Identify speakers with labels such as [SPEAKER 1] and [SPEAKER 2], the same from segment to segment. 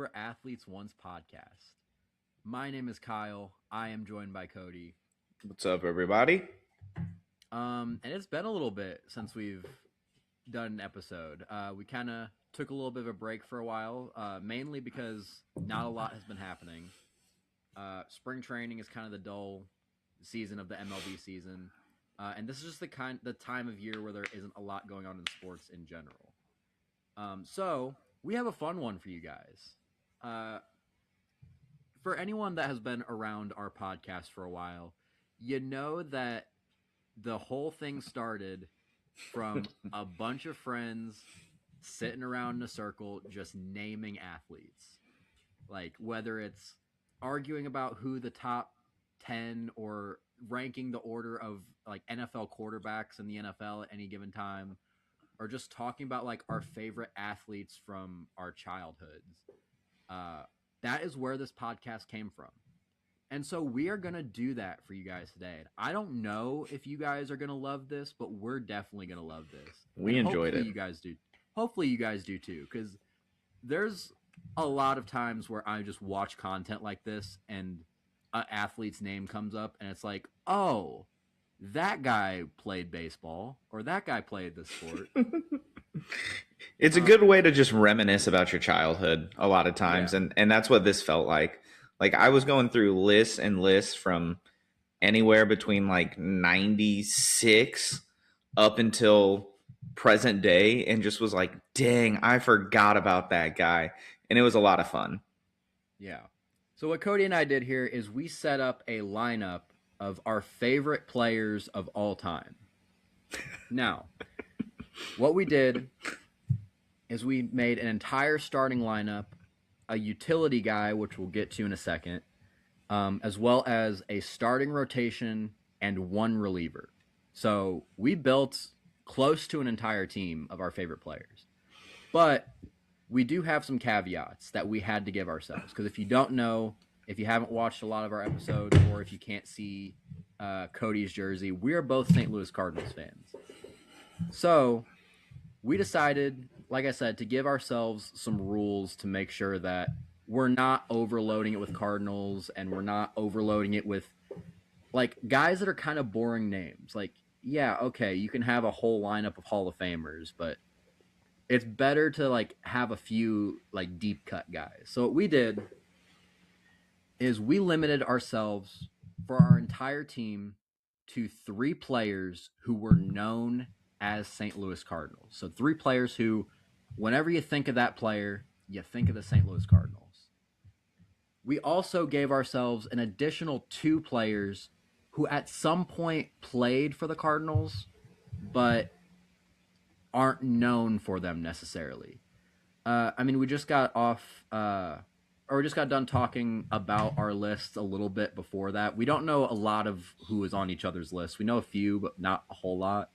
[SPEAKER 1] another Athletes Once podcast. My name is Kyle. I am joined by Cody.
[SPEAKER 2] What's up, everybody?
[SPEAKER 1] And it's been a little bit since we've done an episode. We kind of took a little bit of a break for a while, mainly because not a lot has been happening. Spring training is kind of the dull season of the MLB season, and this is just the time of year where there isn't a lot going on in sports in general. So we have a fun one for you guys. For anyone that has been around our podcast for a while, you know that the whole thing started from a bunch of friends sitting around in a circle just naming athletes. Like whether it's arguing about who the top 10 or ranking the order of like NFL quarterbacks in the NFL at any given time, or just talking about like our favorite athletes from our childhoods. Uh, that is where this podcast came from. And so we are going to do that for you guys today. I don't know if you guys are going to love this, but we're definitely going to love this.
[SPEAKER 2] We enjoyed it.
[SPEAKER 1] You guys do. Hopefully you guys do too, because there's a lot of times where I just watch content like this and an athlete's name comes up and it's like, oh, that guy played baseball or that guy played this sport.
[SPEAKER 2] It's a good way to just reminisce about your childhood a lot of times.
[SPEAKER 1] Yeah.
[SPEAKER 2] And that's what this felt like. Like I was going through lists and lists from anywhere between like 96 up until present day and just was like, dang, I forgot about that guy. And it was a lot of fun.
[SPEAKER 1] Yeah. So what Cody and I did here is we set up a lineup of our favorite players of all time. Now, what we did is we made an entire starting lineup, a utility guy, which we'll get to in a second, as well as a starting rotation and one reliever. So we built close to an entire team of our favorite players. But we do have some caveats that we had to give ourselves. Because if you don't know, if you haven't watched a lot of our episodes, or if you can't see Cody's jersey, we are both St. Louis Cardinals fans. So we decided, like I said, to give ourselves some rules to make sure that we're not overloading it with Cardinals and we're not overloading it with like guys that are kind of boring names. Like, yeah, okay, you can have a whole lineup of Hall of Famers, but it's better to like have a few like deep cut guys. So what we did is we limited ourselves for our entire team to 3 players who were known as St. Louis Cardinals. So 3 players who, whenever you think of that player, you think of the St. Louis Cardinals. We also gave ourselves an additional 2 players who at some point played for the Cardinals, but aren't known for them necessarily. We just got we just got done talking about our lists a little bit before that. We don't know a lot of who is on each other's list. We know a few, but not a whole lot.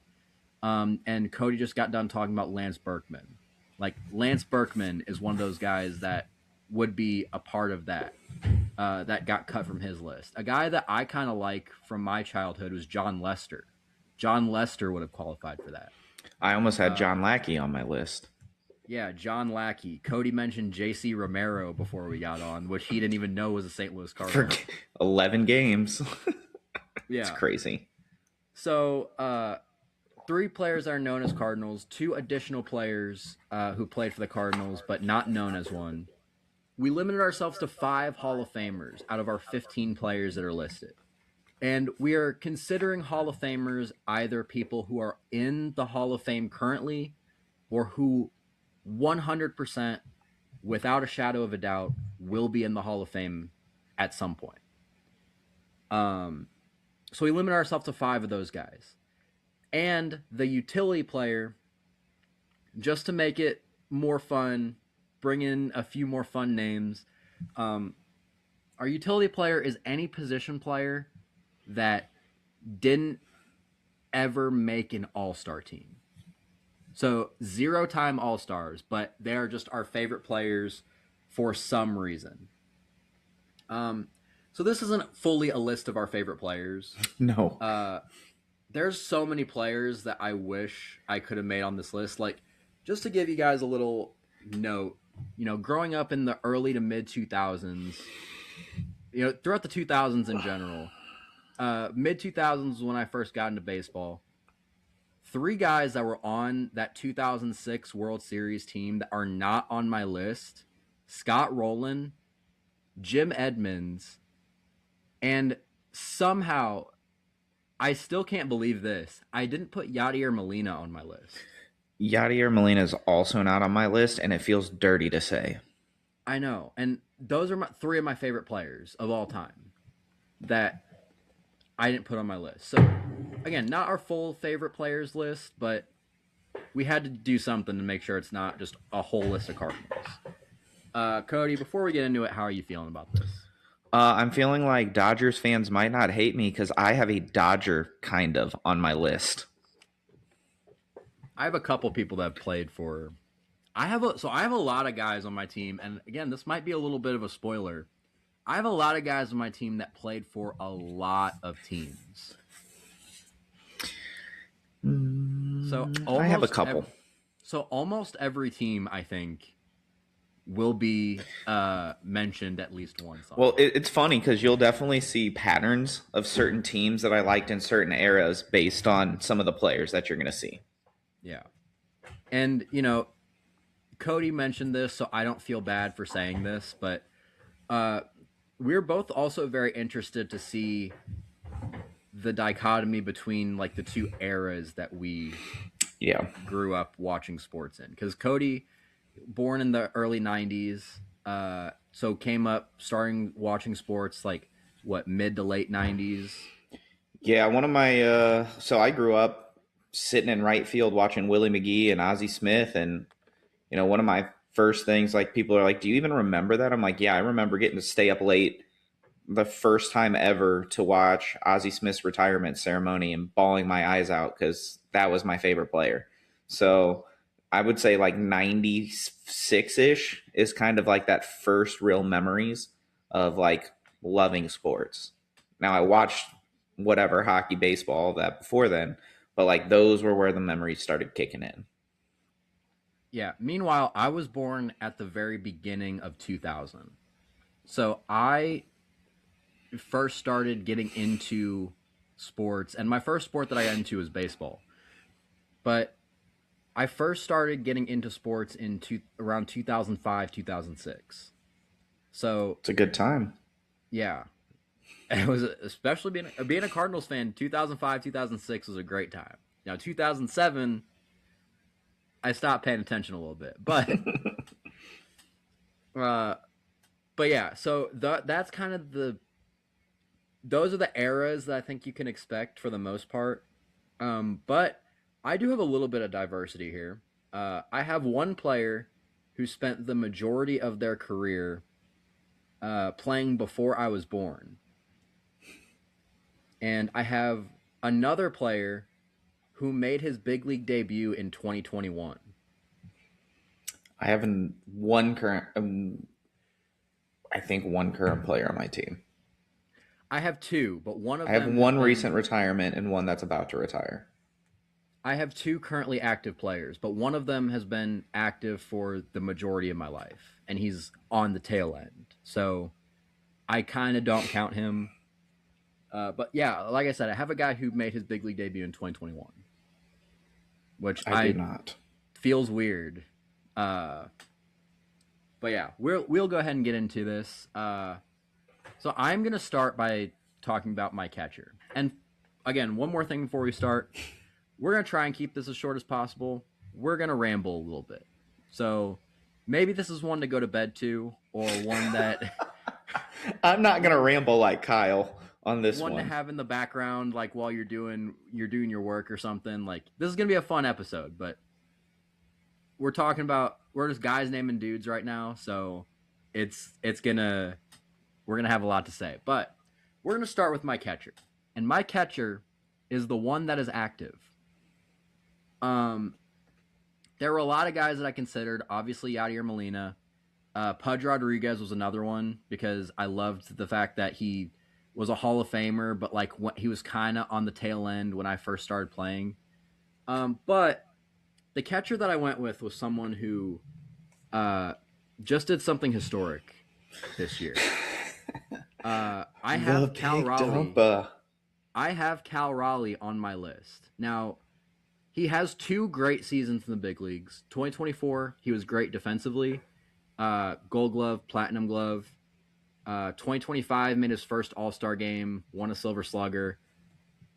[SPEAKER 1] And Cody just got done talking about Lance Berkman. Like, Lance Berkman is one of those guys that would be a part of that, that got cut from his list. A guy that I kind of like from my childhood was John Lester. John Lester would have qualified for that.
[SPEAKER 2] I almost had John Lackey on my list.
[SPEAKER 1] Yeah, John Lackey. Cody mentioned J.C. Romero before we got on, which he didn't even know was a St. Louis Cardinal.
[SPEAKER 2] For 11 games.
[SPEAKER 1] Yeah.
[SPEAKER 2] It's crazy.
[SPEAKER 1] So, 3 players are known as Cardinals, 2 additional players who played for the Cardinals, but not known as one. We limited ourselves to 5 Hall of Famers out of our 15 players that are listed. And we are considering Hall of Famers either people who are in the Hall of Fame currently or who 100%, without a shadow of a doubt, will be in the Hall of Fame at some point. So we limit ourselves to 5 of those guys. And the utility player, just to make it more fun, bring in a few more fun names. Our utility player is any position player that didn't ever make an all-star team. So 0-time all-stars, but they are just our favorite players for some reason. So this isn't fully a list of our favorite players.
[SPEAKER 2] No.
[SPEAKER 1] There's so many players that I wish I could have made on this list. Like, just to give you guys a little note, growing up in the early to mid 2000s, throughout the 2000s in general, mid 2000s when I first got into baseball. Three guys that were on that 2006 World Series team that are not on my list: Scott Rowland, Jim Edmonds, and somehow I still can't believe this. I didn't put Yadier Molina on my list.
[SPEAKER 2] Yadier Molina is also not on my list, and it feels dirty to say.
[SPEAKER 1] I know, and those are three of my favorite players of all time that I didn't put on my list. So, again, not our full favorite players list, but we had to do something to make sure it's not just a whole list of Cardinals. Cody, before we get into it, how are you feeling about this?
[SPEAKER 2] I'm feeling like Dodgers fans might not hate me because I have a Dodger kind of on my list.
[SPEAKER 1] I have a couple people that have played for. I have a lot of guys on my team, and again, this might be a little bit of a spoiler. I have a lot of guys on my team that played for a lot of teams. So
[SPEAKER 2] I have a couple.
[SPEAKER 1] So almost every team, I think, will be mentioned at least once.
[SPEAKER 2] Well, it's funny because you'll definitely see patterns of certain teams that I liked in certain eras based on some of the players that you're going to see.
[SPEAKER 1] Yeah. And, Cody mentioned this, so I don't feel bad for saying this, but we're both also very interested to see the dichotomy between like the two eras that we grew up watching sports in. Because Cody, born in the early 90s, so came up starting watching sports like mid to late 90s.
[SPEAKER 2] Yeah, one of my so I grew up sitting in right field watching Willie McGee and Ozzie Smith, and one of my first things, like, people are like, do you even remember that? I'm like, yeah, I remember getting to stay up late the first time ever to watch Ozzie Smith's retirement ceremony and bawling my eyes out because that was my favorite player. So I would say like 96-ish is kind of like that first real memories of like loving sports. Now I watched whatever hockey, baseball, all that before then, but like those were where the memories started kicking in.
[SPEAKER 1] Yeah. Meanwhile, I was born at the very beginning of 2000. So I first started getting into sports, and my first sport that I got into was baseball. But I first started getting into sports in around 2005, 2006. So
[SPEAKER 2] it's a good time.
[SPEAKER 1] Yeah. It was, especially being a Cardinals fan, 2005, 2006 was a great time. Now, 2007, I stopped paying attention a little bit, but yeah. So that's kind of those are the eras that I think you can expect for the most part. But I do have a little bit of diversity here. I have one player who spent the majority of their career playing before I was born. And I have another player who made his big league debut in 2021.
[SPEAKER 2] I have one current, I think one current player on my team.
[SPEAKER 1] I have two, but one of
[SPEAKER 2] them. I have one recent retirement and one that's about to retire.
[SPEAKER 1] I have two currently active players, but one of them has been active for the majority of my life, and he's on the tail end. So I kind of don't count him. But yeah, like I said, I have a guy who made his big league debut in 2021, which
[SPEAKER 2] I do not.
[SPEAKER 1] Feels weird. But yeah, we'll go ahead and get into this. So I'm gonna start by talking about my catcher. And again, one more thing before we start, we're gonna try and keep this as short as possible. We're gonna ramble a little bit. So maybe this is one to go to bed to, or one that
[SPEAKER 2] I'm not gonna ramble like Kyle on this one.
[SPEAKER 1] To have in the background, like while you're doing your work or something. Like, this is gonna be a fun episode, but we're just guys naming dudes right now, so we're gonna have a lot to say. But we're gonna start with my catcher, and my catcher is the one that is active. There were a lot of guys that I considered. Obviously, Yadier Molina, Pudge Rodriguez was another one because I loved the fact that he was a Hall of Famer, but like he was kind of on the tail end when I first started playing. But the catcher that I went with was someone who just did something historic this year. I
[SPEAKER 2] The
[SPEAKER 1] have Cal
[SPEAKER 2] big
[SPEAKER 1] Raleigh.
[SPEAKER 2] dumper.
[SPEAKER 1] I have Cal Raleigh on my list. Now, he has two great seasons in the big leagues. 2024, he was great defensively. Gold Glove, Platinum Glove. 2025 made his first All Star game, won a Silver Slugger.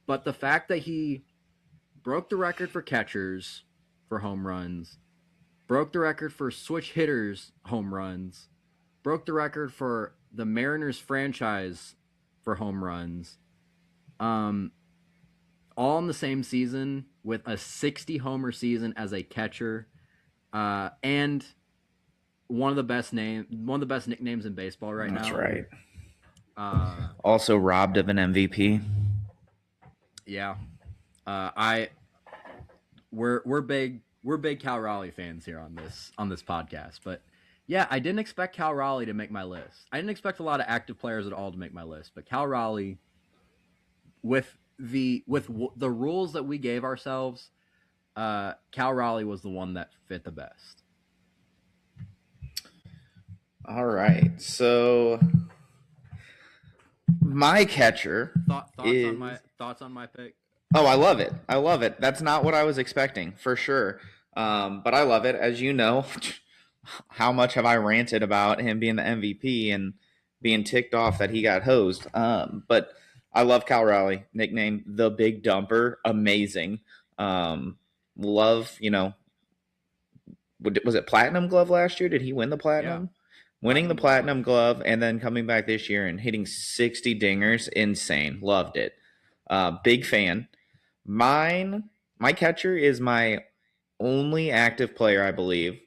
[SPEAKER 1] But the fact that he broke the record for catchers for home runs, broke the record for switch hitters home runs, broke the record for the Mariners franchise for home runs, um, all in the same season with a 60 homer season as a catcher, and one of the best nicknames in baseball right
[SPEAKER 2] That's
[SPEAKER 1] now.
[SPEAKER 2] right.
[SPEAKER 1] Uh,
[SPEAKER 2] Also robbed of an MVP.
[SPEAKER 1] yeah, I we're big Cal Raleigh fans here on this podcast, but yeah, I didn't expect Cal Raleigh to make my list. I didn't expect a lot of active players at all to make my list, but Cal Raleigh, with the rules that we gave ourselves, Cal Raleigh was the one that fit the best.
[SPEAKER 2] All right. So my catcher is.
[SPEAKER 1] Thoughts on my pick.
[SPEAKER 2] Oh, I love it. I love it. That's not what I was expecting, for sure. But I love it. As you know, how much have I ranted about him being the MVP and being ticked off that he got hosed? But I love Cal Raleigh, nicknamed the Big Dumper. Amazing. Love, was it Platinum Glove last year? Did he win the Platinum?
[SPEAKER 1] Yeah.
[SPEAKER 2] Winning the Platinum Glove and then coming back this year and hitting 60 dingers. Insane. Loved it. Big fan. My catcher is my only active player, I believe,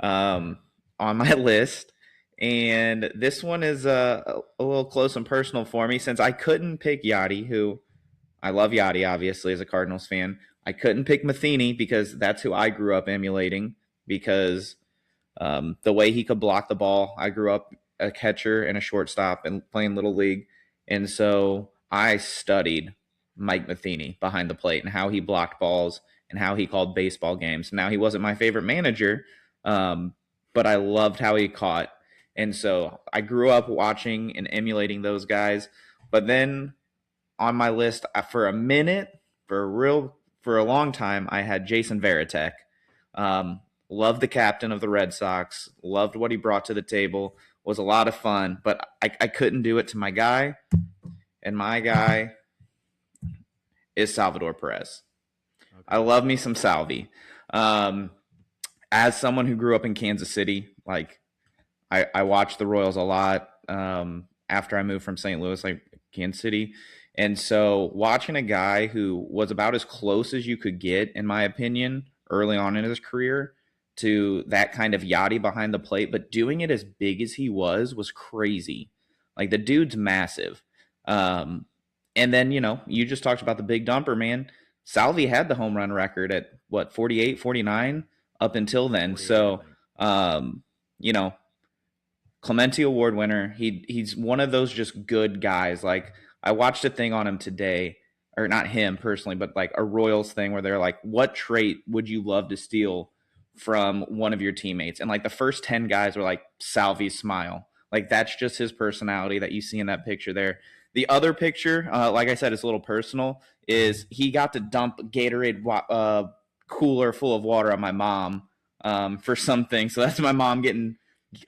[SPEAKER 2] on my list. And this one is a little close and personal for me since I couldn't pick Yachty, who I love Yachty, obviously, as a Cardinals fan. I couldn't pick Matheny because that's who I grew up emulating because the way he could block the ball. I grew up a catcher and a shortstop and playing Little League. And so I studied Mike Matheny behind the plate and how he blocked balls and how he called baseball games. Now, he wasn't my favorite manager, but I loved how he caught. And so I grew up watching and emulating those guys. But then on my list, for a minute, for a long time, I had Jason Varitek. Loved the captain of the Red Sox. Loved what he brought to the table. Was a lot of fun, but I couldn't do it to my guy. And my guy is Salvador Perez. Okay. I love me some Salvi. As someone who grew up in Kansas City, like I watched the Royals a lot after I moved from St. Louis, like Kansas City. And so watching a guy who was about as close as you could get, in my opinion, early on in his career, to that kind of Yachty behind the plate, but doing it as big as he was crazy. Like, the dude's massive. And then, you just talked about the Big Dumper, man. Salvi had the home run record at, 48, 49 up until then. So, Clemente Award winner. He's one of those just good guys. Like, I watched a thing on him today, or not him personally, but like a Royals thing where they're like, what trait would you love to steal from one of your teammates? And like the first 10 guys were like Salvi's smile. Like, that's just his personality that you see in that picture there. The other picture, like I said, it's a little personal, is he got to dump Gatorade cooler full of water on my mom for something. So that's my mom getting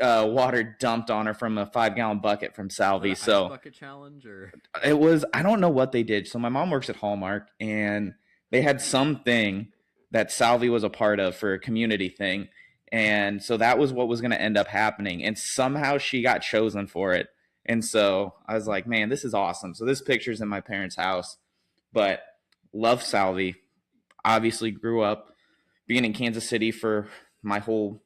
[SPEAKER 2] water dumped on her from a 5-gallon bucket from Salvi. So
[SPEAKER 1] ice bucket challenge, or
[SPEAKER 2] it was, I don't know what they did. So my mom works at Hallmark, and they had something that Salvi was a part of for a community thing. And so that was what was going to end up happening. And somehow she got chosen for it. And so I was like, man, this is awesome. So this picture's in my parents' house, but love Salvi. Obviously grew up being in Kansas City for my whole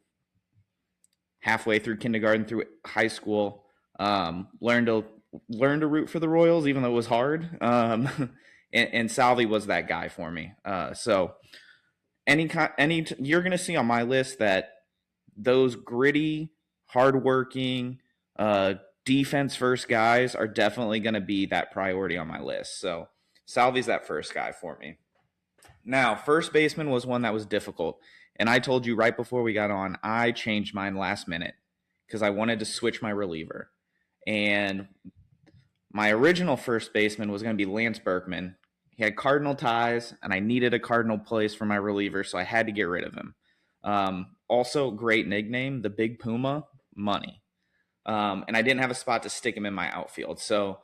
[SPEAKER 2] halfway through kindergarten through high school. Learned to root for the Royals, even though it was hard. And Salvi was that guy for me. So you're going to see on my list that those gritty, hardworking, defense first guys are definitely going to be that priority on my list. So Salvi's that first guy for me. Now, first baseman was one that was difficult. And I told you right before we got on, I changed mine last minute. because I wanted to switch my reliever. And my original first baseman was going to be Lance Berkman. He had Cardinal ties, and I needed a Cardinal place for my reliever, so I had to get rid of him. Also, great nickname, the Big Puma, Money. And I didn't have a spot to stick him in my outfield. So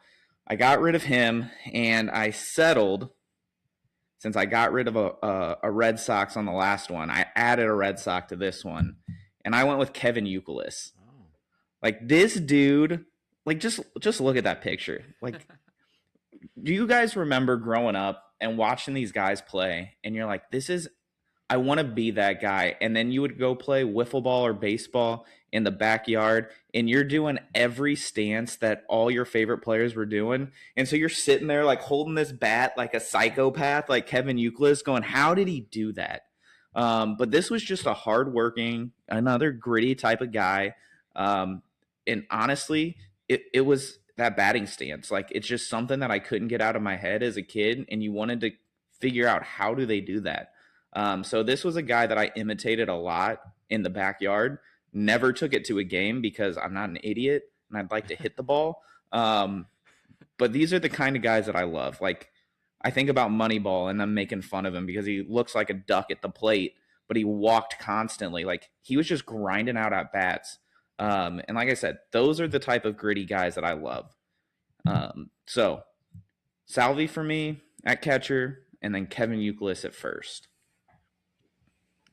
[SPEAKER 2] I got rid of him, and I settled, since I got rid of a Red Sox on the last one, I added a Red Sox to this one, and I went with Kevin Youkilis.
[SPEAKER 1] Oh.
[SPEAKER 2] Like, this dude, like, just look at that picture. Like, do you guys remember growing up and watching these guys play, and you're like, I want to be that guy. And then you would go play wiffle ball or baseball in the backyard, and you're doing every stance that all your favorite players were doing. And so you're sitting there like holding this bat like a psychopath, like Kevin Youkilis, going, how did he do that? But this was just a hardworking, another gritty type of guy. And honestly, it was that batting stance. Like, it's just something that I couldn't get out of my head as a kid, and you wanted to figure out, how do they do that? So this was a guy that I imitated a lot in the backyard. Never took it to a game because I'm not an idiot and I'd like to hit the ball. But these are the kind of guys that I love. Like, I think about Moneyball and I'm making fun of him because he looks like a duck at the plate, but he walked constantly. Like, he was just grinding out at bats. And like I said, those are the type of gritty guys that I love. So Salvi for me at catcher, and then Kevin Youkilis at first.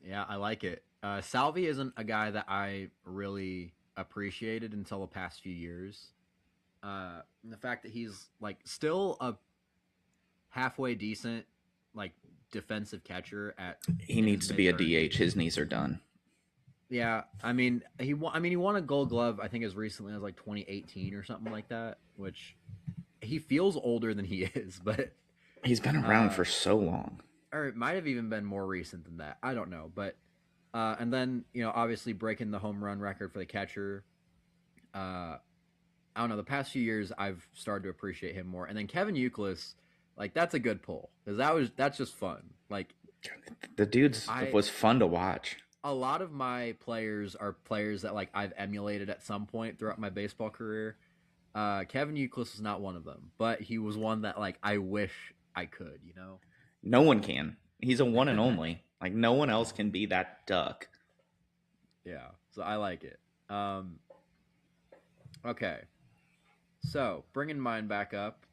[SPEAKER 1] Yeah, I like it. Salvi isn't a guy that I really appreciated until the past few years. The fact that he's like still a halfway decent like defensive catcher at
[SPEAKER 2] He needs to be a
[SPEAKER 1] mid-30s.
[SPEAKER 2] DH. His knees are done.
[SPEAKER 1] Yeah, I mean he won a Gold Glove I think as recently as like 2018 or something like that, which he feels older than he is, but
[SPEAKER 2] He's been around for so long.
[SPEAKER 1] or it might have even been more recent than that. I don't know, but and then obviously breaking the home run record for the catcher. I don't know. The past few years, I've started to appreciate him more. And then Kevin Youkilis, like that's a good pull because that's just fun. Like
[SPEAKER 2] The dude's was fun to watch.
[SPEAKER 1] A lot of my players are players that like I've emulated at some point throughout my baseball career. Kevin Youkilis was not one of them, but he was one that like I wish I could.
[SPEAKER 2] No one can. He's a one and only. Like, no one else can be that duck.
[SPEAKER 1] Yeah, so I like it. Okay, so bringing mine back up,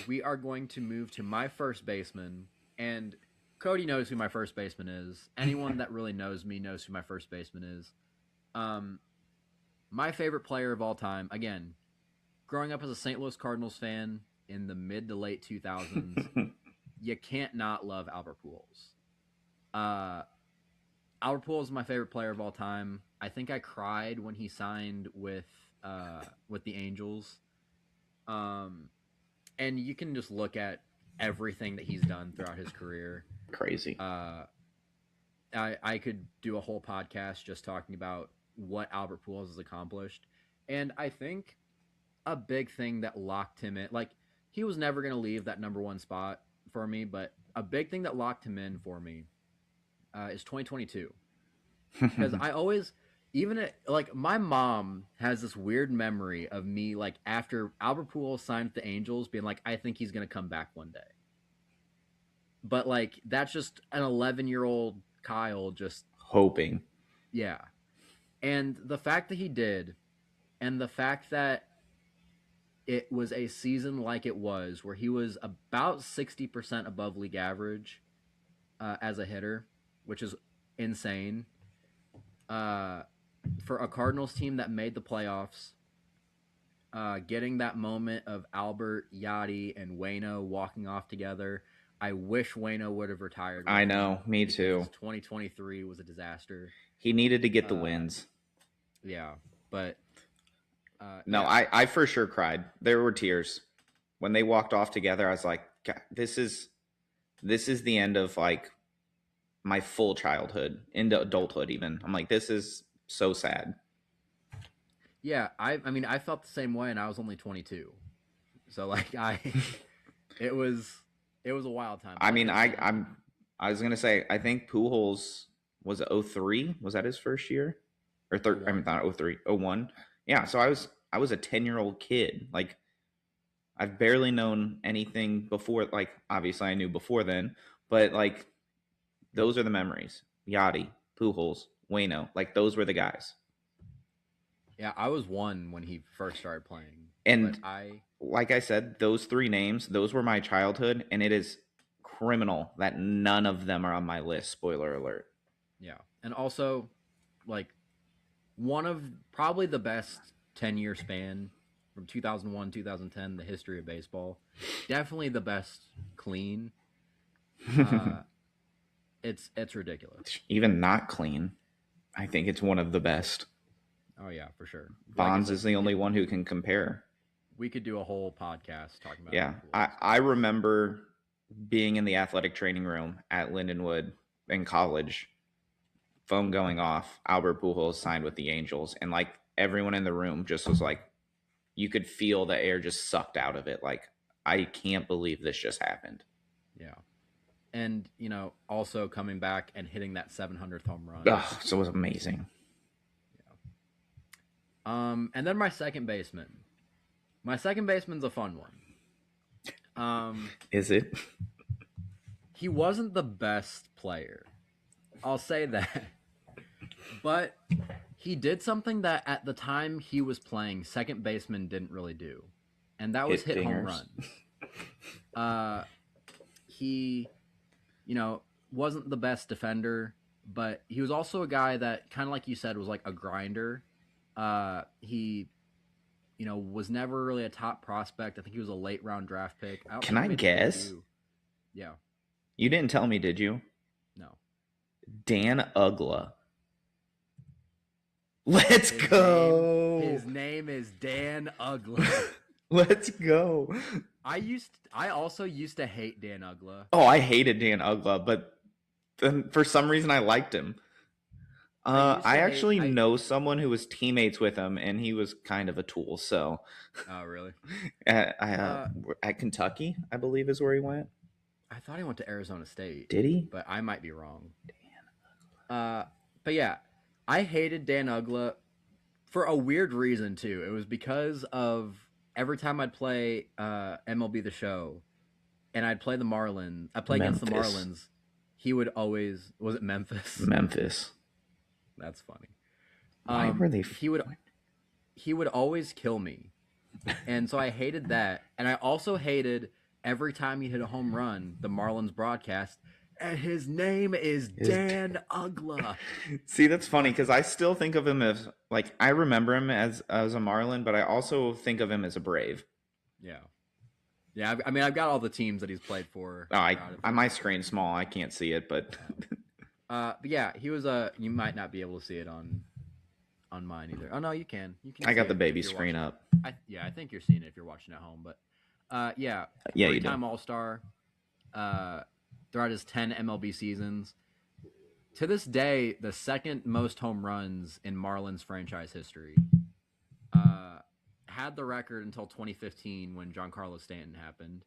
[SPEAKER 1] we are going to move to my first baseman, and Cody knows who my first baseman is. Anyone that really knows me knows who my first baseman is. My favorite player of all time, again, growing up as a St. Louis Cardinals fan in the mid to late 2000s, you can't not love Albert Pujols. Albert Pujols is my favorite player of all time. I think I cried when he signed with the Angels. And you can just look at everything that he's done throughout his career.
[SPEAKER 2] Crazy.
[SPEAKER 1] I could do a whole podcast just talking about what Albert Pujols has accomplished. And I think a big thing that locked him in, like, he was never going to leave that number one spot for me, but a big thing that locked him in for me is 2022. Because I always, like, my mom has this weird memory of me, like, after Albert Pujols signed with the Angels, being like, I think he's going to come back one day. But, like, that's just an 11-year-old Kyle just
[SPEAKER 2] hoping.
[SPEAKER 1] Yeah. And the fact that he did, and the fact that it was a season like it was, where he was about 60% above league average as a hitter, which is insane. For a Cardinals team that made the playoffs, getting that moment of Albert, Yachty, and Waino walking off together. I wish Waino would have retired.
[SPEAKER 2] I know, me too.
[SPEAKER 1] 2023 was a disaster.
[SPEAKER 2] He needed to get the wins.
[SPEAKER 1] Yeah, but
[SPEAKER 2] no, yeah. I for sure cried. There were tears when they walked off together. I was like, God, this is the end of like my full childhood into adulthood. Even I'm like, this is so sad.
[SPEAKER 1] Yeah, I mean, I felt the same way, and I was only 22, so like it was a wild time.
[SPEAKER 2] I mean, I was gonna say, I think Pujols was 03. Was that his first year? I mean, not 03, 01. Yeah, so I was a 10-year-old kid. Like, I've barely known anything before. Like, obviously, I knew before then, but like, those are the memories. Yachty, Pujols, Wayno, like those were the guys.
[SPEAKER 1] Yeah, I was 1 when he first started playing, but
[SPEAKER 2] And
[SPEAKER 1] I
[SPEAKER 2] like I said, those three names, those were my childhood, and it is criminal that none of them are on my list. Spoiler alert.
[SPEAKER 1] yeah, and also like one of probably the best 10-year span from 2001 2010 the history of baseball. Definitely the best clean. Uh, it's ridiculous.
[SPEAKER 2] Even not clean, I think it's one of the best.
[SPEAKER 1] Oh yeah, for sure. Like I
[SPEAKER 2] Bonds
[SPEAKER 1] said,
[SPEAKER 2] is the only one who can compare.
[SPEAKER 1] we could do a whole podcast talking about
[SPEAKER 2] Yeah,
[SPEAKER 1] Albert
[SPEAKER 2] I remember being in the athletic training room at Lindenwood in college, phone going off. Albert Pujols signed with the Angels, and like everyone in the room just was like, you could feel the air just sucked out of it. Like, I can't believe this just happened.
[SPEAKER 1] Yeah. And, also coming back and hitting that 700th home run.
[SPEAKER 2] Oh, so it was amazing.
[SPEAKER 1] And then my second baseman. My second baseman's a fun one.
[SPEAKER 2] Is it?
[SPEAKER 1] He wasn't the best player. I'll say that. But he did something that at the time he was playing, second baseman didn't really do. And that was hit home runs. He, wasn't the best defender, but he was also a guy that, kind of like you said, was like a grinder. He, was never really a top prospect. I think he was a late round draft pick.
[SPEAKER 2] Can I guess?
[SPEAKER 1] Yeah.
[SPEAKER 2] You didn't tell me, did you?
[SPEAKER 1] No.
[SPEAKER 2] Dan Ugla. Let's go.
[SPEAKER 1] His name is Dan Ugla.
[SPEAKER 2] Let's go.
[SPEAKER 1] I also used to hate Dan Ugla.
[SPEAKER 2] Oh, I hated Dan Ugla, but then for some reason I liked him. I actually know someone who was teammates with him, and he was kind of a tool. So,
[SPEAKER 1] oh really?
[SPEAKER 2] At Kentucky, I believe is where he went.
[SPEAKER 1] I thought he went to Arizona State.
[SPEAKER 2] Did he?
[SPEAKER 1] But I might be wrong. But yeah, I hated Dan Ugla for a weird reason too. It was because of every time I'd play MLB The Show, and I'd play the Marlins. I play against the Marlins. He would always was it Memphis?
[SPEAKER 2] Memphis.
[SPEAKER 1] That's funny.
[SPEAKER 2] Why were they?
[SPEAKER 1] He would always kill me, and so I hated that. And I also hated every time he hit a home run, the Marlins broadcast, and his name is Dan Ugla.
[SPEAKER 2] See, that's funny because I still think of him as like I remember him as a Marlin, but I also think of him as a Brave.
[SPEAKER 1] Yeah. Yeah, I mean, I've got all the teams that he's played for.
[SPEAKER 2] My screen's small. I can't see it, but
[SPEAKER 1] but yeah, he was you might not be able to see it on mine either. Oh no, you can.
[SPEAKER 2] I got the baby screen up.
[SPEAKER 1] I think you're seeing it if you're watching at home. But yeah, three-time All-Star. Throughout his 10 MLB seasons, to this day, the second most home runs in Marlins franchise history. Had the record until 2015 when Giancarlo Stanton happened.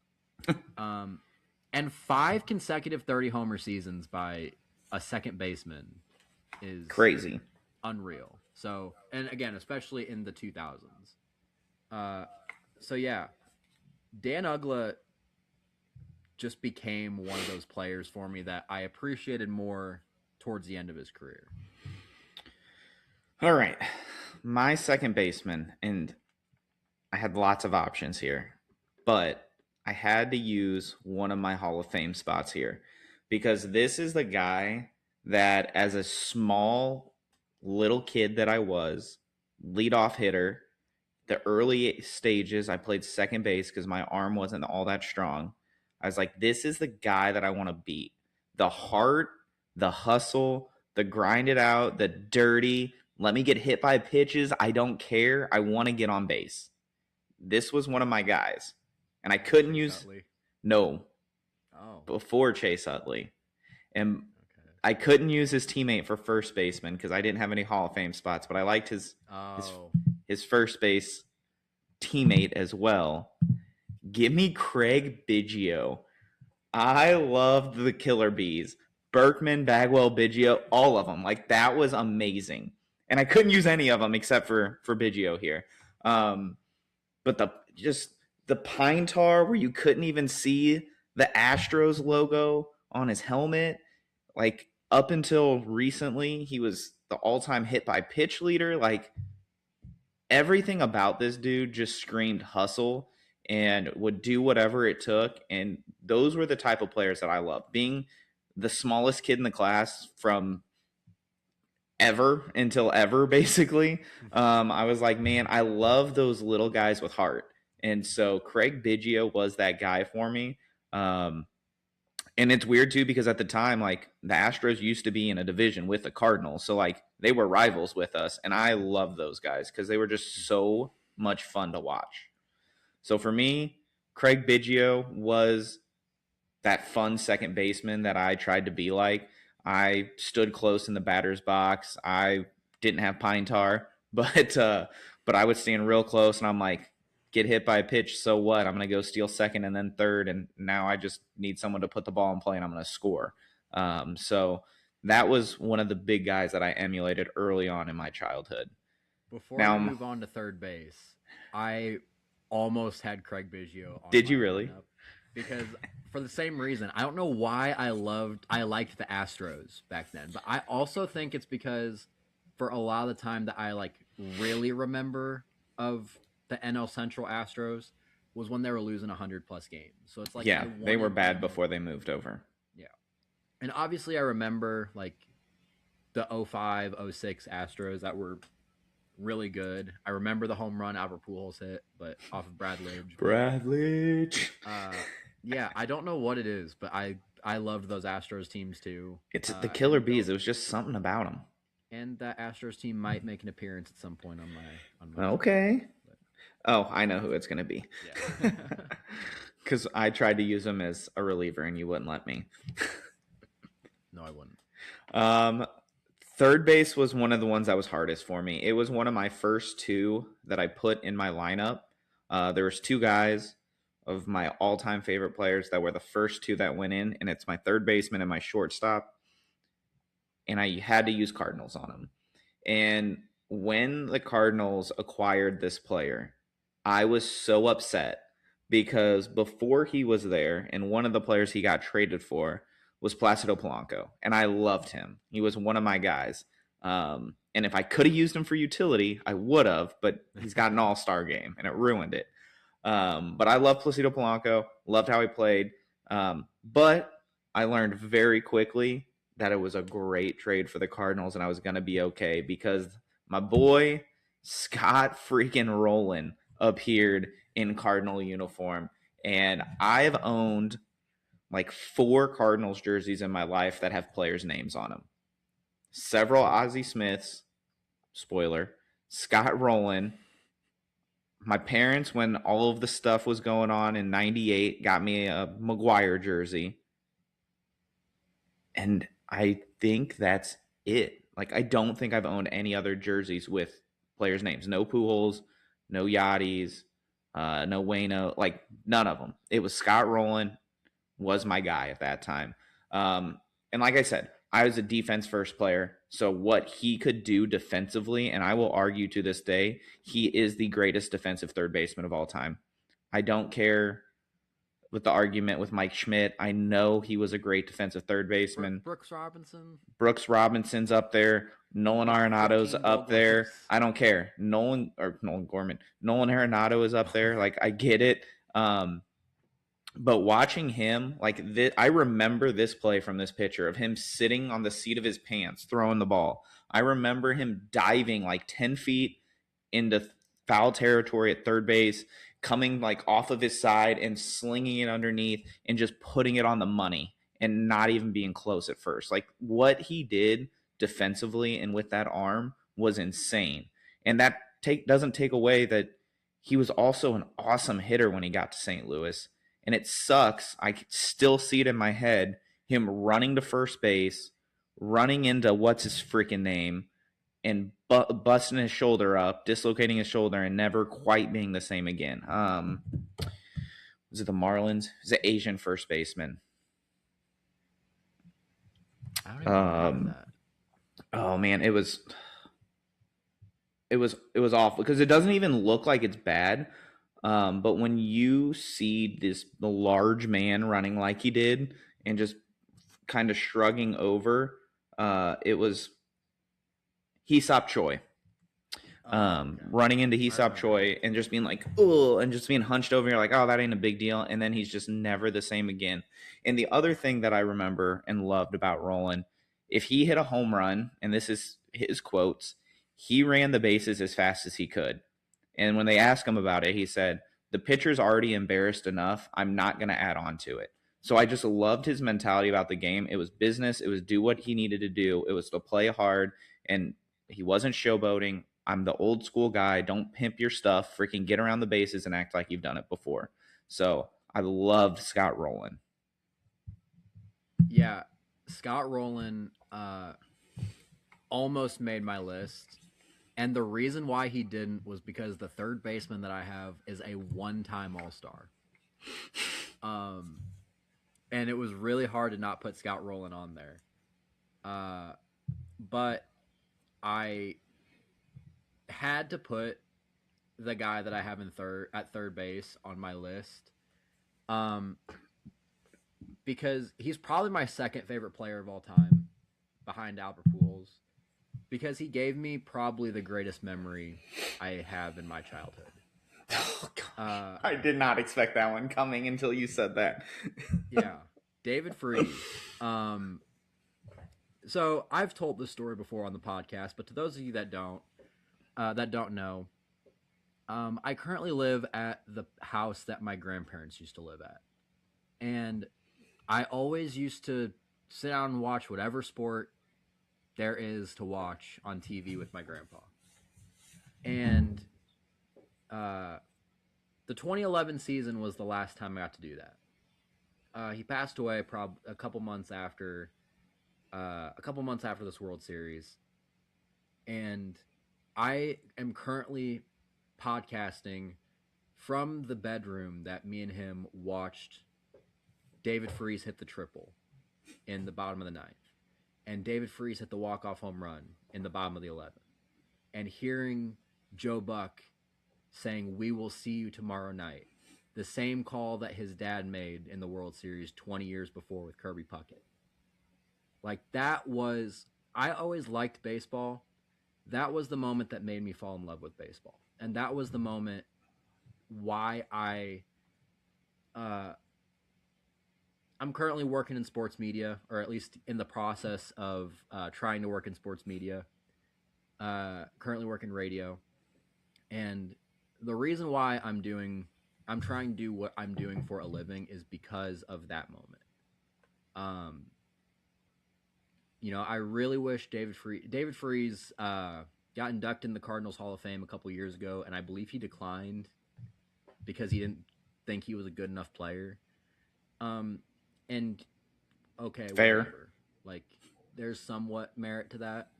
[SPEAKER 1] And 5 consecutive 30-homer seasons by a second baseman is
[SPEAKER 2] crazy.
[SPEAKER 1] Unreal. So, and again, especially in the 2000s. So yeah, Dan Ugla just became one of those players for me that I appreciated more towards the end of his career.
[SPEAKER 2] All right. My second baseman, and I had lots of options here, but I had to use one of my Hall of Fame spots here because this is the guy that as a small little kid that I was, leadoff hitter, the early stages, I played second base because my arm wasn't all that strong. I was like, this is the guy that I want to beat. The heart, the hustle, the grind it out, the dirty, let me get hit by pitches. I don't care. I want to get on base. This was one of my guys. And I couldn't use...
[SPEAKER 1] Utley.
[SPEAKER 2] No.
[SPEAKER 1] Oh.
[SPEAKER 2] Before Chase Utley. And I couldn't use his teammate for first baseman because I didn't have any Hall of Fame spots, but I liked his first base teammate as well. Give me Craig Biggio. I loved the Killer Bees. Berkman, Bagwell, Biggio, all of them. Like, that was amazing. and I couldn't use any of them except for Biggio here. Um, but the pine tar where you couldn't even see the Astros logo on his helmet, like up until recently, he was the all-time hit by pitch leader. Like everything about this dude just screamed hustle and would do whatever it took. And those were the type of players that I loved. Being the smallest kid in the class from ever until ever, basically. I was like, man, I love those little guys with heart. And so Craig Biggio was that guy for me. And it's weird too because at the time, like the Astros used to be in a division with the Cardinals, so like they were rivals with us, and I love those guys because they were just so much fun to watch. So for me, Craig Biggio was that fun second baseman that I tried to be like. I stood close in the batter's box. I didn't have pine tar, but I would stand real close, and I'm like, get hit by a pitch, so what? I'm gonna go steal second and then third, and now I just need someone to put the ball in play, and I'm gonna score. So that was one of the big guys that I emulated early on in my childhood.
[SPEAKER 1] Before we
[SPEAKER 2] Now,
[SPEAKER 1] move on to third base, I almost had Craig Biggio on
[SPEAKER 2] did
[SPEAKER 1] my
[SPEAKER 2] you really?
[SPEAKER 1] lineup because for the same reason. I don't know why I liked the Astros back then, but I also think it's because for a lot of the time that I like really remember of the NL Central Astros was when they were losing 100 plus games. So it's like
[SPEAKER 2] Yeah,
[SPEAKER 1] I
[SPEAKER 2] they were
[SPEAKER 1] wanted
[SPEAKER 2] bad
[SPEAKER 1] them.
[SPEAKER 2] before they moved over.
[SPEAKER 1] Yeah. And obviously I remember like the 05, 06 Astros that were really good. I remember the home run Albert Pujols hit, but off of Brad Lidge.
[SPEAKER 2] Bradley.
[SPEAKER 1] Yeah, I don't know what it is, but I loved those Astros teams too.
[SPEAKER 2] It's the
[SPEAKER 1] And
[SPEAKER 2] Killer Bees. It was just something about them.
[SPEAKER 1] that Astros team might make an appearance at some point on my chart.
[SPEAKER 2] Okay.
[SPEAKER 1] But,
[SPEAKER 2] Oh, I know who it's going to be.
[SPEAKER 1] yeah.
[SPEAKER 2] Because I tried to use him as a reliever and you wouldn't let me.
[SPEAKER 1] No, I wouldn't.
[SPEAKER 2] Um, Third base was one of the ones that was hardest for me. It was one of my first two that I put in my lineup. There was two guys of my all-time favorite players that were the first two that went in, and it's my third baseman and my shortstop. And I had to use Cardinals on him. And when the Cardinals acquired this player, I was so upset because before he was there, and one of the players he got traded for was Placido Polanco, and I loved him. He was one of my guys. And if I could have used him for utility, I would have, but he's got an all-star game, and it ruined it. But I love Placido Polanco, loved how he played. But I learned very quickly that it was a great trade for the Cardinals, and I was going to be okay because my boy Scott freaking Rowland appeared in Cardinal uniform, and I've owned like 4 Cardinals jerseys in my life that have players' names on them. Several Ozzie Smiths, spoiler, Scott Rowland. My parents, when all of the stuff was going on in '98, got me a McGuire jersey. And I think that's it. Like, I don't think I've owned any other jerseys with players' names. No Pujols, no Yachty's, no Wayno, like none of them. It was Scott Rowland was my guy at that time. And like I said, I was a defense first player. So what he could do defensively, and I will argue to this day, he is the greatest defensive third baseman of all time. I don't care with the argument with Mike Schmidt. I know he was a great defensive third baseman.
[SPEAKER 1] Brooks Robinson.
[SPEAKER 2] Brooks Robinson's up there. Nolan Arenado's
[SPEAKER 1] 15
[SPEAKER 2] up
[SPEAKER 1] Gold
[SPEAKER 2] there.
[SPEAKER 1] Gloves.
[SPEAKER 2] I don't care. Nolan Gorman. Nolan Arenado is up there. Like, I get it. But watching him, like this, I remember this play from this pitcher of him sitting on the seat of his pants throwing the ball. I remember him diving like 10 feet into foul territory at third base, coming like off of his side and slinging it underneath and just putting it on the money and not even being close at first. Like what he did defensively and with that arm was insane. And that doesn't take away that he was also an awesome hitter when he got to St. Louis. And it sucks. I can still see it in my head. Him running to first base, running into what's his freaking name, and busting his shoulder up, dislocating his shoulder, and never quite being the same again. Was it the Marlins? It was an Asian first baseman.
[SPEAKER 1] I don't even remember that.
[SPEAKER 2] Oh man, it was. it was awful because it doesn't even look like it's bad. But when you see the large man running like he did and just kind of shrugging over, it was Hesop Choi.
[SPEAKER 1] Okay.
[SPEAKER 2] Running into
[SPEAKER 1] I
[SPEAKER 2] Hesop
[SPEAKER 1] remember
[SPEAKER 2] Choi and just being like, oh, and just being hunched over. You're like, oh, that ain't a big deal. And then he's just never the same again. And the other thing that I remember and loved about Roland, if he hit a home run, and this is his quotes, he ran the bases as fast as he could. And when they asked him about it, he said, the pitcher's already embarrassed enough. I'm not going to add on to it. So I just loved his mentality about the game. It was business. It was do what he needed to do. It was to play hard. And he wasn't showboating. I'm the old school guy. Don't pimp your stuff. Freaking get around the bases and act like you've done it before. So I loved Scott Rowland.
[SPEAKER 1] Yeah, Scott Rowland almost made my list. And the reason why he didn't was because the third baseman that I have is a one-time All-Star. And it was really hard to not put Scott Rowland on there. But I had to put the guy that I have at third base on my list. Because he's probably my second favorite player of all time behind Albert Pujols. Because he gave me probably the greatest memory I have in my childhood.
[SPEAKER 2] Oh, God. I did not expect that one coming until you said that.
[SPEAKER 1] Yeah. David Freese. So I've told this story before on the podcast, but to those of you that don't know, I currently live at the house that my grandparents used to live at. And I always used to sit down and watch whatever sport there is to watch on TV with my grandpa. And the 2011 season was the last time I got to do that. He passed away a couple months after this World Series, and I am currently podcasting from the bedroom that me and him watched David Freese hit the triple in the bottom of the ninth, and David Freese hit the walk-off home run in the bottom of the 11th, and hearing Joe Buck saying, "We will see you tomorrow night," the same call that his dad made in the World Series 20 years before with Kirby Puckett. Like, I always liked baseball. That was the moment that made me fall in love with baseball. And that was the moment why I'm currently working in sports media, or at least in the process of trying to work in sports media. Currently working radio. And the reason why I'm trying to do what I'm doing for a living is because of that moment. I really wish David Freese got inducted in the Cardinals Hall of Fame a couple years ago, and I believe he declined because he didn't think he was a good enough player. And okay,
[SPEAKER 2] fair.
[SPEAKER 1] Whatever. Like, there's somewhat merit to that.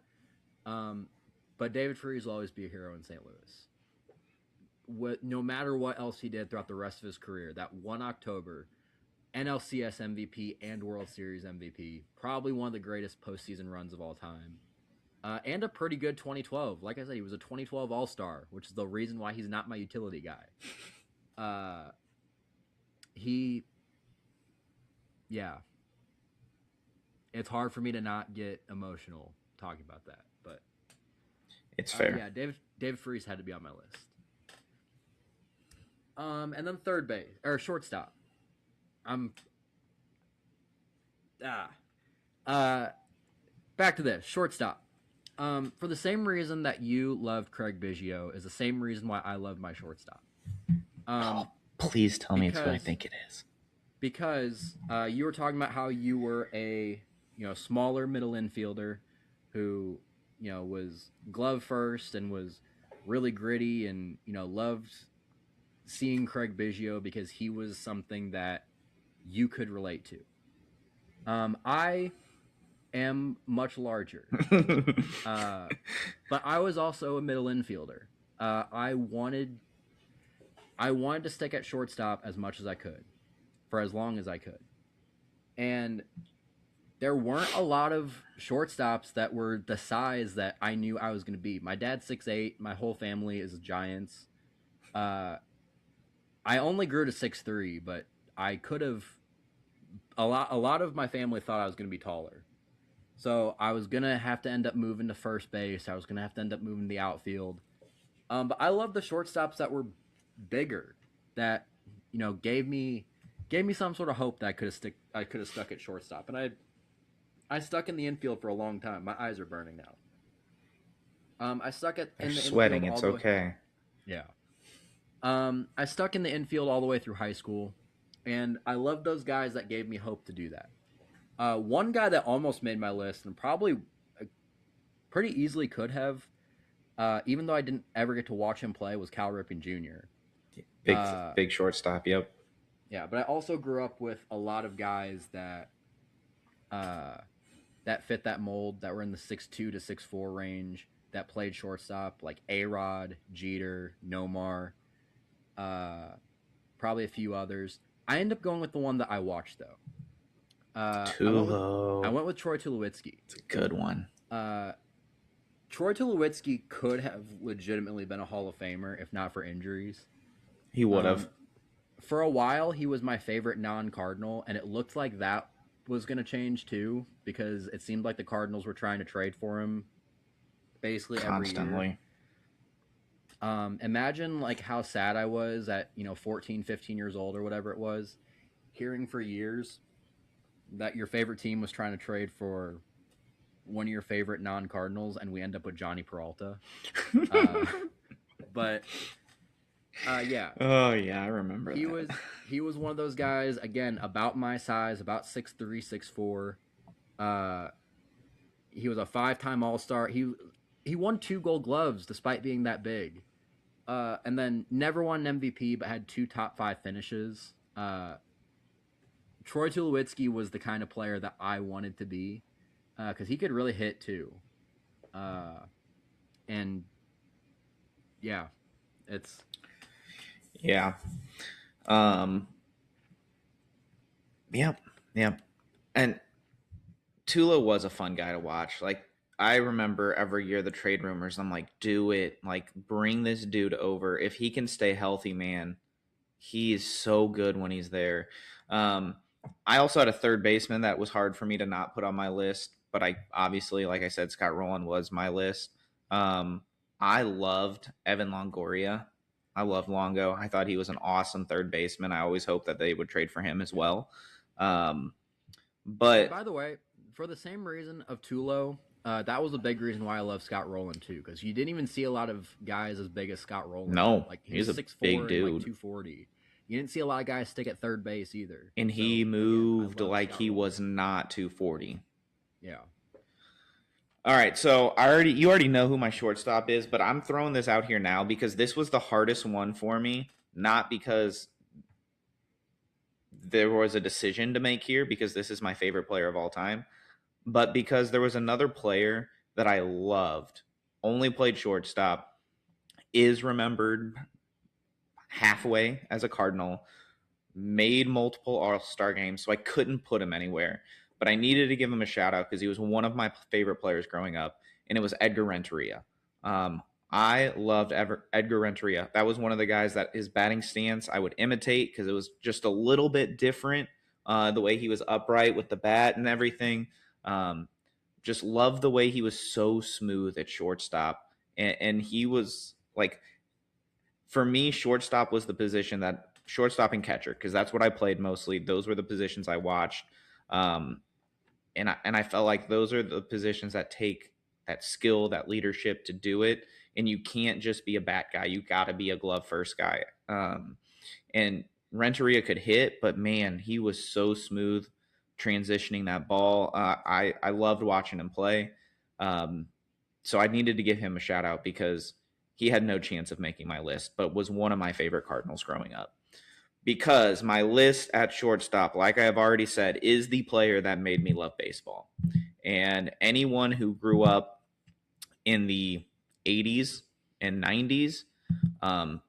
[SPEAKER 1] But David Freese will always be a hero in St. Louis. No matter what else he did throughout the rest of his career, that one October, NLCS MVP and World Series MVP, probably one of the greatest postseason runs of all time, and a pretty good 2012. Like I said, he was a 2012 All-Star, which is the reason why he's not my utility guy. It's hard for me to not get emotional talking about that, but
[SPEAKER 2] it's fair.
[SPEAKER 1] Yeah, David Freese had to be on my list. And then third base or shortstop. Back to this shortstop. For the same reason that you loved Craig Biggio is the same reason why I love my shortstop.
[SPEAKER 2] Please tell me it's what I think it is.
[SPEAKER 1] Because you were talking about how you were a smaller middle infielder who was glove first and was really gritty and loved seeing Craig Biggio because he was something that you could relate to. I am much larger, but I was also a middle infielder. I wanted to stick at shortstop as much as I could, for as long as I could, and there weren't a lot of shortstops that were the size that I knew I was going to be. My dad's 6'8". My whole family is Giants. Uh, I only grew to 6'3", but I could have a lot of my family thought I was going to be taller. So I was going to have to end up moving to first base. I was going to have to end up moving to the outfield. But I love the shortstops that were bigger, that gave me some sort of hope that I could have stuck at shortstop. And I stuck in the infield for a long time. My eyes are burning now. I stuck
[SPEAKER 2] They're
[SPEAKER 1] in the
[SPEAKER 2] sweating.
[SPEAKER 1] infield all
[SPEAKER 2] It's
[SPEAKER 1] the way.
[SPEAKER 2] okay.
[SPEAKER 1] Yeah. I stuck in the infield all the way through high school, and I love those guys that gave me hope to do that. One guy that almost made my list and probably pretty easily could have, even though I didn't ever get to watch him play, was Cal Ripken Jr.
[SPEAKER 2] Big
[SPEAKER 1] Uh,
[SPEAKER 2] big shortstop. Yep.
[SPEAKER 1] yeah, but I also grew up with a lot of guys uh, that fit that mold, that were in the 6'2" to 6'4" range, that played shortstop, like A-Rod, Jeter, Nomar, uh, probably a few others. I ended up going with the one that I watched though. Uh, I went with I
[SPEAKER 2] Tulo.
[SPEAKER 1] went with Troy Tulowitzki.
[SPEAKER 2] It's a good one.
[SPEAKER 1] Uh, Troy Tulowitzki could have legitimately been a Hall of Famer if not for injuries.
[SPEAKER 2] He would have.
[SPEAKER 1] Um, for a while, he was my favorite non-Cardinal, and it looked like that was going to change too because it seemed like the Cardinals were trying to trade for him basically every year.
[SPEAKER 2] Constantly.
[SPEAKER 1] Imagine like how sad I was at 14, 15 years old or whatever it was, hearing for years that your favorite team was trying to trade for one of your favorite non-Cardinals, and we end up with Johnny Peralta. Uh, but yeah,
[SPEAKER 2] Oh yeah, I remember
[SPEAKER 1] he
[SPEAKER 2] that.
[SPEAKER 1] was he was one of those guys again about my size, about 6'3", 6'4". Uh, he was a 5-time All-Star. He won 2 Gold Gloves despite being that big. And then never won an MVP, but had 2 top 5 finishes. Troy Tulowitzki was the kind of player that I wanted to be because he could really hit too. Uh, and yeah, it's
[SPEAKER 2] Yeah. Um. Yep. Yep. And Tula was a fun guy to watch. Like I remember every year the trade rumors. I'm like, do it. Like bring this dude over. If he can stay healthy, man, he is so good when he's there. Um, I also had a third baseman that was hard for me to not put on my list, but I obviously, like I said, Scott Rowland was my list. Um, I loved Evan Longoria. I loved Longo. I thought he was an awesome third baseman. I always hoped that they would trade for him as well. Um,
[SPEAKER 1] and
[SPEAKER 2] but
[SPEAKER 1] by the way, for the same reason of Tulo, that was a big reason why I love Scott Rowland too, because you didn't even see a lot of guys as big as Scott Rowland.
[SPEAKER 2] no,
[SPEAKER 1] Like he
[SPEAKER 2] he's
[SPEAKER 1] was
[SPEAKER 2] a
[SPEAKER 1] 6'4"
[SPEAKER 2] big
[SPEAKER 1] and like
[SPEAKER 2] dude.
[SPEAKER 1] 240. You didn't see a lot of guys stick at third base either.
[SPEAKER 2] And he
[SPEAKER 1] So again, I
[SPEAKER 2] moved
[SPEAKER 1] love
[SPEAKER 2] like
[SPEAKER 1] Scott
[SPEAKER 2] he
[SPEAKER 1] Rowland.
[SPEAKER 2] was not 240.
[SPEAKER 1] Yeah.
[SPEAKER 2] All right, so you already know who my shortstop is, but I'm throwing this out here now because this was the hardest one for me, not because there was a decision to make here because this is my favorite player of all time, but because there was another player that I loved, only played shortstop, is remembered halfway as a Cardinal, made multiple All-Star games, so I couldn't put him anywhere. But I needed to give him a shout out because he was one of my favorite players growing up, and it was Edgar Renteria. Um, I loved Edgar Renteria. That was one of the guys that his batting stance I would imitate because it was just a little bit different. The way he was upright with the bat and everything. Um, just loved the way he was so smooth at shortstop, and he was like, for me, shortstop was the position that shortstop and catcher because that's what I played mostly. Those were the positions I watched, um, and I felt like those are the positions that take that skill, that leadership to do it. And you can't just be a bat guy; you got to be a glove first guy. And Renteria could hit, but man, he was so smooth transitioning that ball. I loved watching him play. Um, so I needed to give him a shout out because he had no chance of making my list, but was one of my favorite Cardinals growing up. Because my list at shortstop, like I have already said, is the player that made me love baseball. And anyone who grew up in the 80s and 90s,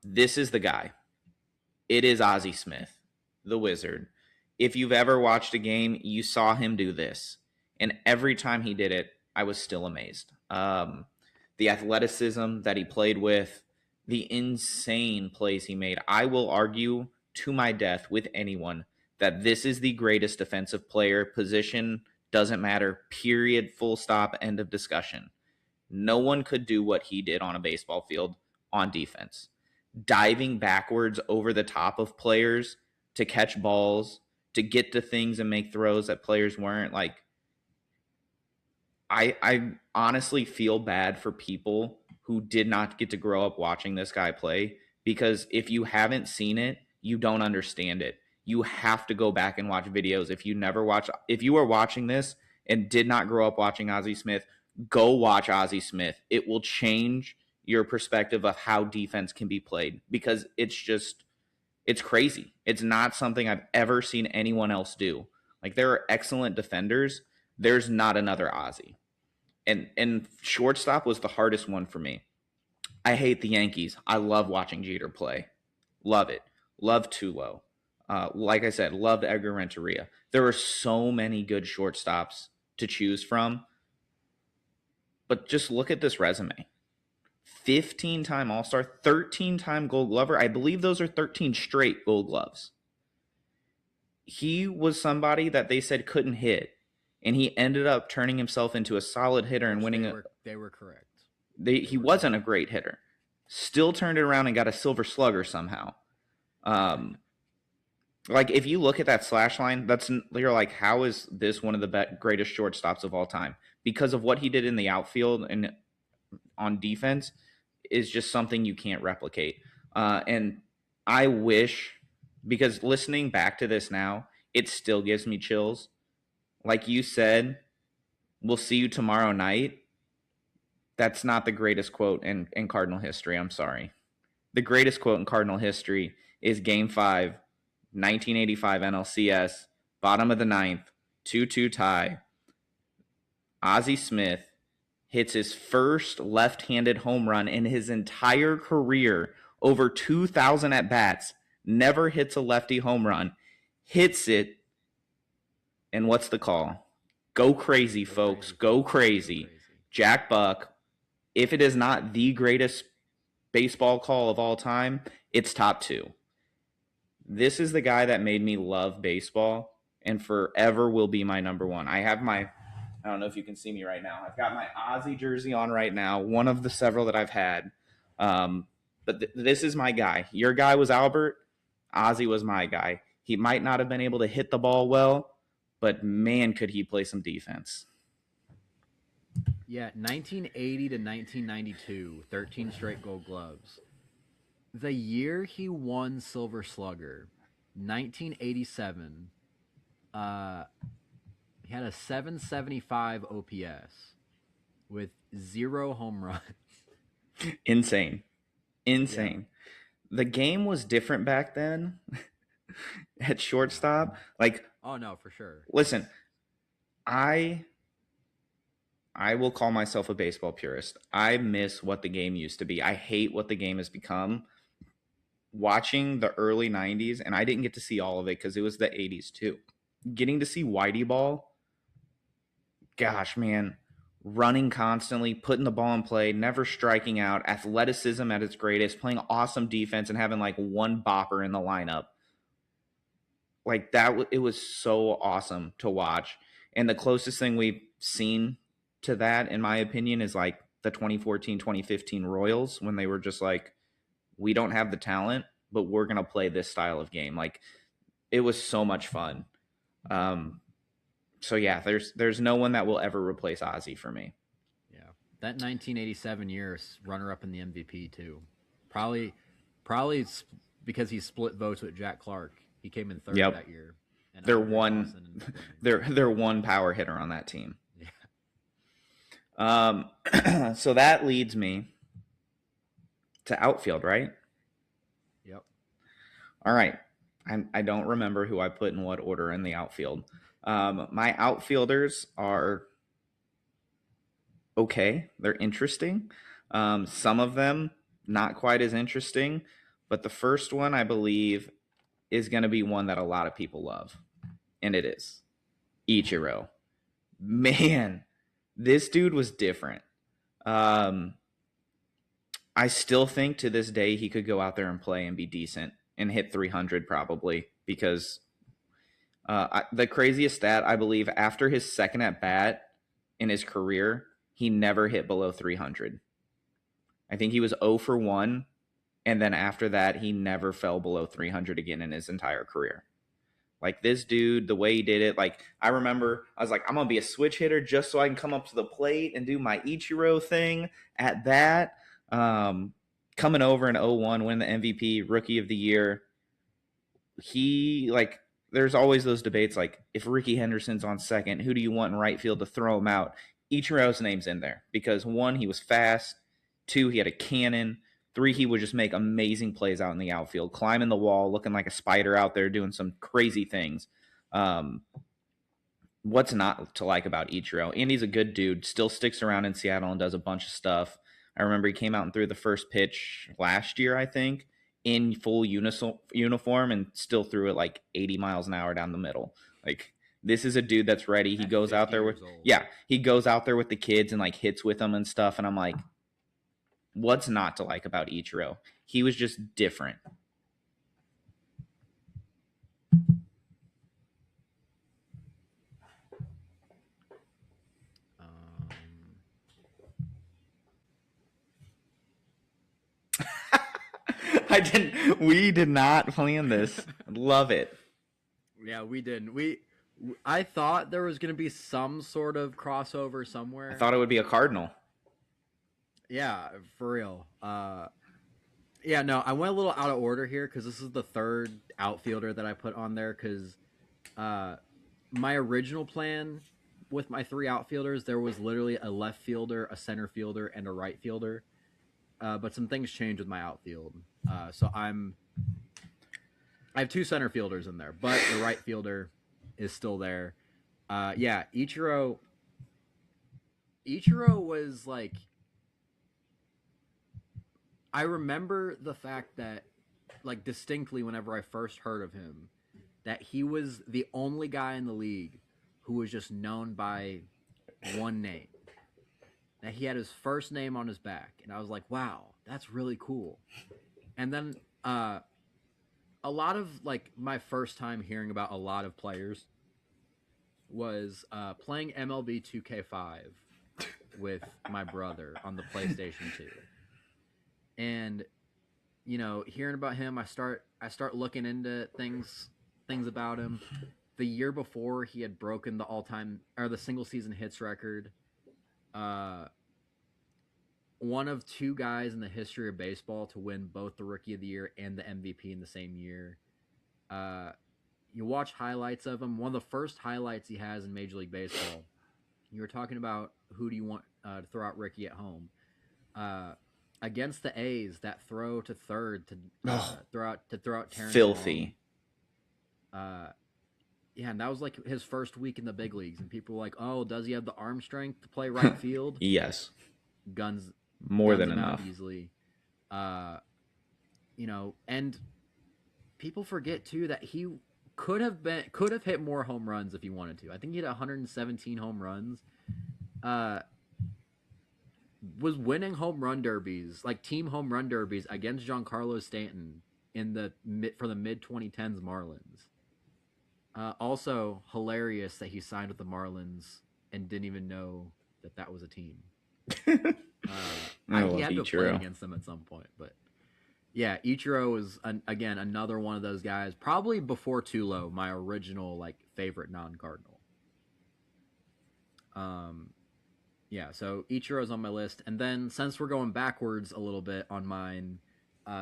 [SPEAKER 2] this is the guy. It is Ozzie Smith, the Wizard. If you've ever watched a game, you saw him do this. And every time he did it, I was still amazed. The athleticism that he played with, the insane plays he made. I will argue to my death with anyone that this is the greatest defensive player. Position doesn't matter, period, full stop, end of discussion. No one could do what he did on a baseball field on defense. Diving backwards over the top of players to catch balls, to get to things and make throws that players weren't. Like, I honestly feel bad for people who did not get to grow up watching this guy play, because if you haven't seen it, you don't understand it. You have to go back and watch videos. If you are watching this and did not grow up watching Ozzie Smith, go watch Ozzie Smith. It will change your perspective of how defense can be played, because it's crazy. It's not something I've ever seen anyone else do. Like, there are excellent defenders. There's not another Ozzie. And shortstop was the hardest one for me. I hate the Yankees. I love watching Jeter play. Love it. Love Tulo. Like I said, loved Edgar Renteria. There are so many good shortstops to choose from. But just look at this resume. 15-time All-Star, 13-time Gold Glover. I believe those are 13 straight Gold Gloves. He was somebody that they said couldn't hit, and he ended up turning himself into a solid hitter and winning.
[SPEAKER 1] They were correct.
[SPEAKER 2] He wasn't a great hitter. Still turned it around and got a Silver Slugger somehow. Like, if you look at that slash line, you're like, how is this one of the greatest shortstops of all time? Because of what he did in the outfield and on defense is just something you can't replicate. And I wish, because listening back to this now, it still gives me chills. Like you said, we'll see you tomorrow night. That's not the greatest quote in Cardinal history. I'm sorry. The greatest quote in Cardinal history is Game 5, 1985 NLCS, bottom of the ninth, 2-2 tie. Ozzie Smith hits his first left-handed home run in his entire career, over 2,000 at-bats, never hits a lefty home run, hits it, and what's the call? Go crazy, folks. Go crazy. Jack Buck, if it is not the greatest baseball call of all time, it's top 2. This is the guy that made me love baseball and forever will be my number 1. I don't know if you can see me right now. I've got my Ozzie jersey on right now, one of the several that I've had. But this is my guy. Your guy was Albert. Ozzie was my guy. He might not have been able to hit the ball well, but man, could he play some defense.
[SPEAKER 1] Yeah, 1980 to 1992, 13 straight Gold Gloves. The year he won Silver Slugger, 1987, he had a 775 OPS with 0 home runs.
[SPEAKER 2] Insane. Yeah. The game was different back then at shortstop. Like,
[SPEAKER 1] oh no, for sure.
[SPEAKER 2] Listen, I will call myself a baseball purist. I miss what the game used to be. I hate what the game has become. Watching the early 90s, and I didn't get to see all of it because it was the 80s too. Getting to see Whitey Ball, gosh, man, running constantly, putting the ball in play, never striking out, athleticism at its greatest, playing awesome defense, and having like one bopper in the lineup. Like that, it was so awesome to watch. And the closest thing we've seen to that, in my opinion, is like the 2014-2015 Royals, when they were just like, we don't have the talent, but we're going to play this style of game. Like, it was so much fun. So yeah, there's no one that will ever replace Ozzie for me.
[SPEAKER 1] Yeah. That 1987 year, runner-up in the MVP too. Probably because he split votes with Jack Clark. He came in third that year. And
[SPEAKER 2] they're one power hitter on that team. Yeah. So that leads me to outfield, right?
[SPEAKER 1] Yep.
[SPEAKER 2] All right. I don't remember who I put in what order in the outfield. My outfielders are okay. They're interesting. Some of them not quite as interesting, but the first one, I believe, is going to be one that a lot of people love, and it is Ichiro. Man, this dude was different. Um, I still think to this day he could go out there and play and be decent and hit 300 probably because the craziest stat I believe after his second at bat in his career he never hit below 300. I think he was 0 for 1, and then after that he never fell below 300 again in his entire career. Like this dude, the way he did it, like I remember I was like, I'm gonna be a switch hitter just so I can come up to the plate and do my Ichiro thing at bat. Coming over in 01, win the MVP, rookie of the year. He like there's always those debates like if Ricky Henderson's on second, who do you want in right field to throw him out? Ichiro's name's in there because one, he was fast, two, he had a cannon, three, he would just make amazing plays out in the outfield, climbing the wall, looking like a spider out there, doing some crazy things. What's not to like about Ichiro? Andy's a good dude, still sticks around in Seattle and does a bunch of stuff. I remember he came out and threw the first pitch last year, I think, in full uniform and still threw it like 80 miles an hour down the middle. Like this is a dude that's ready. He goes out there with he goes out there with the kids and like hits with them and stuff. And I'm like, what's not to like about Ichiro? He was just different. We did not plan this. Love it.
[SPEAKER 1] Yeah, we didn't. I thought there was going to be some sort of crossover somewhere.
[SPEAKER 2] I thought it would be a Cardinal.
[SPEAKER 1] Yeah, for real. Yeah, no, I went a little out of order here because this is the third outfielder that I put on there because my original plan with my three outfielders, there was literally a left fielder, a center fielder, and a right fielder. But some things changed with my outfield. So I have two center fielders in there, but the right fielder is still there. Yeah, Ichiro was like, I remember the fact that, like, distinctly whenever I first heard of him, that he was the only guy in the league who was just known by one name. That he had his first name on his back. And I was like, wow, that's really cool. And then a lot of, like, my first time hearing about a lot of players was playing MLB 2K5 with my brother on the PlayStation 2. And, you know, hearing about him, I start looking into things about him. The year before, he had broken the single season hits record. One of two guys in the history of baseball to win both the Rookie of the Year and the MVP in the same year. You watch highlights of him. One of the first highlights he has in Major League Baseball. You were talking about who do you want to throw out Ricky at home. Against the A's, that throw to third to throw out Terrence
[SPEAKER 2] filthy.
[SPEAKER 1] Long. Yeah, and that was like his first week in the big leagues, and people were like, "Oh, does he have the arm strength to play right field?"
[SPEAKER 2] Yes,
[SPEAKER 1] guns
[SPEAKER 2] than enough
[SPEAKER 1] easily. You know, and people forget too that he could have hit more home runs if he wanted to. I think he had 117 home runs. Was winning home run derbies, like team home run derbies against Giancarlo Stanton for the mid 2010s Marlins. Also hilarious that he signed with the Marlins and didn't even know that was a team. He had to play against them at some point, but yeah, Ichiro is again another one of those guys. Probably before Tulo, my original like favorite non-Cardinal. Yeah, so Ichiro's on my list, and then since we're going backwards a little bit on mine,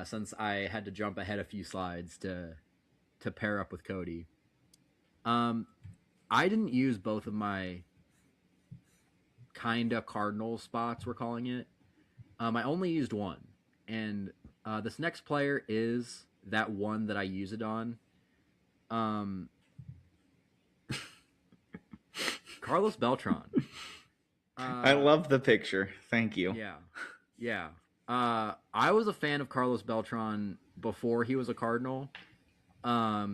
[SPEAKER 1] since I had to jump ahead a few slides to pair up with Cody, I didn't use both of my kinda Cardinal spots, we're calling it. I only used one, and this next player is that one that I use it on. Carlos Beltran.
[SPEAKER 2] I love the picture. Thank you.
[SPEAKER 1] Yeah. I was a fan of Carlos Beltran before he was a Cardinal. I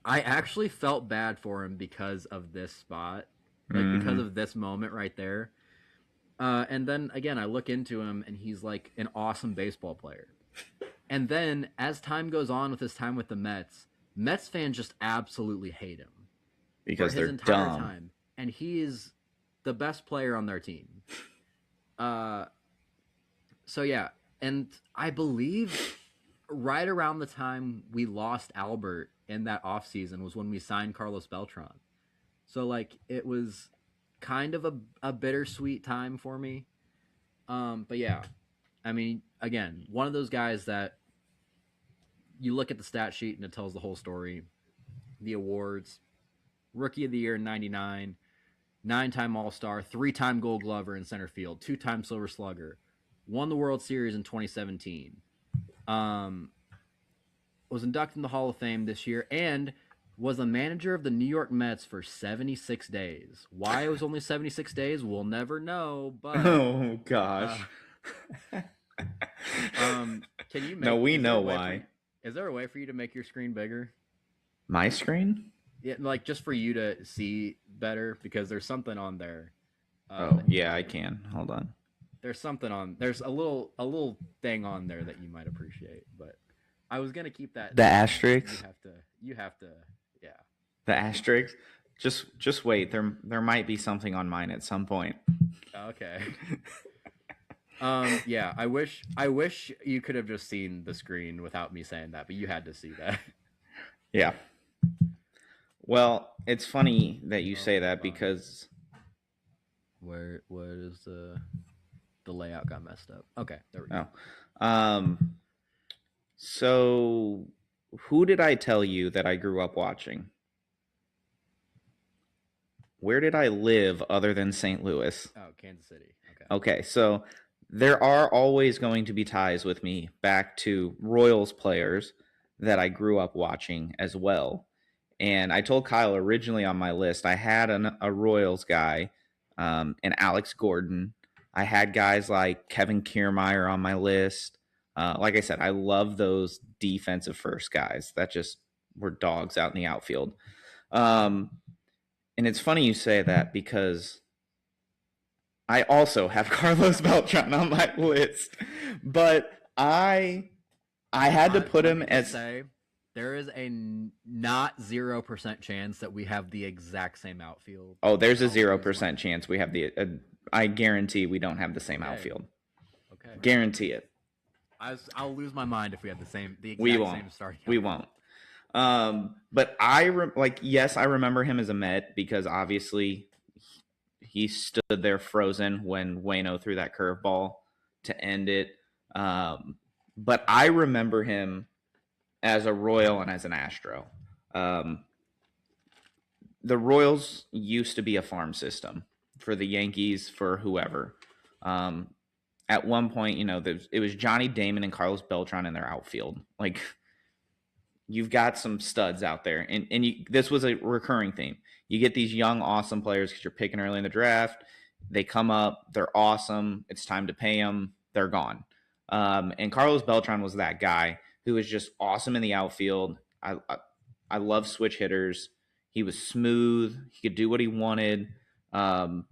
[SPEAKER 1] actually felt bad for him because of this spot. like because
[SPEAKER 2] Mm-hmm.
[SPEAKER 1] of this moment right there. And then again, I look into him, and he's like an awesome baseball player. And then as time goes on with his time with the Mets fans just absolutely hate him for
[SPEAKER 2] Because
[SPEAKER 1] his
[SPEAKER 2] they're
[SPEAKER 1] entire
[SPEAKER 2] dumb.
[SPEAKER 1] time, and he is the best player on their team. Uh, so yeah, and I believe right around the time we lost Albert in that offseason was when we signed Carlos Beltran. So like it was kind of a bittersweet time for me. But yeah, I mean, again, one of those guys that you look at the stat sheet and it tells the whole story. The awards: Rookie of the Year in '99, 9-time All Star, 3-time Gold Glover in center field, 2-time Silver Slugger, won the World Series in 2017. Um, was inducted in the Hall of Fame this year, and was the manager of the New York Mets for 76 days. Why it was only 76 days, we'll never know. But
[SPEAKER 2] Oh
[SPEAKER 1] uh,
[SPEAKER 2] gosh.
[SPEAKER 1] can you
[SPEAKER 2] No,
[SPEAKER 1] make?
[SPEAKER 2] we
[SPEAKER 1] Is there a
[SPEAKER 2] know
[SPEAKER 1] way for?
[SPEAKER 2] why.
[SPEAKER 1] Is there a way for you to make your screen bigger?
[SPEAKER 2] My screen?
[SPEAKER 1] Yeah, like just for you to see better, because there's something on there
[SPEAKER 2] Oh,
[SPEAKER 1] that you
[SPEAKER 2] yeah, I
[SPEAKER 1] might.
[SPEAKER 2] can. Hold on.
[SPEAKER 1] There's something on. There's a little thing on there that you might appreciate, but I was gonna keep that
[SPEAKER 2] The
[SPEAKER 1] screen, but you
[SPEAKER 2] asterisk?
[SPEAKER 1] have to. You have to. Yeah.
[SPEAKER 2] The asterisk? Just wait. There might be something on mine at some point.
[SPEAKER 1] Okay. Yeah. I wish you could have just seen the screen without me saying that, but you had to see that.
[SPEAKER 2] Yeah. Well, it's funny that you
[SPEAKER 1] Oh,
[SPEAKER 2] say that
[SPEAKER 1] hold on.
[SPEAKER 2] because
[SPEAKER 1] Where is the layout got messed up? Okay, there we go.
[SPEAKER 2] oh. So who did I tell you that I grew up watching? Where did I live other than St. Louis?
[SPEAKER 1] Oh, Kansas City. Okay.
[SPEAKER 2] Okay, so there are always going to be ties with me back to Royals players that I grew up watching as well. And I told Kyle originally on my list, I had a Royals guy, and Alex Gordon. I had guys like Kevin Kiermaier on my list. Like I said, I love those defensive first guys that just were dogs out in the outfield. Um, and it's funny you say that because I also have Carlos Beltran on my list, but I had to put
[SPEAKER 1] Let
[SPEAKER 2] him
[SPEAKER 1] me just
[SPEAKER 2] as
[SPEAKER 1] say, there is a not 0% chance that we have the exact same outfield,
[SPEAKER 2] oh, there's
[SPEAKER 1] and
[SPEAKER 2] a
[SPEAKER 1] I'll
[SPEAKER 2] zero
[SPEAKER 1] lose my.
[SPEAKER 2] percent chance we have the. I guarantee we don't have the same
[SPEAKER 1] Okay,
[SPEAKER 2] outfield.
[SPEAKER 1] okay.
[SPEAKER 2] Guarantee it.
[SPEAKER 1] I'll lose my mind if we had the
[SPEAKER 2] We
[SPEAKER 1] exact
[SPEAKER 2] won't.
[SPEAKER 1] same starting
[SPEAKER 2] We
[SPEAKER 1] outfield.
[SPEAKER 2] won't. But like yes, I remember him as a Met because obviously he stood there frozen when Wayno threw that curveball to end it. Um, but I remember him as a Royal and as an Astro. Um, the Royals used to be a farm system for the Yankees, for whoever. Um, at one point, it was Johnny Damon and Carlos Beltran in their outfield. Like, you've got some studs out there. And this was a recurring theme. You get these young, awesome players because you're picking early in the draft. They come up, they're awesome. It's time to pay them. They're gone. And Carlos Beltran was that guy who was just awesome in the outfield. I love switch hitters. He was smooth. He could do what he wanted. Um,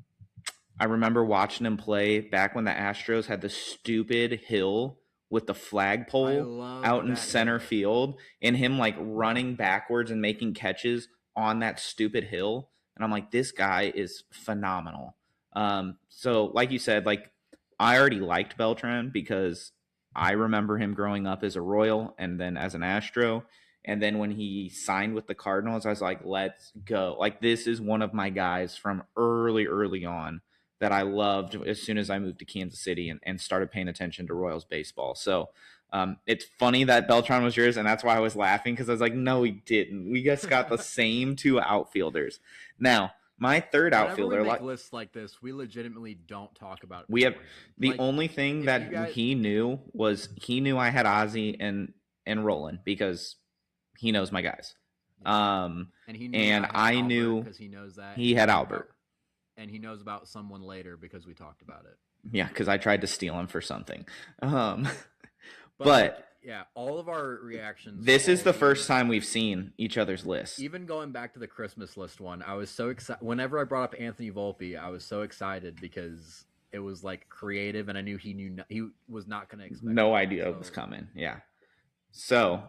[SPEAKER 2] I remember watching him play back when the Astros had the stupid hill with the
[SPEAKER 1] I
[SPEAKER 2] flagpole out
[SPEAKER 1] loved
[SPEAKER 2] in
[SPEAKER 1] that
[SPEAKER 2] center
[SPEAKER 1] hill.
[SPEAKER 2] field and him like running backwards and making catches on that stupid hill. And I'm like, this guy is phenomenal. So like you said, like I already liked Beltran because I remember him growing up as a Royal and then as an Astro. And then when he signed with the Cardinals, I was like, let's go. Like, this is one of my guys from early on that I loved as soon as I moved to Kansas City and started paying attention to Royals baseball. So it's funny that Beltran was yours, and that's why I was laughing because I was like, no, he didn't. We just got the same two outfielders. Now, my third
[SPEAKER 1] Whenever we
[SPEAKER 2] outfielder,
[SPEAKER 1] make
[SPEAKER 2] like
[SPEAKER 1] lists like this, we legitimately don't talk about it
[SPEAKER 2] we have
[SPEAKER 1] beforehand.
[SPEAKER 2] the
[SPEAKER 1] Like,
[SPEAKER 2] only thing
[SPEAKER 1] if you
[SPEAKER 2] that
[SPEAKER 1] guys,
[SPEAKER 2] he knew was he knew I had Ozzy and Roland because he knows my guys.
[SPEAKER 1] yeah,
[SPEAKER 2] Um,
[SPEAKER 1] and he knew that
[SPEAKER 2] and
[SPEAKER 1] I had
[SPEAKER 2] I
[SPEAKER 1] Albert
[SPEAKER 2] knew
[SPEAKER 1] because he knows that, and
[SPEAKER 2] he had
[SPEAKER 1] knows about,
[SPEAKER 2] Albert.
[SPEAKER 1] and he knows about someone later because we talked about it.
[SPEAKER 2] Yeah, because I tried to steal him for something. Um,
[SPEAKER 1] But like,
[SPEAKER 2] but
[SPEAKER 1] Yeah, all of our reactions.
[SPEAKER 2] This is
[SPEAKER 1] all
[SPEAKER 2] the
[SPEAKER 1] the-
[SPEAKER 2] first time we've seen each other's list.
[SPEAKER 1] Even going back to the Christmas list one, I was so excited. Whenever I brought up Anthony Volpe, I was so excited because it was like creative, and I knew he was not going to expect.
[SPEAKER 2] No
[SPEAKER 1] that.
[SPEAKER 2] idea
[SPEAKER 1] So,
[SPEAKER 2] it was coming. Yeah. So,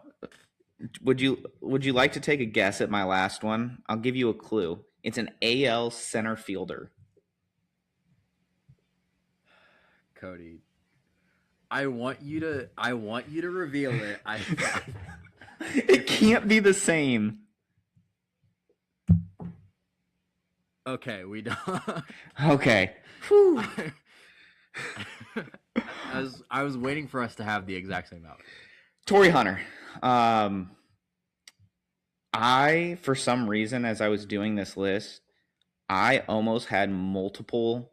[SPEAKER 2] would you like to take a guess at my last one? I'll give you a clue. It's an AL center fielder.
[SPEAKER 1] Cody, I want you to reveal it.
[SPEAKER 2] It can't be the same.
[SPEAKER 1] Okay, we don't.
[SPEAKER 2] Okay.
[SPEAKER 1] I was waiting for us to have the exact same out.
[SPEAKER 2] Torrey Hunter. I, for some reason, as I was doing this list, I almost had multiple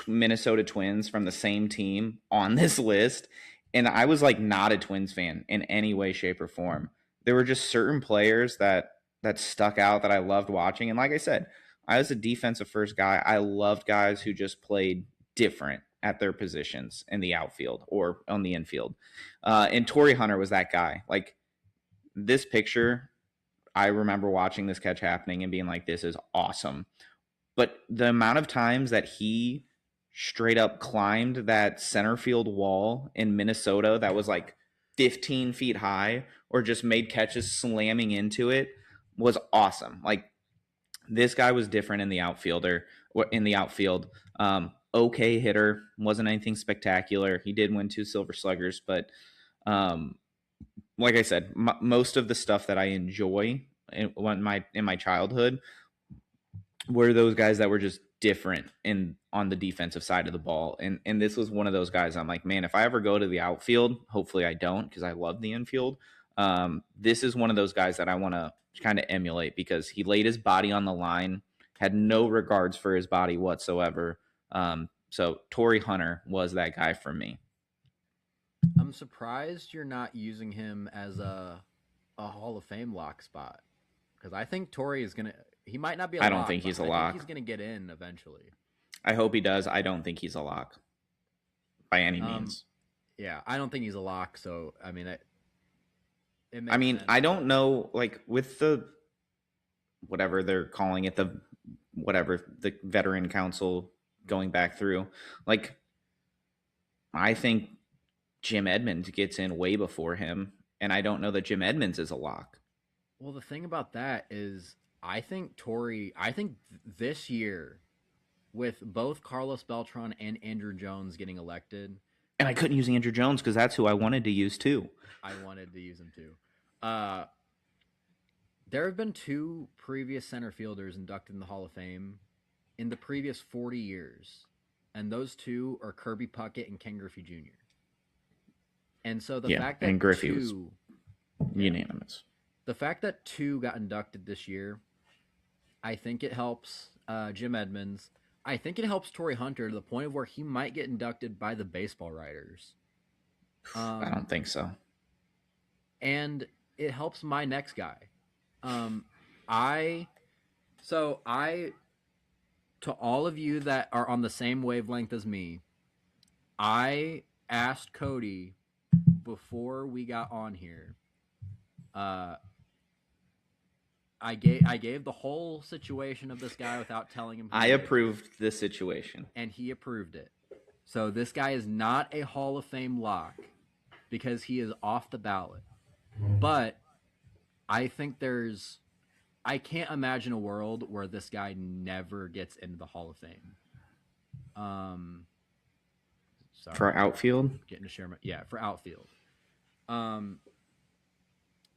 [SPEAKER 2] Minnesota Twins from the same team on this list. And I was like not a Twins fan in any way, shape, or form. There were just certain players that stuck out that I loved watching. And like I said, I was a defensive first guy. I loved guys who just played different at their positions in the outfield or on the infield. And Torrey Hunter was that guy. Like this picture, I remember watching this catch happening and being like, this is awesome. But the amount of times that he straight up climbed that center field wall in Minnesota that was like 15 feet high or just made catches slamming into it was awesome. Like this guy was different in the outfield. Okay hitter, wasn't anything spectacular. He did win 2 Silver Sluggers, but like I said, most of the stuff that I enjoy in my childhood were those guys that were just different on the defensive side of the ball. And this was one of those guys I'm like, man, if I ever go to the outfield, hopefully I don't because I love the infield. This is one of those guys that I want to kind of emulate because he laid his body on the line, had no regards for his body whatsoever. So Torrey Hunter was that guy for me.
[SPEAKER 1] I'm surprised you're not using him as a Hall of Fame lock spot because I think Torrey is gonna. He might not be.
[SPEAKER 2] I don't think he's a lock.
[SPEAKER 1] I think he's gonna get in eventually.
[SPEAKER 2] I hope he does. I don't think he's a lock by any means.
[SPEAKER 1] Yeah, I don't think he's a lock. So I mean,
[SPEAKER 2] sense. I don't know. Like with the whatever they're calling it, the veteran council going back through. Like, I think Jim Edmonds gets in way before him, and I don't know that Jim Edmonds is a lock.
[SPEAKER 1] Well, the thing about that is, I think this year, with both Carlos Beltran and Andrew Jones getting elected,
[SPEAKER 2] and I couldn't use Andrew Jones because that's who I wanted to use too.
[SPEAKER 1] I wanted to use him too. There have been 2 previous center fielders inducted in the Hall of Fame in the previous 40 years, and those 2 are Kirby Puckett and Ken Griffey Jr. And so the fact that
[SPEAKER 2] Griffey was unanimous.
[SPEAKER 1] The fact that 2 got inducted this year, I think it helps Jim Edmonds. I think it helps Torrey Hunter to the point of where he might get inducted by the baseball writers.
[SPEAKER 2] I don't think so.
[SPEAKER 1] And it helps my next guy. To all of you that are on the same wavelength as me, I asked Cody before we got on here. I gave the whole situation of this guy without telling him.
[SPEAKER 2] I approved this situation.
[SPEAKER 1] And he approved it. So this guy is not a Hall of Fame lock because he is off the ballot. But I think I can't imagine a world where this guy never gets into the Hall of Fame. Sorry.
[SPEAKER 2] For outfield?
[SPEAKER 1] Getting to share for outfield.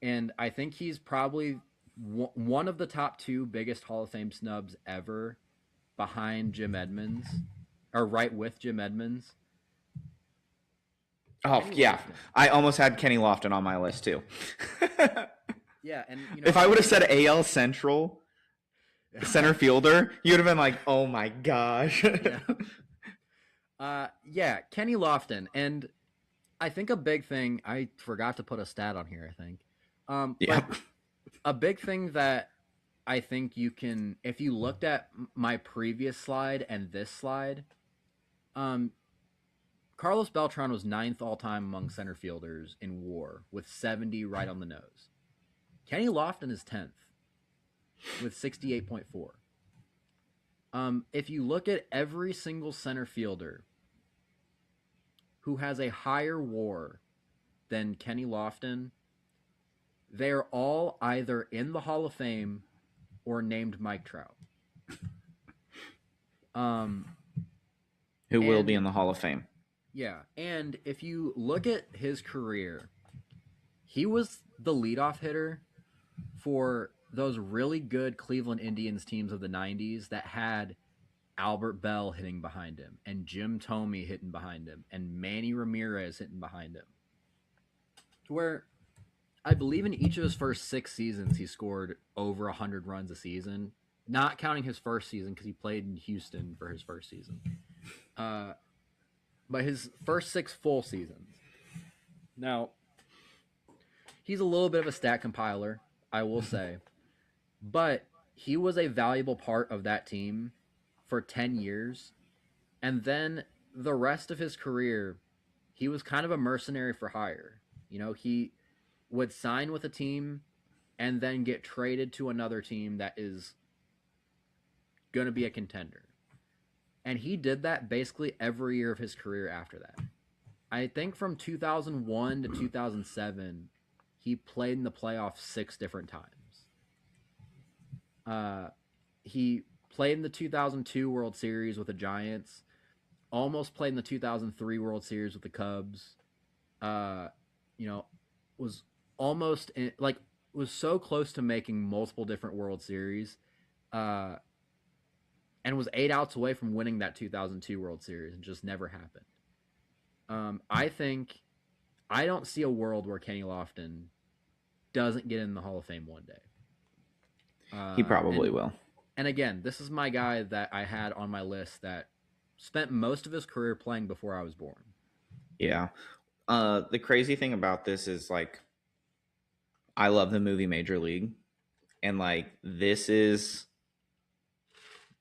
[SPEAKER 1] And I think he's probably one of the top 2 biggest Hall of Fame snubs ever, behind Jim Edmonds, or right with Jim Edmonds.
[SPEAKER 2] Oh, Kenny Lofton. I almost had Kenny Lofton on my list too.
[SPEAKER 1] Yeah, and
[SPEAKER 2] if I would have said AL Central center fielder, you would have been like, "Oh my gosh."
[SPEAKER 1] Kenny Lofton, and I think a big thing, I forgot to put a stat on here, I think. But a big thing that I think you can, if you looked at my previous slide and this slide, Carlos Beltran was ninth all time among center fielders in WAR with 70 right on the nose. Kenny Lofton is 10th with 68.4. If you look at every single center fielder who has a higher WAR than Kenny Lofton, they are all either in the Hall of Fame or named Mike Trout.
[SPEAKER 2] Who will be in the Hall of Fame.
[SPEAKER 1] Yeah, and if you look at his career, he was the leadoff hitter for those really good Cleveland Indians teams of the 90s that had Albert Bell hitting behind him and Jim Thome hitting behind him and Manny Ramirez hitting behind him. To where I believe in each of his first 6 seasons, he scored over 100 runs a season, not counting his first season because he played in Houston for his first season. But his first 6 full seasons. Now, he's a little bit of a stat compiler, I will say, but he was a valuable part of that team for 10 years. And then the rest of his career, he was kind of a mercenary for hire. You know, he would sign with a team and then get traded to another team that is going to be a contender. And he did that basically every year of his career after that. I think from 2001 to 2007, he played in the playoffs 6 different times. He played in the 2002 World Series with the Giants, almost played in the 2003 World Series with the Cubs. Was almost was so close to making multiple different World Series. And was 8 outs away from winning that 2002 World Series and just never happened. I don't see a world where Kenny Lofton doesn't get in the Hall of Fame one day.
[SPEAKER 2] He probably will.
[SPEAKER 1] And again, this is my guy that I had on my list that spent most of his career playing before I was born.
[SPEAKER 2] Yeah. The crazy thing about this is, like, I love the movie Major League. And, like, this is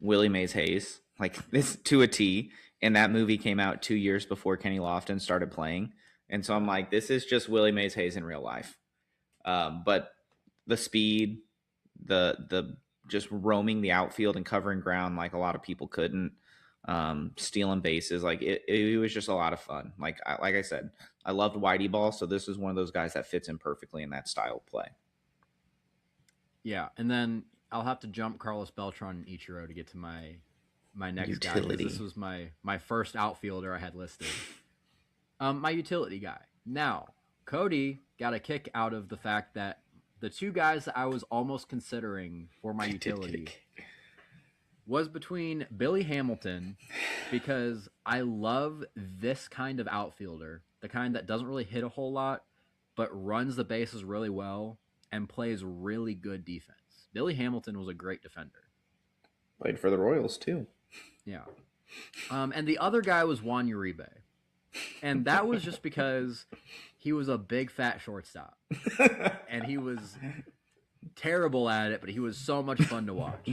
[SPEAKER 2] Willie Mays Hayes, like, this to a T, and that movie came out 2 years before Kenny Lofton started playing, and so I'm like, this is just Willie Mays Hayes in real life. But the speed, the just roaming the outfield and covering ground like a lot of people couldn't, stealing bases, like it was just a lot of fun. Like I said, I loved Whitey Ball, so this is one of those guys that fits in perfectly in that style of play.
[SPEAKER 1] Yeah, and then I'll have to jump Carlos Beltran and Ichiro to get to my next
[SPEAKER 2] utility
[SPEAKER 1] guy. This was my first outfielder I had listed. My utility guy. Now, Cody got a kick out of the fact that the 2 guys that I was almost considering for my utility was between Billy Hamilton, because I love this kind of outfielder, the kind that doesn't really hit a whole lot, but runs the bases really well and plays really good defense. Billy Hamilton was a great defender.
[SPEAKER 2] Played for the Royals, too.
[SPEAKER 1] Yeah. And the other guy was Juan Uribe. And that was just because he was a big, fat shortstop. And he was terrible at it, but he was so much fun to watch.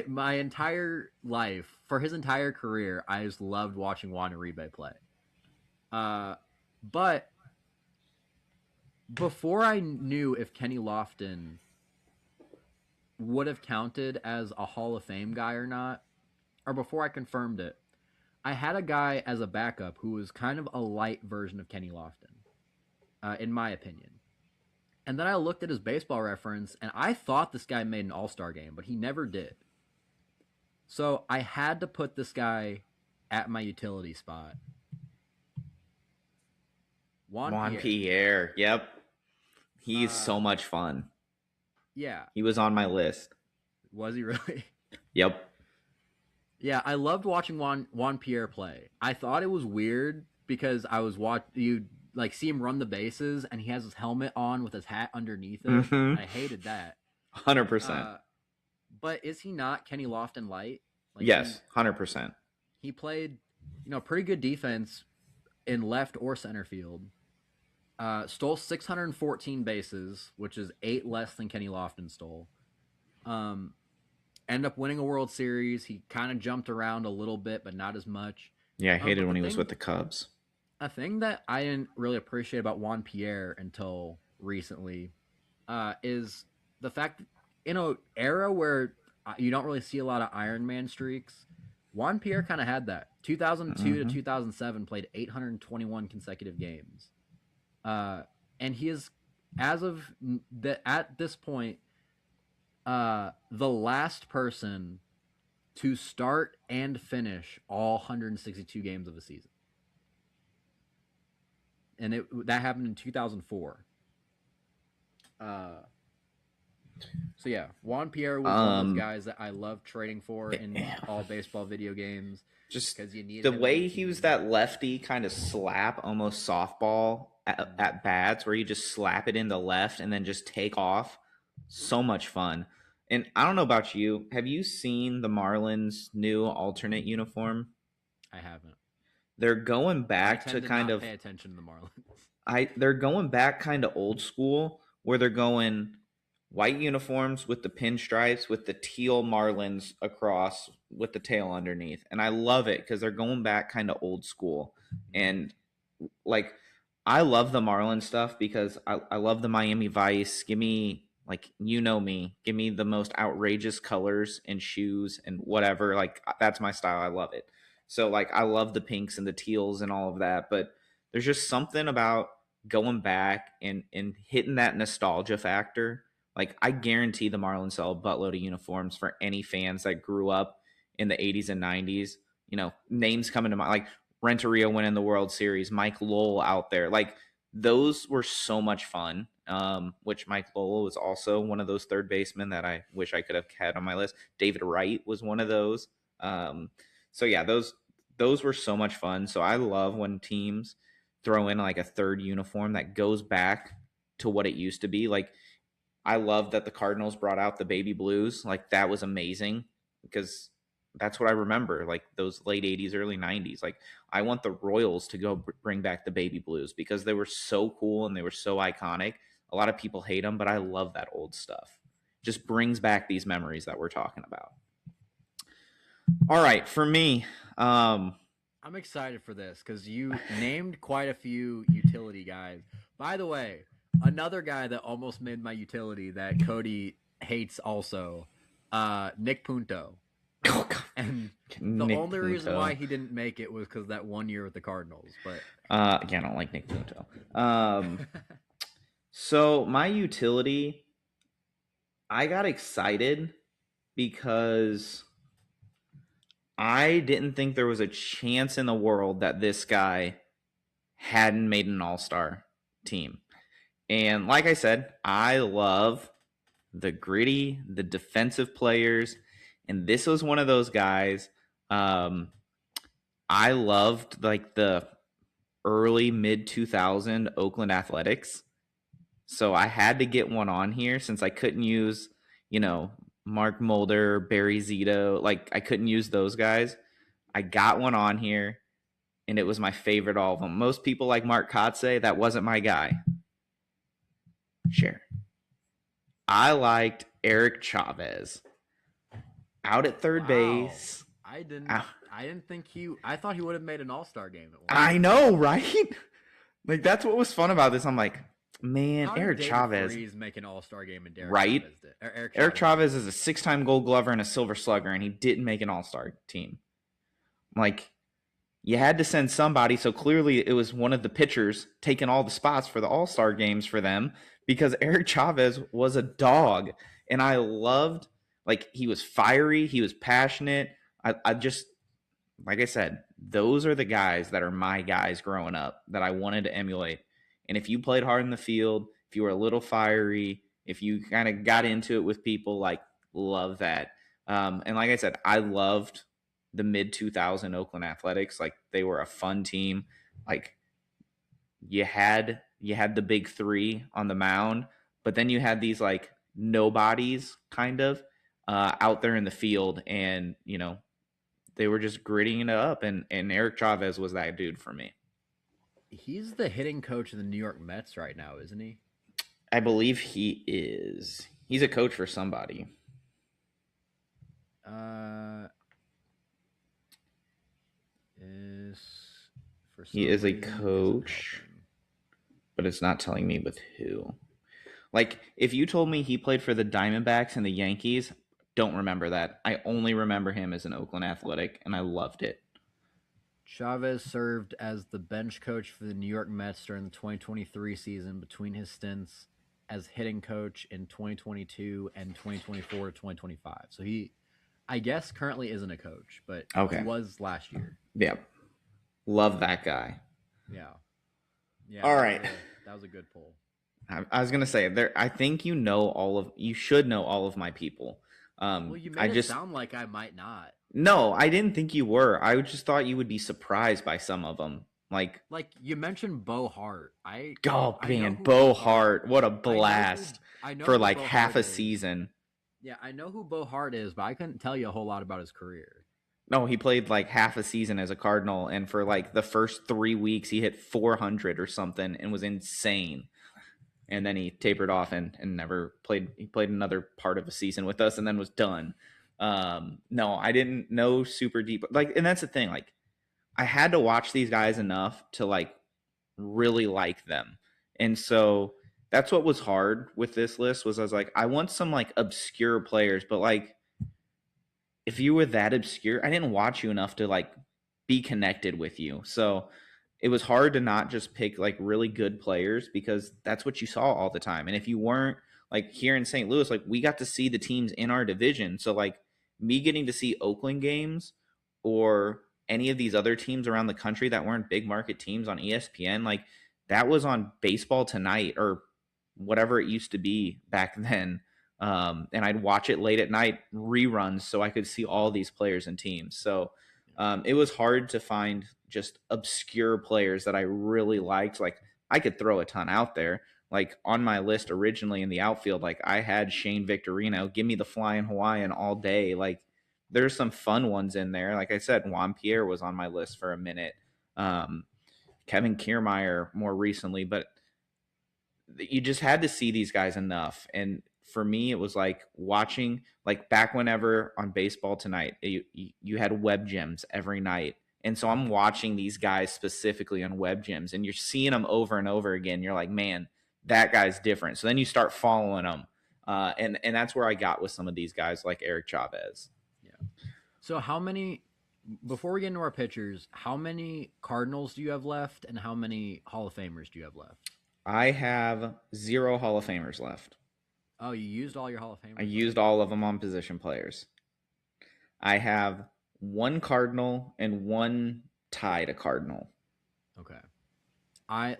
[SPEAKER 1] My entire life, for his entire career, I just loved watching Juan Uribe play. But before I knew if Kenny Lofton would have counted as a Hall of Fame guy or not, or before I confirmed it, I had a guy as a backup who was kind of a light version of Kenny Lofton, in my opinion. And then I looked at his baseball reference, and I thought this guy made an all-star game, but he never did. So I had to put this guy at my utility spot.
[SPEAKER 2] Juan Pierre. Yep. He's so much fun.
[SPEAKER 1] Yeah.
[SPEAKER 2] He was on my list.
[SPEAKER 1] Was he really?
[SPEAKER 2] Yep.
[SPEAKER 1] Yeah, I loved watching Juan Pierre play. I thought it was weird because I was you like see him run the bases and he has his helmet on with his hat underneath it.
[SPEAKER 2] Mm-hmm.
[SPEAKER 1] I hated that.
[SPEAKER 2] 100%.
[SPEAKER 1] But is he not Kenny Lofton light? Like,
[SPEAKER 2] yes, 100%.
[SPEAKER 1] He played, pretty good defense in left or center field. Stole 614 bases, which is 8 less than Kenny Lofton stole. Ended up winning a World Series. He kind of jumped around a little bit, but not as much.
[SPEAKER 2] Yeah, I hated when he was with the Cubs.
[SPEAKER 1] A thing that I didn't really appreciate about Juan Pierre until recently is the fact that in an era where you don't really see a lot of Iron Man streaks, Juan Pierre kind of had that. 2002 to
[SPEAKER 2] Mm-hmm.
[SPEAKER 1] 2007 played 821 consecutive games. Uh, and he is, as of at this point, the last person to start and finish all 162 games of a season. And that happened in 2004. Uh, so yeah, Juan Pierre was one of those
[SPEAKER 2] Um,
[SPEAKER 1] guys that I loved trading for in all baseball video games
[SPEAKER 2] just
[SPEAKER 1] because you needed
[SPEAKER 2] the
[SPEAKER 1] him on your
[SPEAKER 2] way he was
[SPEAKER 1] team.
[SPEAKER 2] that lefty kind of slap, almost softball at bats, where you just slap it into left and then just take off. So much fun. And I don't know about you. Have you seen the Marlins' new alternate uniform?
[SPEAKER 1] I haven't.
[SPEAKER 2] They're going
[SPEAKER 1] I
[SPEAKER 2] back to
[SPEAKER 1] tend to
[SPEAKER 2] kind
[SPEAKER 1] not
[SPEAKER 2] of
[SPEAKER 1] pay attention to the Marlins.
[SPEAKER 2] they're going back kind of old school where they're going white uniforms with the pinstripes with the teal marlins across with the tail underneath. And I love it because they're going back kind of old school. And like I love the Marlin stuff because I love the Miami Vice. Give me like you know me, give me the most outrageous colors and shoes and whatever. Like that's my style. I love it. So like I love the pinks and the teals and all of that, but there's just something about going back and hitting that nostalgia factor. Like I guarantee the Marlins sell a buttload of uniforms for any fans that grew up in the 80s and 90s. You know, names coming to mind like Renteria winning the World Series, Mike Lowell out there. Like those were so much fun. Which Mike Lowell was also one of those third basemen that I wish I could have had on my list. David Wright was one of those. So yeah, those were so much fun. So I love when teams throw in like a third uniform that goes back to what it used to be. Like I love that the Cardinals brought out the baby blues. Like that was amazing because that's what I remember. Like those late 80s, early 90s. Like I want the Royals to go bring back the baby blues because they were so cool and they were so iconic. A lot of people hate them, but I love that old stuff. Just brings back these memories that we're talking about. All right, for me,
[SPEAKER 1] I'm excited for this because you named quite a few utility guys. By the way, another guy that almost made my utility that Cody hates also, Nick Punto.
[SPEAKER 2] oh God,
[SPEAKER 1] And the
[SPEAKER 2] Nick
[SPEAKER 1] only reason why
[SPEAKER 2] Punto.
[SPEAKER 1] he didn't make it was because that 1 year with the Cardinals. But
[SPEAKER 2] Yeah, I don't like Nick Punto. So my utility, I got excited because I didn't think there was a chance in the world that this guy hadn't made an all-star team. And like I said, I love the gritty, the defensive players, and this was one of those guys. I loved like the early mid 2000 Oakland Athletics. So I had to get one on here since I couldn't use, you know, Mark Mulder, Barry Zito. Like I couldn't use those guys. I got one on here, and it was my favorite of all of them. Most people like Mark Kotze. That wasn't my guy. Sure. I liked Eric Chavez out at third
[SPEAKER 1] wow,
[SPEAKER 2] base.
[SPEAKER 1] I didn't.
[SPEAKER 2] Out,
[SPEAKER 1] I didn't think he. I thought he would have made an All Star game at one
[SPEAKER 2] I
[SPEAKER 1] point.
[SPEAKER 2] know, right? Like that's what was fun about this. I'm like, man,
[SPEAKER 1] How did
[SPEAKER 2] Eric
[SPEAKER 1] David
[SPEAKER 2] Chavez,
[SPEAKER 1] Freese make an All Star game and Derek
[SPEAKER 2] right?
[SPEAKER 1] Chavez did? Eric
[SPEAKER 2] Eric
[SPEAKER 1] Chavez did.
[SPEAKER 2] Chavez is a 6-time Gold Glover and a Silver Slugger, and he didn't make an All Star team. Like, you had to send somebody, so clearly it was one of the pitchers taking all the spots for the All Star games for them because Eric Chavez was a dog, and I loved like he was fiery, he was passionate. I just like I said, those are the guys that are my guys growing up that I wanted to emulate. And if you played hard in the field, if you were a little fiery, if you kind of got into it with people, like love that. And like I said, I loved the mid 2000 Oakland Athletics. Like they were a fun team. Like you had the big three on the mound, but then you had these like nobodies kind of out there in the field, and they were just gritting it up, and Eric Chavez was that dude for me.
[SPEAKER 1] He's the hitting coach of the New York Mets right now, isn't he?
[SPEAKER 2] I believe he is. He's a coach for somebody.
[SPEAKER 1] Uh, is For
[SPEAKER 2] He
[SPEAKER 1] some
[SPEAKER 2] is a
[SPEAKER 1] reason, isn't
[SPEAKER 2] coach,
[SPEAKER 1] helping.
[SPEAKER 2] but it's not telling me with who. Like, if you told me he played for the Diamondbacks and the Yankees, don't remember that. I only remember him as an Oakland Athletic, and I loved it.
[SPEAKER 1] Chavez served as the bench coach for the New York Mets during the 2023 season between his stints as hitting coach in 2022 and 2024 to 2025. So he, I guess, currently isn't a coach, but he
[SPEAKER 2] Okay.
[SPEAKER 1] was last year.
[SPEAKER 2] Yeah. Love that guy.
[SPEAKER 1] Yeah. Yeah,
[SPEAKER 2] All right.
[SPEAKER 1] that was a good pull.
[SPEAKER 2] I was gonna say there. I think you should know all of my people.
[SPEAKER 1] Well, you
[SPEAKER 2] I
[SPEAKER 1] made it
[SPEAKER 2] just
[SPEAKER 1] sound like I might not.
[SPEAKER 2] no, I didn't think you were. I just thought you would be surprised by some of them. Like,
[SPEAKER 1] Like you mentioned Bo Hart.
[SPEAKER 2] oh
[SPEAKER 1] I know
[SPEAKER 2] man,
[SPEAKER 1] who
[SPEAKER 2] Bo
[SPEAKER 1] Hart.
[SPEAKER 2] Hart, what a
[SPEAKER 1] I know who
[SPEAKER 2] blast
[SPEAKER 1] I know
[SPEAKER 2] for
[SPEAKER 1] who
[SPEAKER 2] like
[SPEAKER 1] Bo
[SPEAKER 2] half
[SPEAKER 1] Hart
[SPEAKER 2] a
[SPEAKER 1] is.
[SPEAKER 2] season.
[SPEAKER 1] Yeah, I know who Bo Hart is, but I couldn't tell you a whole lot about his career.
[SPEAKER 2] No, he played like half a season as a Cardinal, and for like the first 3 weeks, he hit 400 or something, and was insane. And then he tapered off and never played. He played another part of a season with us, and then was done. No, I didn't know super deep. Like, and that's the thing. Like, I had to watch these guys enough to like really like them, and so that's what was hard with this list. Was I was like, I want some like obscure players, but like if you were that obscure, I didn't watch you enough to like be connected with you. So it was hard to not just pick like really good players because that's what you saw all the time. And if you weren't like here in St. Louis, like we got to see the teams in our division. So like me getting to see Oakland games or any of these other teams around the country that weren't big market teams on ESPN, like that was on Baseball Tonight or whatever it used to be back then. And I'd watch it late at night reruns so I could see all these players and teams. So it was hard to find just obscure players that I really liked. Like I could throw a ton out there. Like on my list originally in the outfield, like I had Shane Victorino, give me the flying Hawaiian all day. Like there's some fun ones in there. Like I said, Juan Pierre was on my list for a minute. Um, Kevin Kiermaier more recently, but you just had to see these guys enough. And for me, it was like watching, like back whenever on Baseball Tonight, you had web gems every night. And so I'm watching these guys specifically on web gems, and you're seeing them over and over again. You're like, man, that guy's different. So then you start following them. And that's where I got with some of these guys like Eric Chavez.
[SPEAKER 1] Yeah. So how many before we get into our pitchers, how many Cardinals do you have left and how many Hall of Famers do you have left?
[SPEAKER 2] I have 0 Hall of Famers left.
[SPEAKER 1] Oh, you used all your Hall of Famers?
[SPEAKER 2] I used all of them on position players. I have 1 Cardinal and 1 tie to Cardinal.
[SPEAKER 1] Okay.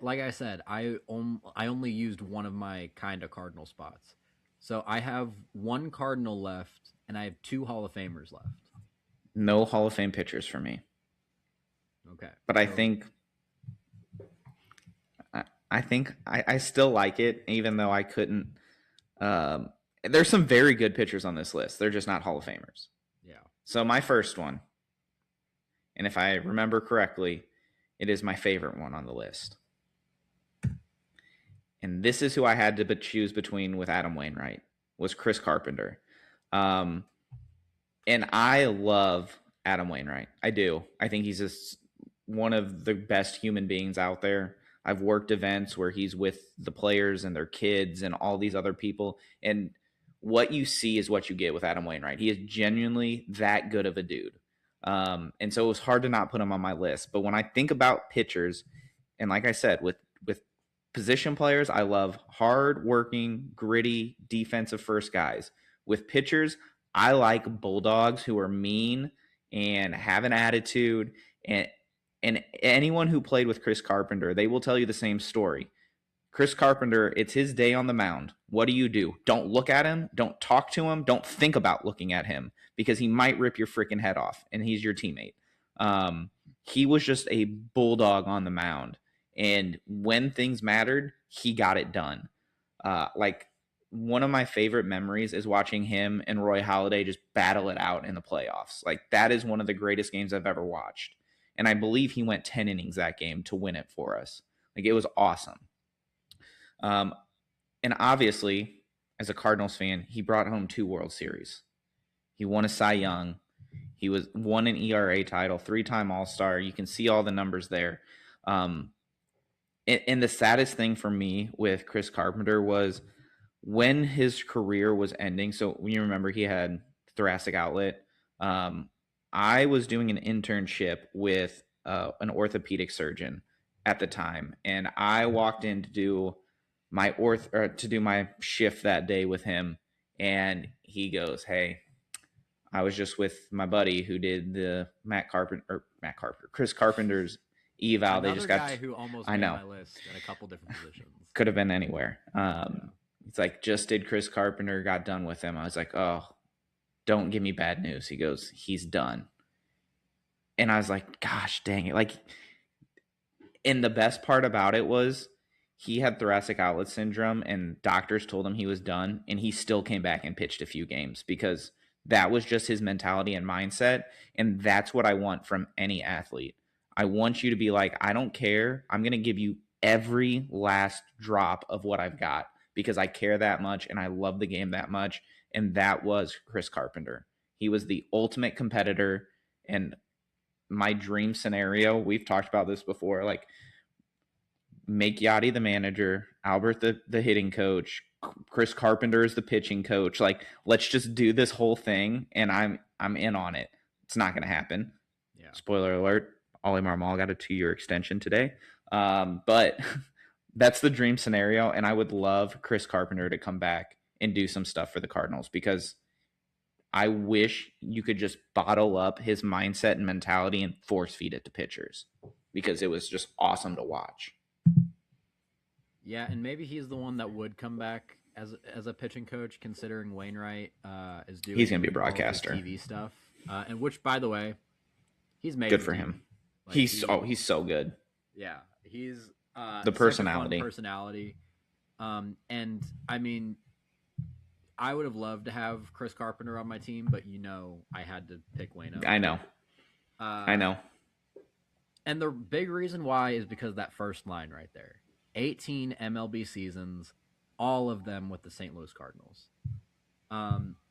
[SPEAKER 1] Like I said, I only used one of my kind of Cardinal spots. So I have 1 Cardinal left and I have 2 Hall of Famers left.
[SPEAKER 2] No Hall of Fame pitchers for me.
[SPEAKER 1] Okay.
[SPEAKER 2] But I think I still like it, even though I couldn't. There's some very good pitchers on this list. They're just not Hall of Famers.
[SPEAKER 1] Yeah.
[SPEAKER 2] So my first one, and if I remember correctly, it is my favorite one on the list. And this is who I had to choose between with Adam Wainwright, was Chris Carpenter. And I love Adam Wainwright. I do. I think he's just one of the best human beings out there. I've worked events where he's with the players and their kids and all these other people. And what you see is what you get with Adam Wainwright. He is genuinely that good of a dude. And so it was hard to not put him on my list. But when I think about pitchers, and like I said, with position players, I love hard-working, gritty, defensive first guys. With pitchers, I like bulldogs who are mean and have an attitude. And anyone who played with Chris Carpenter, they will tell you the same story. Chris Carpenter, it's his day on the mound. What do? Don't look at him. Don't talk to him. Don't think about looking at him because he might rip your freaking head off and he's your teammate. He was just a bulldog on the mound. And when things mattered, he got it done. Like one of my favorite memories is watching him and Roy Halladay just battle it out in the playoffs. Like that is one of the greatest games I've ever watched. And I believe he went 10 innings that game to win it for us. Like it was awesome. And obviously, as a Cardinals fan, he brought home 2 World Series. He won a Cy Young. He won an ERA title, 3-time All-Star. You can see all the numbers there. Um, and the saddest thing for me with Chris Carpenter was when his career was ending. So you remember he had thoracic outlet. Um, I was doing an internship with an orthopedic surgeon at the time, and I walked in to do my shift that day with him, and he goes, "Hey, I was just with my buddy who did the Chris Carpenter's eval. They
[SPEAKER 1] Another
[SPEAKER 2] just got,
[SPEAKER 1] guy who almost
[SPEAKER 2] I
[SPEAKER 1] made
[SPEAKER 2] know,
[SPEAKER 1] my list in a couple different positions.
[SPEAKER 2] could have been anywhere.
[SPEAKER 1] Yeah.
[SPEAKER 2] It's like just did Chris Carpenter, got done with him. I was like, oh, don't give me bad news. He goes, he's done. And I was like, gosh dang it. Like, and the best part about it was he had thoracic outlet syndrome and doctors told him he was done, and he still came back and pitched a few games because that was just his mentality and mindset. And that's what I want from any athlete. I want you to be like, I don't care. I'm going to give you every last drop of what I've got because I care that much and I love the game that much. And that was Chris Carpenter. He was the ultimate competitor. And my dream scenario, we've talked about this before, like make Yachty the manager, Albert the hitting coach, Chris Carpenter is the pitching coach. Like, let's just do this whole thing, and I'm in on it. It's not going to happen.
[SPEAKER 1] Yeah.
[SPEAKER 2] Spoiler alert: Ollie Marmol got a 2-year extension today. But that's the dream scenario, and I would love Chris Carpenter to come back and do some stuff for the Cardinals because I wish you could just bottle up his mindset and mentality and force feed it to pitchers because it was just awesome to watch.
[SPEAKER 1] Yeah, and maybe he's the one that would come back as a pitching coach, considering Wainwright is doing.
[SPEAKER 2] He's going to be a broadcaster.
[SPEAKER 1] TV stuff, and which, by the way, he's made
[SPEAKER 2] good for him. Like, he's so good.
[SPEAKER 1] Yeah, he's
[SPEAKER 2] the personality.
[SPEAKER 1] And I mean, I would have loved to have Chris Carpenter on my team, but I had to pick Waino.
[SPEAKER 2] I know.
[SPEAKER 1] And the big reason why is because of that first line right there. 18 MLB seasons, all of them with the St. Louis Cardinals.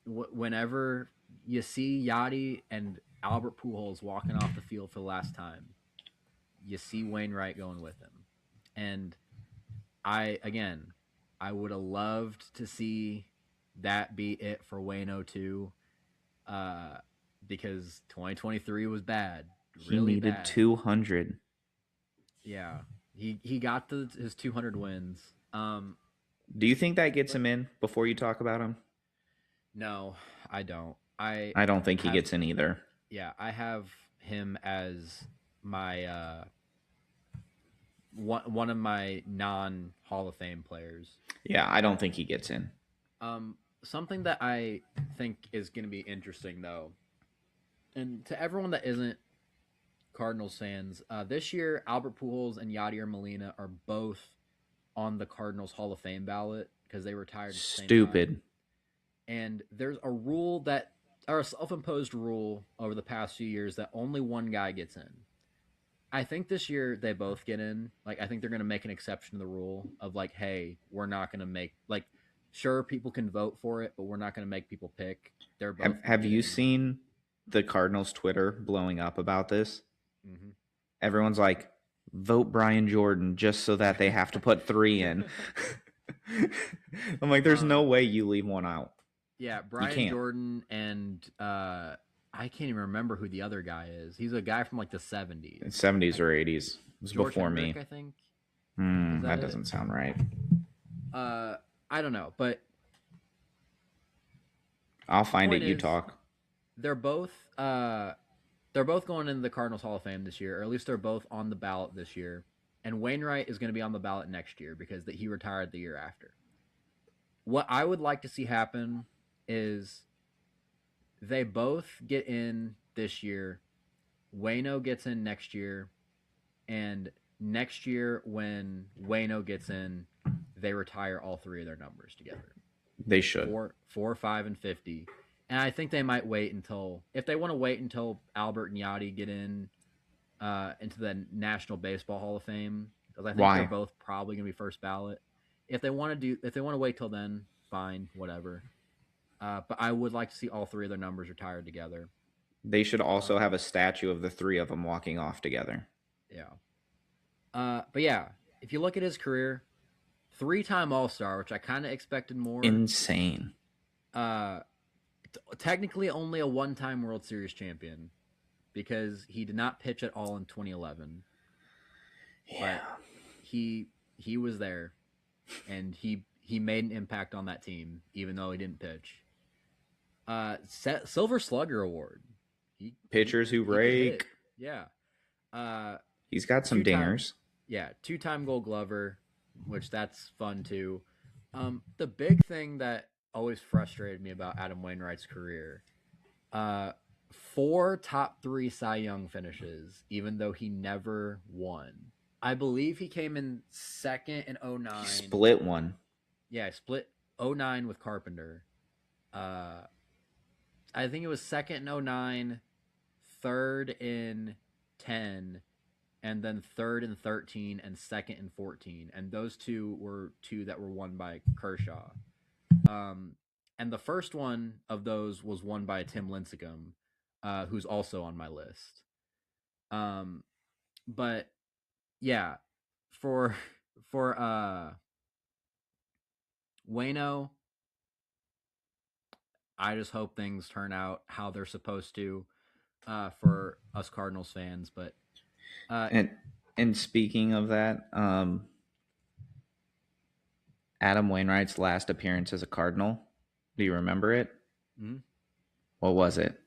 [SPEAKER 1] Whenever you see Yachty and Albert Pujols walking off the field for the last time, you see Wainwright going with him. And I would have loved to see that be it for Waino too, because 2023 was bad. Really
[SPEAKER 2] he needed
[SPEAKER 1] bad.
[SPEAKER 2] 200.
[SPEAKER 1] Yeah. He got his 200 wins.
[SPEAKER 2] Do you think that gets him in before you talk about him?
[SPEAKER 1] No, I don't. I
[SPEAKER 2] don't think he gets in either.
[SPEAKER 1] Yeah, I have him as my one of my non-Hall of Fame players.
[SPEAKER 2] Yeah, I don't think he gets in.
[SPEAKER 1] Something that I think is going to be interesting though, and to everyone that isn't Cardinals fans, this year Albert Pujols and Yadier Molina are both on the Cardinals Hall of Fame ballot because they retired at the same time. And there's a rule a self-imposed rule over the past few years that only one guy gets in. I think this year they both get in. Like, I think they're going to make an exception to the rule of like, hey, we're not going to make, like, sure, people can vote for it, but we're not going to make people pick. They're both.
[SPEAKER 2] Have you seen the Cardinals Twitter blowing up about this?
[SPEAKER 1] Mm-hmm.
[SPEAKER 2] Everyone's like, vote Brian Jordan just so that they have to put 3 in. I'm like, there's no way you leave one out.
[SPEAKER 1] Yeah, Brian Jordan and I can't even remember who the other guy is. He's a guy from like the 70s.
[SPEAKER 2] 70s or 80s. It was
[SPEAKER 1] George
[SPEAKER 2] before
[SPEAKER 1] Hendrick,
[SPEAKER 2] me.
[SPEAKER 1] I think.
[SPEAKER 2] That doesn't sound right.
[SPEAKER 1] I don't know, but
[SPEAKER 2] I'll find it. You talk.
[SPEAKER 1] They're both going into the Cardinals Hall of Fame this year, or at least they're both on the ballot this year. And Wainwright is going to be on the ballot next year because he retired the year after. What I would like to see happen is they both get in this year. Waino gets in next year. And next year when Waino gets in, they retire all 3 of their numbers together.
[SPEAKER 2] They should.
[SPEAKER 1] 4, 5, and 50. And I think they might wait if they want to wait until Albert and Yachty get in into the National Baseball Hall of Fame, because I think they're both probably going to be first ballot. If they want to wait till then, fine, whatever. But I would like to see all 3 of their numbers retired together.
[SPEAKER 2] They should also have a statue of the 3 of them walking off together.
[SPEAKER 1] Yeah. But yeah, if you look at his career, 3-time All-Star, which I kind of expected more.
[SPEAKER 2] Insane.
[SPEAKER 1] Uh, Technically only a 1-time World Series champion because he did not pitch at all in 2011.
[SPEAKER 2] Yeah.
[SPEAKER 1] But he was there, and he made an impact on that team even though he didn't pitch. Silver Slugger Award.
[SPEAKER 2] Pitchers who
[SPEAKER 1] he could
[SPEAKER 2] rake.
[SPEAKER 1] hit. Yeah. Uh,
[SPEAKER 2] He's got some
[SPEAKER 1] two-time
[SPEAKER 2] dingers.
[SPEAKER 1] Yeah, 2-time Gold Glover, which that's fun too. The big thing that always frustrated me about Adam Wainwright's career, 4 top 3 Cy Young finishes, even though he never won. I believe he came in second in 09.
[SPEAKER 2] He split one.
[SPEAKER 1] Yeah, split 09 with Carpenter. I think it was second in 09, third in 10, and then third in 13 and second in 14. And those two were that were won by Kershaw. And the first one of those was won by Tim Lincecum, who's also on my list. But yeah, for Wayno, I just hope things turn out how they're supposed to for us Cardinals fans. But
[SPEAKER 2] and speaking of that, Adam Wainwright's last appearance as a Cardinal. Do you remember it?
[SPEAKER 1] Mm-hmm.
[SPEAKER 2] What was it?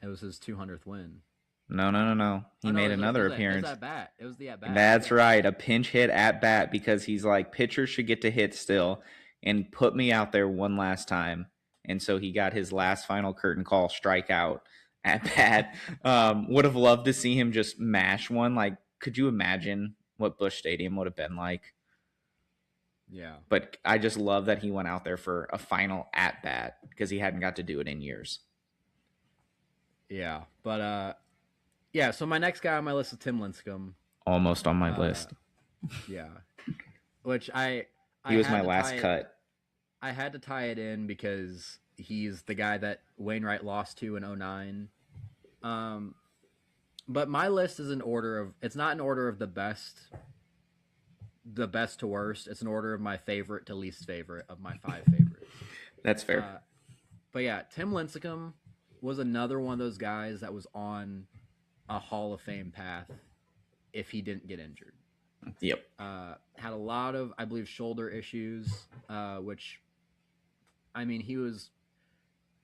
[SPEAKER 1] It was his 200th win.
[SPEAKER 2] No. He made another appearance.
[SPEAKER 1] It was at bat. It was the at bat.
[SPEAKER 2] That's right. A pinch hit at bat because he's like, pitchers should get to hit still and put me out there one last time. And so he got his last final curtain call strikeout at bat. Would have loved to see him just mash one. Like, could you imagine what Busch Stadium would have been like?
[SPEAKER 1] Yeah.
[SPEAKER 2] But I just love that he went out there for a final at bat because he hadn't got to do it in years.
[SPEAKER 1] Yeah. But yeah, so my next guy on my list is Tim Lincecum.
[SPEAKER 2] Almost on my list.
[SPEAKER 1] Yeah. Which
[SPEAKER 2] he was my last cut.
[SPEAKER 1] I had to tie it in because he's the guy that Wainwright lost to in 09. But my list is it's not in order of the best to worst. It's an order of my favorite to least favorite of my 5 favorites.
[SPEAKER 2] That's fair.
[SPEAKER 1] But yeah, Tim Lincecum was another one of those guys that was on a Hall of Fame path if he didn't get injured.
[SPEAKER 2] Yep.
[SPEAKER 1] Had a lot of, I believe, shoulder issues, which, I mean, he was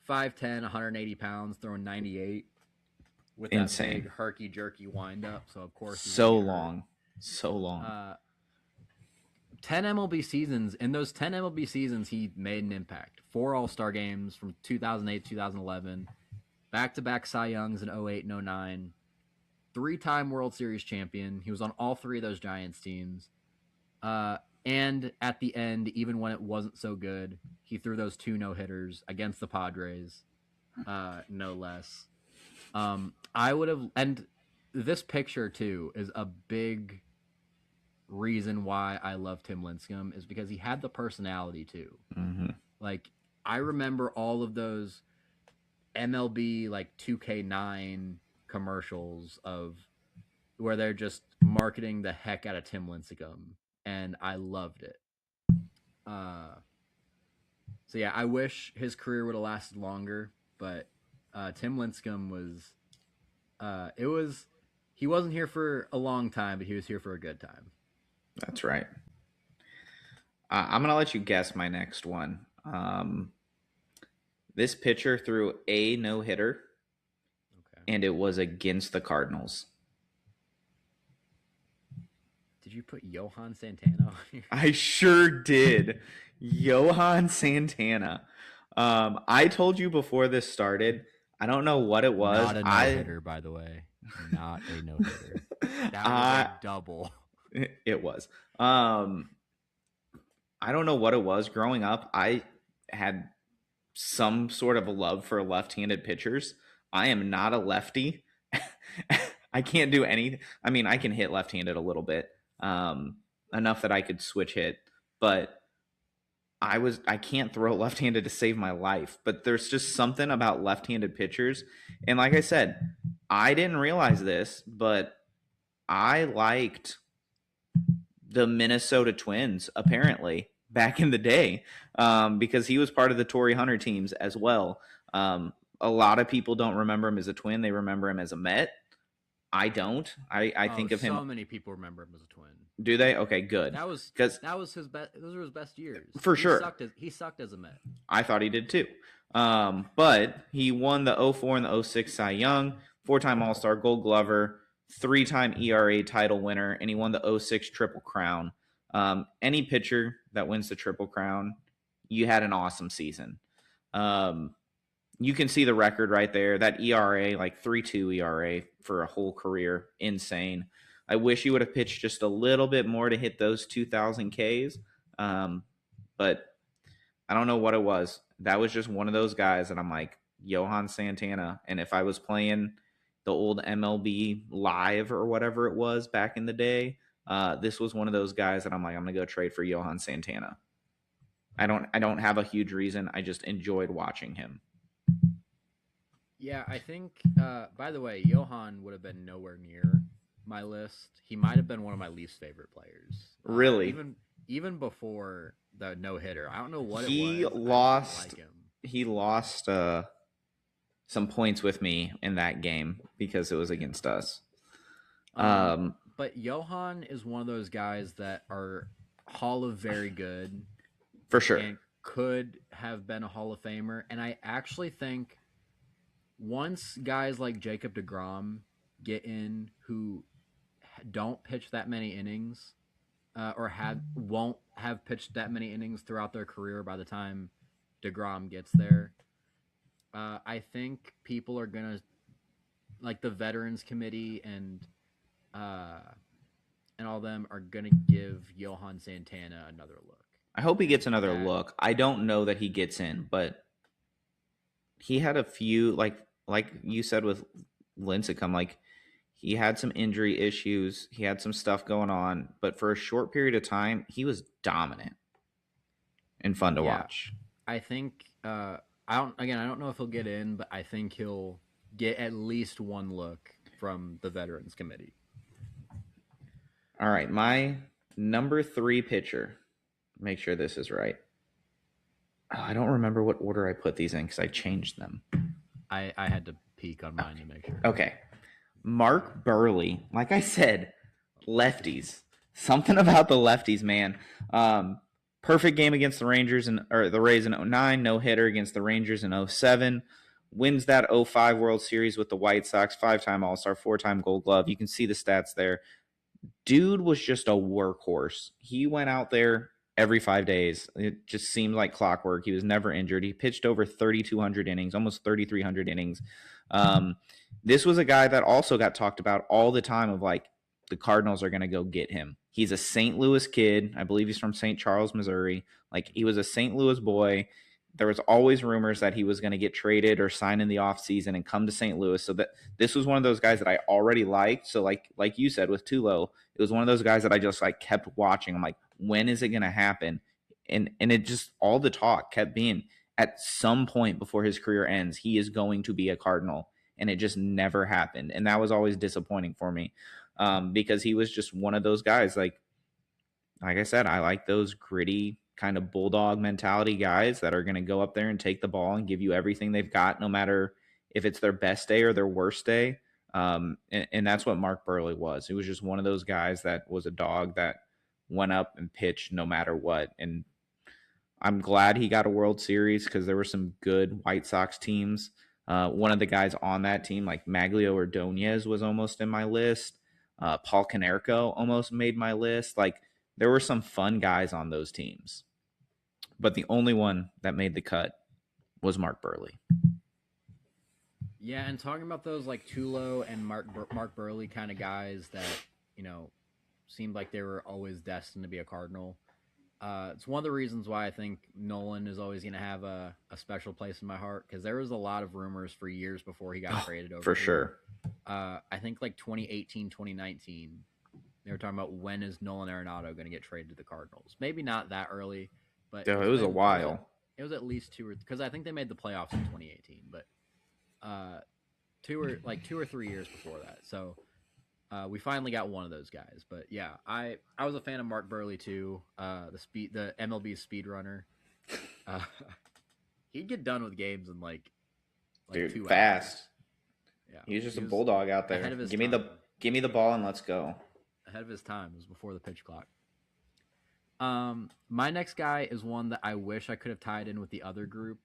[SPEAKER 1] 5'10", 180 pounds, throwing 98 with that big herky-jerky wind-up. So, of course,
[SPEAKER 2] so long.
[SPEAKER 1] 10 MLB seasons. In those 10 MLB seasons, he made an impact. 4 All-Star games from 2008 to 2011. Back-to-back Cy Youngs in 08 and 09. 3-time World Series champion. He was on all 3 of those Giants teams. And at the end, even when it wasn't so good, he threw those 2 no-hitters against the Padres, no less. I would have... And this picture, too, is a big reason why I love Tim Lincecum, is because he had the personality, too.
[SPEAKER 2] Mm-hmm.
[SPEAKER 1] Like, I remember all of those MLB, like, 2K9 commercials of where they're just marketing the heck out of Tim Lincecum, and I loved it. So yeah, I wish his career would have lasted longer, but Tim Lincecum he wasn't here for a long time, but he was here for a good time.
[SPEAKER 2] That's right. I'm gonna let you guess my next one. This pitcher threw a no-hitter. And it was against the Cardinals.
[SPEAKER 1] Did you put Johan Santana on here?
[SPEAKER 2] I sure did. Johan Santana. I told you before this started, I don't know what it was.
[SPEAKER 1] Not a no-hitter, by the way. Not a no-hitter. That was a double.
[SPEAKER 2] It was. I don't know what it was. Growing up, I had some sort of a love for left-handed pitchers. I am not a lefty. I can't do anything. I mean, I can hit left-handed a little bit, enough that I could switch hit, but I can't throw left-handed to save my life. But there's just something about left-handed pitchers. And like I said, I didn't realize this, but I liked the Minnesota Twins, apparently, back in the day, because he was part of the Torrey Hunter teams as well. A lot of people don't remember him as a Twin. They remember him as a Met. I don't. I think of him.
[SPEAKER 1] So many people remember him as a Twin.
[SPEAKER 2] Do they? Okay, good.
[SPEAKER 1] That was his best. Those were his best years.
[SPEAKER 2] For sure.
[SPEAKER 1] He sucked as a Met.
[SPEAKER 2] I thought he did too. But he won the 04 and the 06 Cy Young, 4-time All-Star, Gold Glover, 3-time ERA title winner, and he won the 06 Triple Crown. Any pitcher that wins the Triple Crown, you had an awesome season. You can see the record right there. That ERA, like 3.2 ERA for a whole career, insane. I wish he would have pitched just a little bit more to hit those 2,000 Ks, but I don't know what it was. That was just one of those guys that I'm like, Johan Santana. And if I was playing the old MLB Live or whatever it was back in the day, this was one of those guys that I'm like, I'm going to go trade for Johan Santana. I don't have a huge reason. I just enjoyed watching him.
[SPEAKER 1] Yeah, I think, by the way, Johan would have been nowhere near my list. He might have been one of my least favorite players.
[SPEAKER 2] Really?
[SPEAKER 1] Even before the no-hitter. I don't know what
[SPEAKER 2] he
[SPEAKER 1] it was.
[SPEAKER 2] Lost. He lost some points with me in that game because it was against us.
[SPEAKER 1] But Johan is one of those guys that are Hall of Very Good.
[SPEAKER 2] For sure.
[SPEAKER 1] And could have been a Hall of Famer. And I actually think once guys like Jacob deGrom get in who don't pitch that many innings or won't have pitched that many innings throughout their career by the time deGrom gets there, I think people are going to, like the Veterans Committee and all them are going to give Johan Santana another look.
[SPEAKER 2] I hope he gets another look. I don't know that he gets in, but he had a few, like you said with Lincecum, like he had some injury issues. He had some stuff going on, but for a short period of time, he was dominant and fun to watch.
[SPEAKER 1] I think I don't know if he'll get in, but I think he'll get at least one look from the Veterans Committee.
[SPEAKER 2] All right, my number 3 pitcher. Make sure this is right. Oh, I don't remember what order I put these in because I changed them.
[SPEAKER 1] I had to peek on mine to make sure.
[SPEAKER 2] Okay. Mark Burley. Like I said, lefties. Something about the lefties, man. Perfect game against the Rays in 2009. No hitter against the Rangers in 2007. Wins that 2005 World Series with the White Sox. 5-time All-Star, 4-time Gold Glove. You can see the stats there. Dude was just a workhorse. He went out there every 5 days. It just seemed like clockwork. He was never injured. He pitched over 3,200 innings, almost 3,300 innings. This was a guy that also got talked about all the time of like, the Cardinals are going to go get him. He's a St. Louis kid. I believe he's from St. Charles, Missouri. Like, he was a St. Louis boy. There was always rumors that he was going to get traded or sign in the offseason and come to St. Louis. So that this was one of those guys that I already liked. So like you said with Tulo, it was one of those guys that I just like kept watching. I'm like, when is it going to happen? And it just, all the talk kept being at some point before his career ends, he is going to be a Cardinal. And it just never happened. And that was always disappointing for me because he was just one of those guys. Like I said, I like those gritty kind of bulldog mentality guys that are going to go up there and take the ball and give you everything they've got, no matter if it's their best day or their worst day. And that's what Mark Burley was. He was just one of those guys that was a dog that went up and pitched no matter what. And I'm glad he got a World Series because there were some good White Sox teams. One of the guys on that team, like Maglio Ordonez, was almost in my list. Paul Konerko almost made my list. Like, there were some fun guys on those teams. But the only one that made the cut was Mark Burley.
[SPEAKER 1] Yeah, and talking about those like Tulo and Mark Burley kind of guys that, you know, seemed like they were always destined to be a Cardinal. It's one of the reasons why I think Nolan is always going to have a special place in my heart, because there was a lot of rumors for years before he got traded over.
[SPEAKER 2] For sure.
[SPEAKER 1] I think like 2018, 2019, they were talking about when is Nolan Arenado going to get traded to the Cardinals. Maybe not that early, but
[SPEAKER 2] it was a while.
[SPEAKER 1] It was at least because I think they made the playoffs in 2018, but 2 or 3 years before that. So We finally got one of those guys, but yeah, I was a fan of Mark Burley too. The MLB speedrunner. Uh, he'd get done with games in like
[SPEAKER 2] Dude,
[SPEAKER 1] 2 hours.
[SPEAKER 2] fast.
[SPEAKER 1] Yeah,
[SPEAKER 2] He's just
[SPEAKER 1] he
[SPEAKER 2] a
[SPEAKER 1] was
[SPEAKER 2] bulldog out
[SPEAKER 1] ahead
[SPEAKER 2] there.
[SPEAKER 1] of his
[SPEAKER 2] Give me the
[SPEAKER 1] time.
[SPEAKER 2] give me the ball and let's go.
[SPEAKER 1] Ahead of his time. It was before the pitch clock. My next guy is one that I wish I could have tied in with the other group,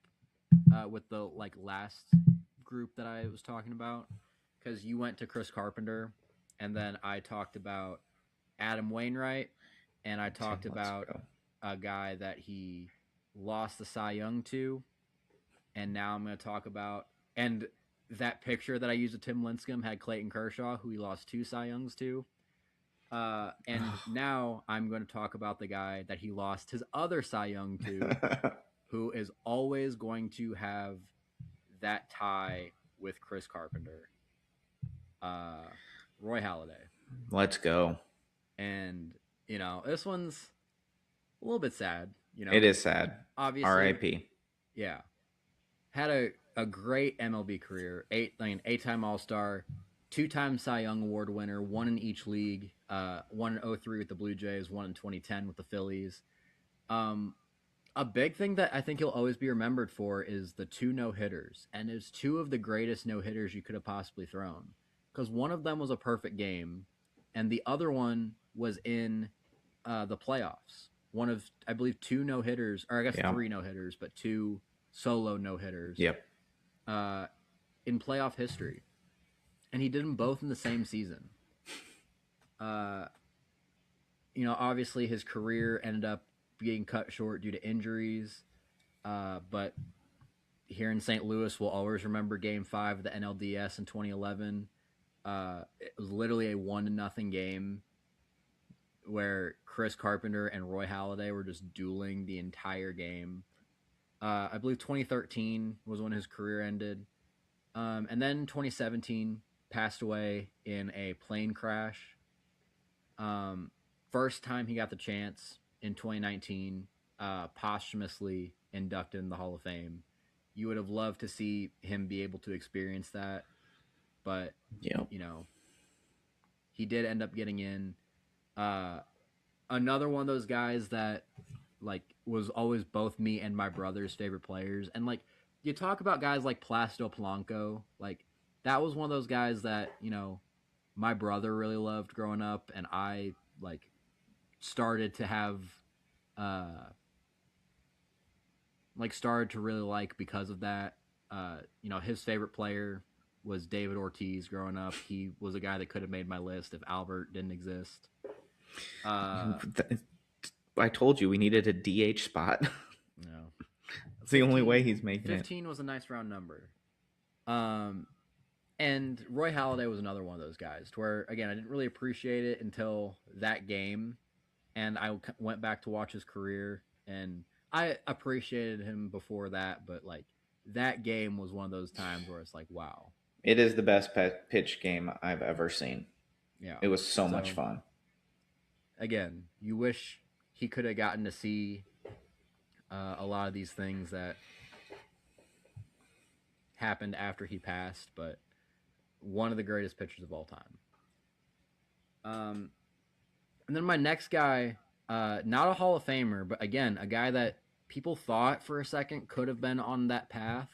[SPEAKER 1] with the like last group that I was talking about, because you went to Chris Carpenter, and then I talked about Adam Wainwright, and I
[SPEAKER 2] Tim,
[SPEAKER 1] talked
[SPEAKER 2] let's
[SPEAKER 1] about
[SPEAKER 2] go.
[SPEAKER 1] a guy that he lost the Cy Young to, and now I'm going to talk about and that picture that I used of Tim Lincecum had Clayton Kershaw, who he lost two Cy Youngs to. And now I'm going to talk about the guy that he lost his other Cy Young to, who is always going to have that tie with Chris Carpenter, uh, Roy Halladay.
[SPEAKER 2] Let's go.
[SPEAKER 1] And, this one's a little bit sad,
[SPEAKER 2] It is sad.
[SPEAKER 1] obviously.
[SPEAKER 2] R.I.P.
[SPEAKER 1] Yeah. Had a great MLB career, eight-time All-Star, two-time Cy Young Award winner, one in each league, one in '03 with the Blue Jays, one in 2010 with the Phillies. Um, a big thing that I think he'll always be remembered for is the two no-hitters, and it's two of the greatest no-hitters you could have possibly thrown, because one of them was a perfect game, and the other one was in the playoffs. One of, I believe, two no-hitters, or I guess
[SPEAKER 2] Yeah.
[SPEAKER 1] three no-hitters, but two solo no-hitters
[SPEAKER 2] Yep.
[SPEAKER 1] uh, in playoff history, and he did them both in the same season. Obviously his career ended up being cut short due to injuries, but here in St. Louis, we'll always remember Game 5 of the NLDS in 2011. It was literally a 1-0 game where Chris Carpenter and Roy Halladay were just dueling the entire game. I believe 2013 was when his career ended. And then 2017 passed away in a plane crash. First time he got the chance in 2019, posthumously inducted in the Hall of Fame. You would have loved to see him be able to experience that, but
[SPEAKER 2] Yep.
[SPEAKER 1] He did end up getting in. Another one of those guys that was always both me and my brother's favorite players, and you talk about guys like Placido Polanco, that was one of those guys that my brother really loved growing up, and I started to have started to really like because of that. His favorite player was David Ortiz growing up. He was a guy that could have made my list if Albert didn't exist.
[SPEAKER 2] I told you we needed a DH spot.
[SPEAKER 1] No.
[SPEAKER 2] It's the only way he's making
[SPEAKER 1] 15 was a nice round number. And Roy Halladay was another one of those guys to where, again, I didn't really appreciate it until that game, and I went back to watch his career, and I appreciated him before that, but that game was one of those times where it's like, wow.
[SPEAKER 2] It is the best pitch game I've ever seen.
[SPEAKER 1] Yeah.
[SPEAKER 2] It was so much fun.
[SPEAKER 1] Again, you wish he could have gotten to see a lot of these things that happened after he passed, but one of the greatest pitchers of all time. And then my next guy, not a Hall of Famer, but again, a guy that people thought for a second could have been on that path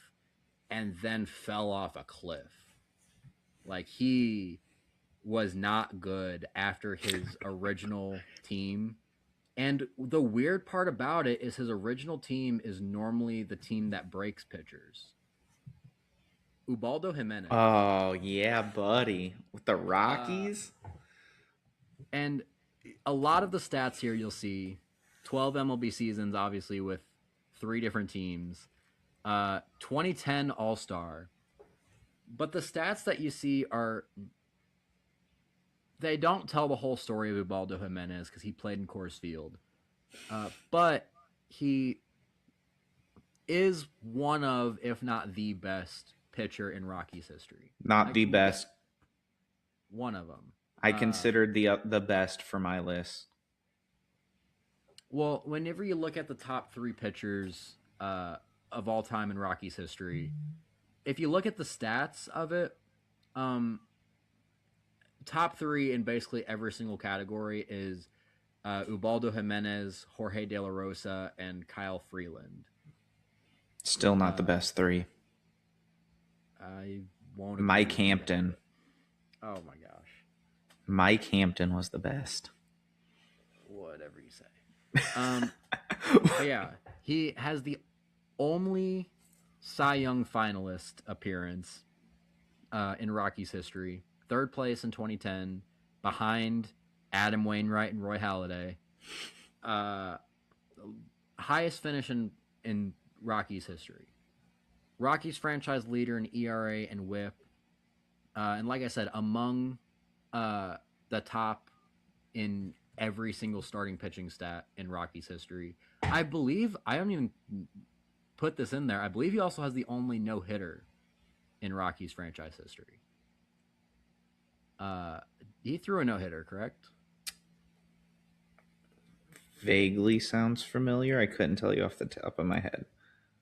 [SPEAKER 1] and then fell off a cliff. He was not good after his original team. And the weird part about it is his original team is normally the team that breaks pitchers. Ubaldo Jimenez.
[SPEAKER 2] Oh, yeah, buddy. With the Rockies?
[SPEAKER 1] And a lot of the stats here you'll see 12 MLB seasons, obviously, with 3 different teams. 2010 All-Star. But the stats that you see they don't tell the whole story of Ubaldo Jimenez because he played in Coors Field. But he is one of, if not the best pitcher in Rockies history.
[SPEAKER 2] Not the best.
[SPEAKER 1] One of them.
[SPEAKER 2] I considered the best for my list.
[SPEAKER 1] Well, whenever you look at the top 3 pitchers of all time in Rockies history, if you look at the stats of it, top three in basically every single category is Ubaldo Jimenez, Jorge De La Rosa, and Kyle Freeland.
[SPEAKER 2] Still not the
[SPEAKER 1] Uh,
[SPEAKER 2] best three.
[SPEAKER 1] I won't agree
[SPEAKER 2] Mike
[SPEAKER 1] with you
[SPEAKER 2] Hampton.
[SPEAKER 1] there. Oh my gosh.
[SPEAKER 2] Mike Hampton was the best.
[SPEAKER 1] Whatever you say. But yeah, he has the only Cy Young finalist appearance in Rockies history. Third place in 2010, behind Adam Wainwright and Roy Halladay. Uh, highest finish in Rockies history. Rockies franchise leader in ERA and WHIP, and like I said, among the top in every single starting pitching stat in Rockies history. I believe I don't even put this in there. I believe he also has the only no hitter in Rockies franchise history. He threw a no hitter, correct?
[SPEAKER 2] Vaguely sounds familiar. I couldn't tell you off the top of my head.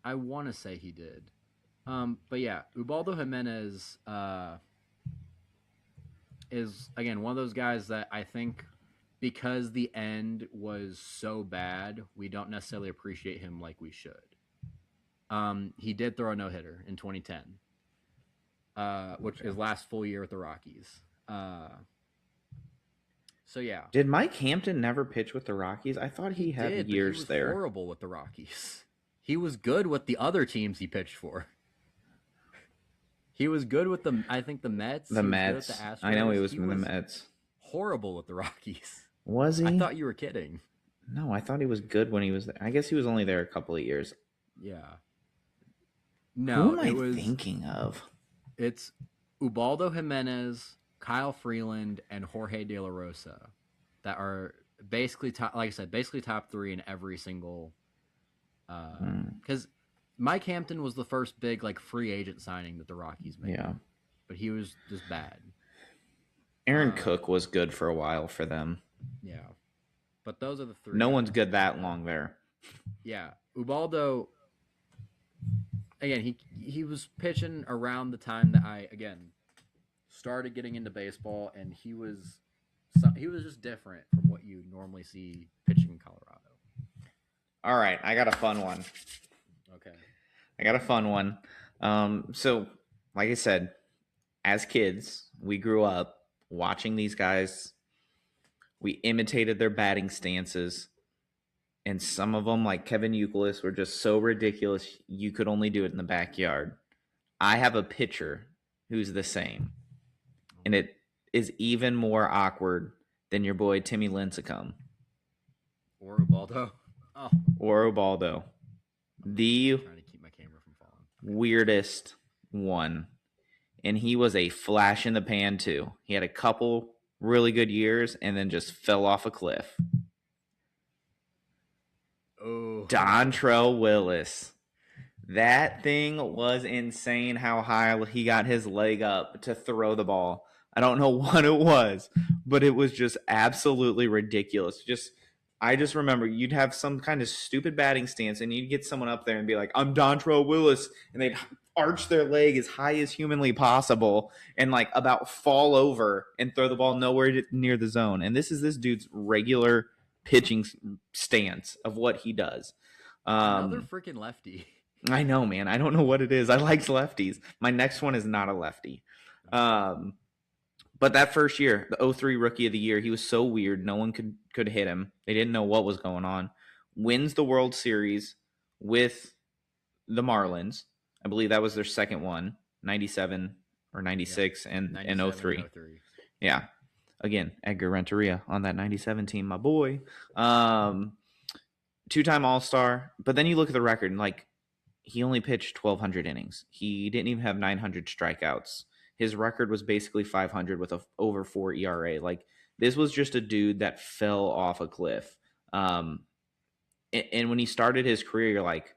[SPEAKER 1] I want to say he did. But yeah, Ubaldo Jimenez is again one of those guys that I think because the end was so bad, we don't necessarily appreciate him like we should. He did throw a no hitter in 2010, which is last full year with the Rockies. So yeah,
[SPEAKER 2] Did Mike Hampton never pitch with the Rockies? I thought he had
[SPEAKER 1] did,
[SPEAKER 2] years
[SPEAKER 1] but he was
[SPEAKER 2] there.
[SPEAKER 1] horrible with the Rockies. He was good with the other teams he pitched for. He was good with the, I think the Mets.
[SPEAKER 2] The
[SPEAKER 1] he
[SPEAKER 2] Mets.
[SPEAKER 1] Was good with the Astros.
[SPEAKER 2] I know he was in the Mets.
[SPEAKER 1] Horrible with the Rockies.
[SPEAKER 2] Was he?
[SPEAKER 1] I thought you were kidding.
[SPEAKER 2] No, I thought he was good when he was there. I guess he was only there a couple of years.
[SPEAKER 1] Yeah. No,
[SPEAKER 2] who am I thinking of?
[SPEAKER 1] It's Ubaldo Jimenez, Kyle Freeland, and Jorge De La Rosa that are basically top. Like I said, basically top three in every single. Because Mike Hampton was the first big like free agent signing that the Rockies made.
[SPEAKER 2] Yeah,
[SPEAKER 1] but he was just bad.
[SPEAKER 2] Aaron Cook was good for a while for them.
[SPEAKER 1] Yeah, but those are the three.
[SPEAKER 2] No one's good that long there.
[SPEAKER 1] Yeah, Ubaldo. Again, he was pitching around the time that I started getting into baseball, and he was just different from what you normally see pitching in Colorado.
[SPEAKER 2] All right, I got a fun one.
[SPEAKER 1] Okay.
[SPEAKER 2] I got a fun one. So, like I said, as kids, we grew up watching these guys. We imitated their batting stances. And some of them, like Kevin Youkilis, were just so ridiculous you could only do it in the backyard. I have a pitcher who's the same. And it is even more awkward than your boy Timmy Lincecum.
[SPEAKER 1] Or Ubaldo. Oh.
[SPEAKER 2] Or Ubaldo. The
[SPEAKER 1] I'm trying to keep my camera from falling.
[SPEAKER 2] Weirdest one. And he was a flash in the pan, too. He had a couple really good years and then just fell off a cliff.
[SPEAKER 1] Oh.
[SPEAKER 2] Dontrell Willis. That thing was insane how high he got his leg up to throw the ball. I don't know what it was, but it was just absolutely ridiculous. I just remember you'd have some kind of stupid batting stance and you'd get someone up there and be like, I'm Dontrell Willis. And they'd arch their leg as high as humanly possible and like about fall over and throw the ball nowhere near the zone. And this is this dude's regular pitching stance of what he does.
[SPEAKER 1] Another freaking lefty.
[SPEAKER 2] I know, man. I don't know what it is. I like lefties. My next one is not a lefty. But that first year, the 2003 Rookie of the Year, he was so weird. No one could hit him. They didn't know what was going on. Wins the World Series with the Marlins. I believe that was their second one, 97 or 96 and 03. Yeah. Again, Edgar Renteria on that 97 team, my boy. Two-time All-Star. But then you look at the record, and like he only pitched 1,200 innings. He didn't even have 900 strikeouts. His record was basically 500 with a over 4 ERA. Like this was just a dude that fell off a cliff. And when he started his career, you're like,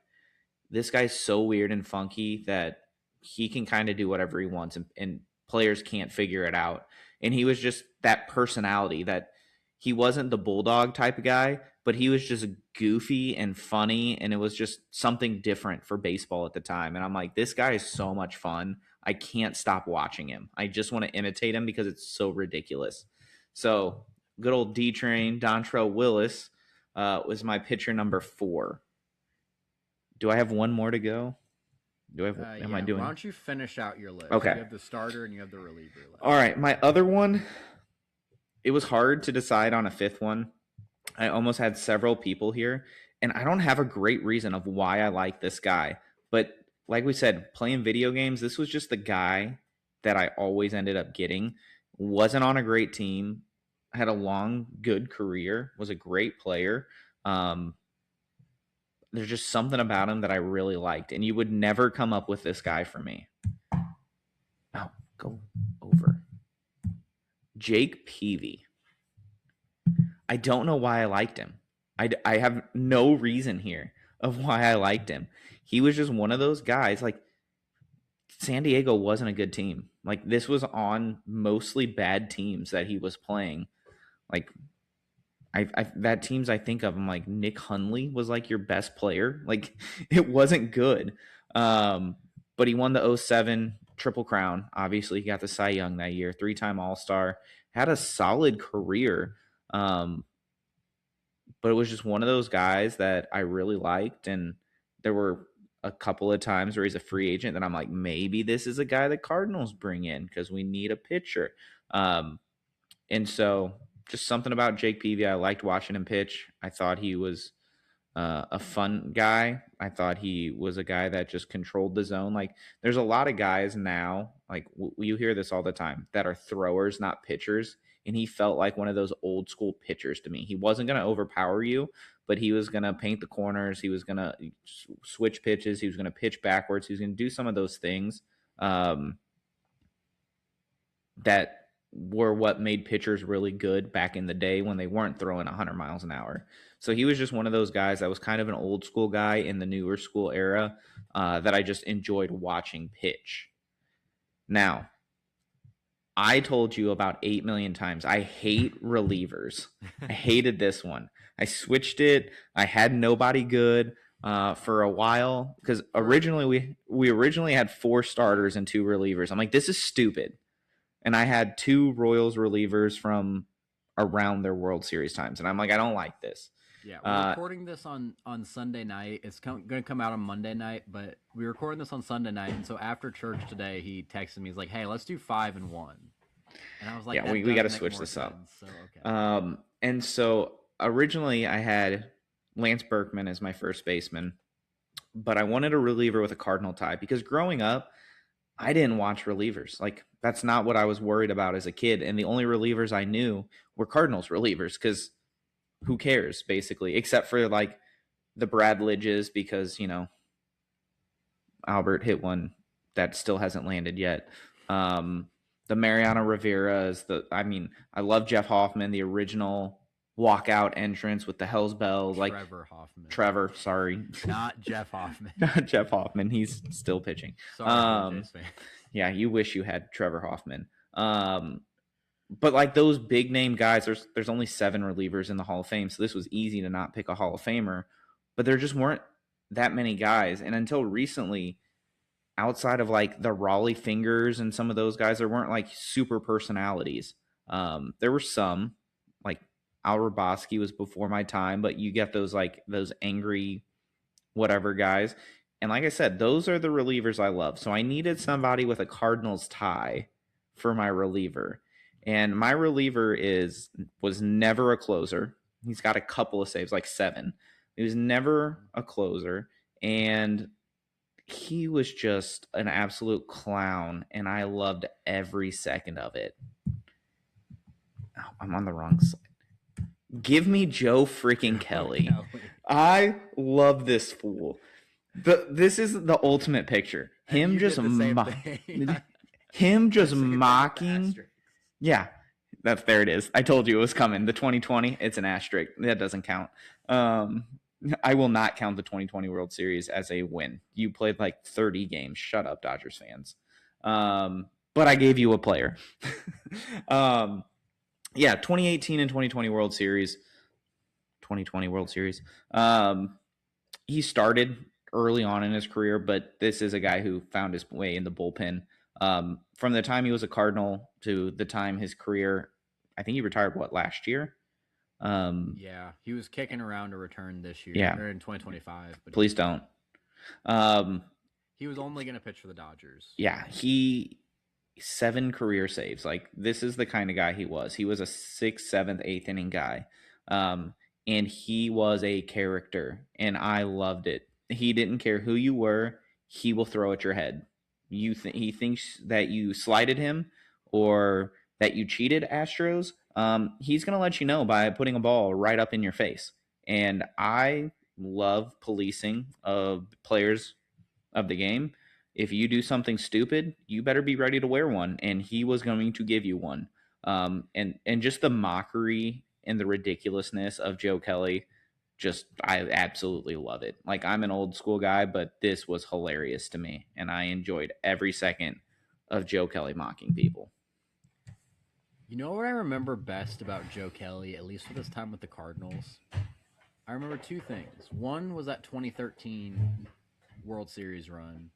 [SPEAKER 2] this guy's so weird and funky that he can kind of do whatever he wants, and players can't figure it out. And he was just that personality that he wasn't the bulldog type of guy, but he was just goofy and funny, and it was just something different for baseball at the time. And I'm like, this guy is so much fun. I can't stop watching him. I just want to imitate him because it's so ridiculous. So good old D Train, Dontrell Willis was my pitcher number 4. Do I have one more to go? Do I have, am I
[SPEAKER 1] Yeah.
[SPEAKER 2] doing?
[SPEAKER 1] Why don't you finish out your list?
[SPEAKER 2] Okay.
[SPEAKER 1] You have the starter and you have the reliever list.
[SPEAKER 2] All right. My other one, it was hard to decide on a 5th one. I almost had several people here, and I don't have a great reason of why I like this guy. But like we said, playing video games, this was just the guy that I always ended up getting. Wasn't on a great team, had a long, good career, was a great player. There's just something about him that I really liked, and you would never come up with this guy for me. Oh, go over. Jake Peavy. I don't know why I liked him. I have no reason here of why I liked him. He was just one of those guys. Like, San Diego wasn't a good team. Like, this was on mostly bad teams that he was playing. Like, that teams I think of, I'm like, Nick Hundley was like your best player. Like, it wasn't good. But he won the 07 Triple Crown. Obviously, he got the Cy Young that year, 3-time All-Star, had a solid career. But it was just one of those guys that I really liked. And there were a couple of times where he's a free agent that I'm like, maybe this is a guy the Cardinals bring in because we need a pitcher. And so just something about Jake Peavy. I liked watching him pitch. I thought he was a fun guy. I thought he was a guy that just controlled the zone. Like, there's a lot of guys now, like you hear this all the time, that are throwers, not pitchers. And he felt like one of those old school pitchers to me. He wasn't going to overpower you, but he was going to paint the corners. He was going to switch pitches. He was going to pitch backwards. He was going to do some of those things that were what made pitchers really good back in the day when they weren't throwing 100 miles an hour. So he was just one of those guys that was kind of an old school guy in the newer school era that I just enjoyed watching pitch. Now, I told you about 8 million times, I hate relievers. I hated this one. I switched it. I had nobody good for a while because originally we originally had 4 starters and 2 relievers. I'm like, this is stupid. And I had 2 Royals relievers from around their World Series times. And I'm like, I don't like this.
[SPEAKER 1] Yeah, we're recording this on Sunday night. It's going to come out on Monday night, but we're recording this on Sunday night. And so after church today, he texted me. He's like, hey, let's do 5 and 1. And I was like,
[SPEAKER 2] yeah, we got to switch this up.
[SPEAKER 1] So, okay.
[SPEAKER 2] And so originally I had Lance Berkman as my first baseman, but I wanted a reliever with a Cardinal tie because growing up, I didn't watch relievers. Like, that's not what I was worried about as a kid. And the only relievers I knew were Cardinals relievers because who cares, basically, except for like the Bradlidges because, you know, Albert hit one that still hasn't landed yet. The Mariano Rivera's, I love Jeff Hoffman, the original walkout entrance with the Hell's Bells. Trevor, sorry.
[SPEAKER 1] Not Jeff Hoffman.
[SPEAKER 2] Not Jeff Hoffman. He's still pitching.
[SPEAKER 1] Sorry, Jays fan.
[SPEAKER 2] Yeah, you wish you had Trevor Hoffman. But like those big name guys, there's only 7 relievers in the Hall of Fame, so this was easy to not pick a Hall of Famer. But there just weren't that many guys. And until recently, outside of like the Raleigh Fingers and some of those guys, there weren't like super personalities. There were some, like Al Raboski was before my time, but you get those angry whatever guys. And like I said, those are the relievers I love. So I needed somebody with a Cardinals tie for my reliever. And my reliever was never a closer. He's got a couple of saves, like 7. He was never a closer. And he was just an absolute clown. And I loved every second of it. Oh, I'm on the wrong side. Give me Joe freaking Kelly. I love this fool. This is the ultimate picture. Him just mocking. Yeah, there it is. I told you it was coming. The 2020, it's an asterisk. That doesn't count. I will not count the 2020 World Series as a win. You played like 30 games. Shut up, Dodgers fans. But I gave you a player. Yeah, 2018 and 2020 World Series. 2020 World Series. He started early on in his career, but this is a guy who found his way in the bullpen From the time he was a Cardinal to the time his career, I think he retired last year.
[SPEAKER 1] Yeah, he was kicking around to return this year
[SPEAKER 2] Yeah,
[SPEAKER 1] or in 2025, but
[SPEAKER 2] please don't. Um,
[SPEAKER 1] he was only going to pitch for the Dodgers.
[SPEAKER 2] yeah, he 7 career saves. Like this is the kind of guy he was. He was a sixth, seventh, eighth inning guy, and he was a character, and I loved it. He didn't care who you were. He will throw at your head. He thinks that you slighted him or that you cheated Astros. He's gonna let you know by putting a ball right up in your face. And I love policing of players of the game. If you do something stupid, you better be ready to wear one, and he was going to give you one. And just the mockery and the ridiculousness of Joe Kelly, just I absolutely love it. Like I'm an old school guy, but this was hilarious to me, and I enjoyed every second of Joe Kelly mocking people.
[SPEAKER 1] You know what I remember best about Joe Kelly, at least for this time with the Cardinals? I remember two things. One was that 2013 World Series run,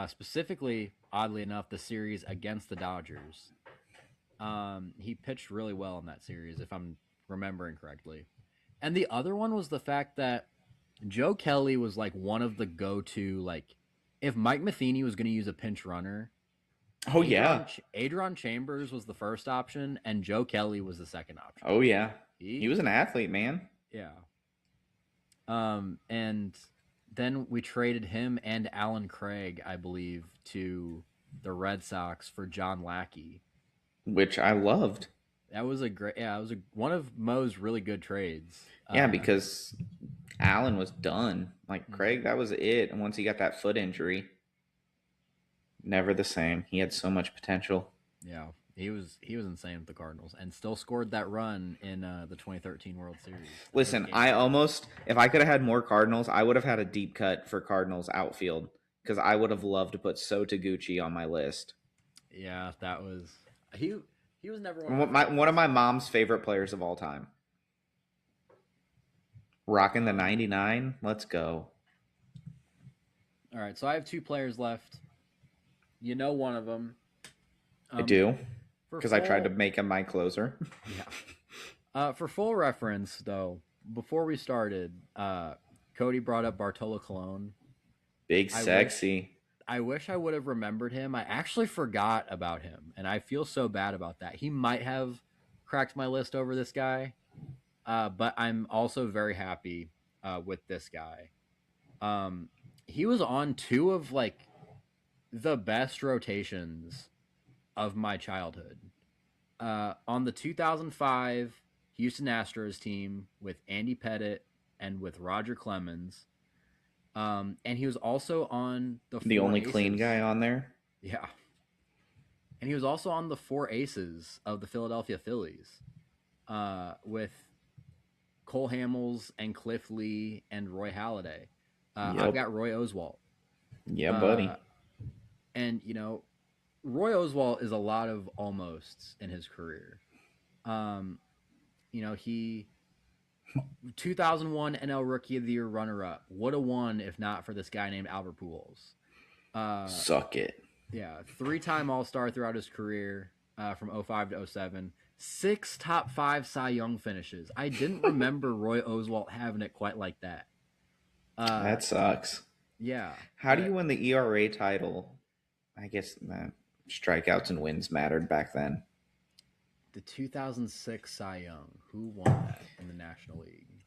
[SPEAKER 1] specifically, oddly enough, the series against the Dodgers. He pitched really well in that series, if I'm remembering correctly. And the other one was the fact that Joe Kelly was like one of the go-to, like if Mike Matheny was going to use a pinch runner,
[SPEAKER 2] Oh yeah.
[SPEAKER 1] Adron Chambers was the first option, and Joe Kelly was the second option.
[SPEAKER 2] Oh yeah. He was an athlete, man.
[SPEAKER 1] Yeah. And then we traded him and Alan Craig, I believe, to the Red Sox for John Lackey,
[SPEAKER 2] which I loved.
[SPEAKER 1] That was a great. Yeah, it was one of Mo's really good trades.
[SPEAKER 2] Yeah, because Allen was done. Like Craig, that was it. And once he got that foot injury, never the same. He had so much potential.
[SPEAKER 1] Yeah, he was insane with the Cardinals, and still scored that run in the 2013 World Series.
[SPEAKER 2] Listen, I almost, if I could have had more Cardinals, I would have had a deep cut for Cardinals outfield because I would have loved to put So Taguchi on my list.
[SPEAKER 1] Yeah, that was he was never
[SPEAKER 2] one of my mom's favorite players of all time. Rocking the 99. Let's go.
[SPEAKER 1] All right, so I have two players left. You know one of them.
[SPEAKER 2] I do. Because I tried to make him my closer.
[SPEAKER 1] Yeah. For full reference, though, before we started, Cody brought up Bartolo Colon.
[SPEAKER 2] Big sexy.
[SPEAKER 1] I wish I would have remembered him. I actually forgot about him, and I feel so bad about that. He might have cracked my list over this guy, but I'm also very happy with this guy. He was on two of like the best rotations of my childhood. On the 2005 Houston Astros team with Andy Pettitte and with Roger Clemens. And he was also on
[SPEAKER 2] the only clean guy on there.
[SPEAKER 1] Yeah. And he was also on the four aces of the Philadelphia Phillies with Cole Hamels and Cliff Lee and Roy Halladay. I've got Roy Oswalt.
[SPEAKER 2] Yeah, buddy.
[SPEAKER 1] And, you know, Roy Oswalt is a lot of almosts in his career. You know, he 2001 NL Rookie of the Year runner-up. Would have won if not for this guy named Albert Pujols.
[SPEAKER 2] Suck it.
[SPEAKER 1] Yeah, 3-time All-Star throughout his career from 05 to 07. 6 top 5 Cy Young finishes. I didn't remember Roy Oswalt having it quite like that.
[SPEAKER 2] That sucks.
[SPEAKER 1] Yeah.
[SPEAKER 2] How do you win the ERA title? I guess strikeouts and wins mattered back then.
[SPEAKER 1] The 2006 Cy Young. Who won that in the National League?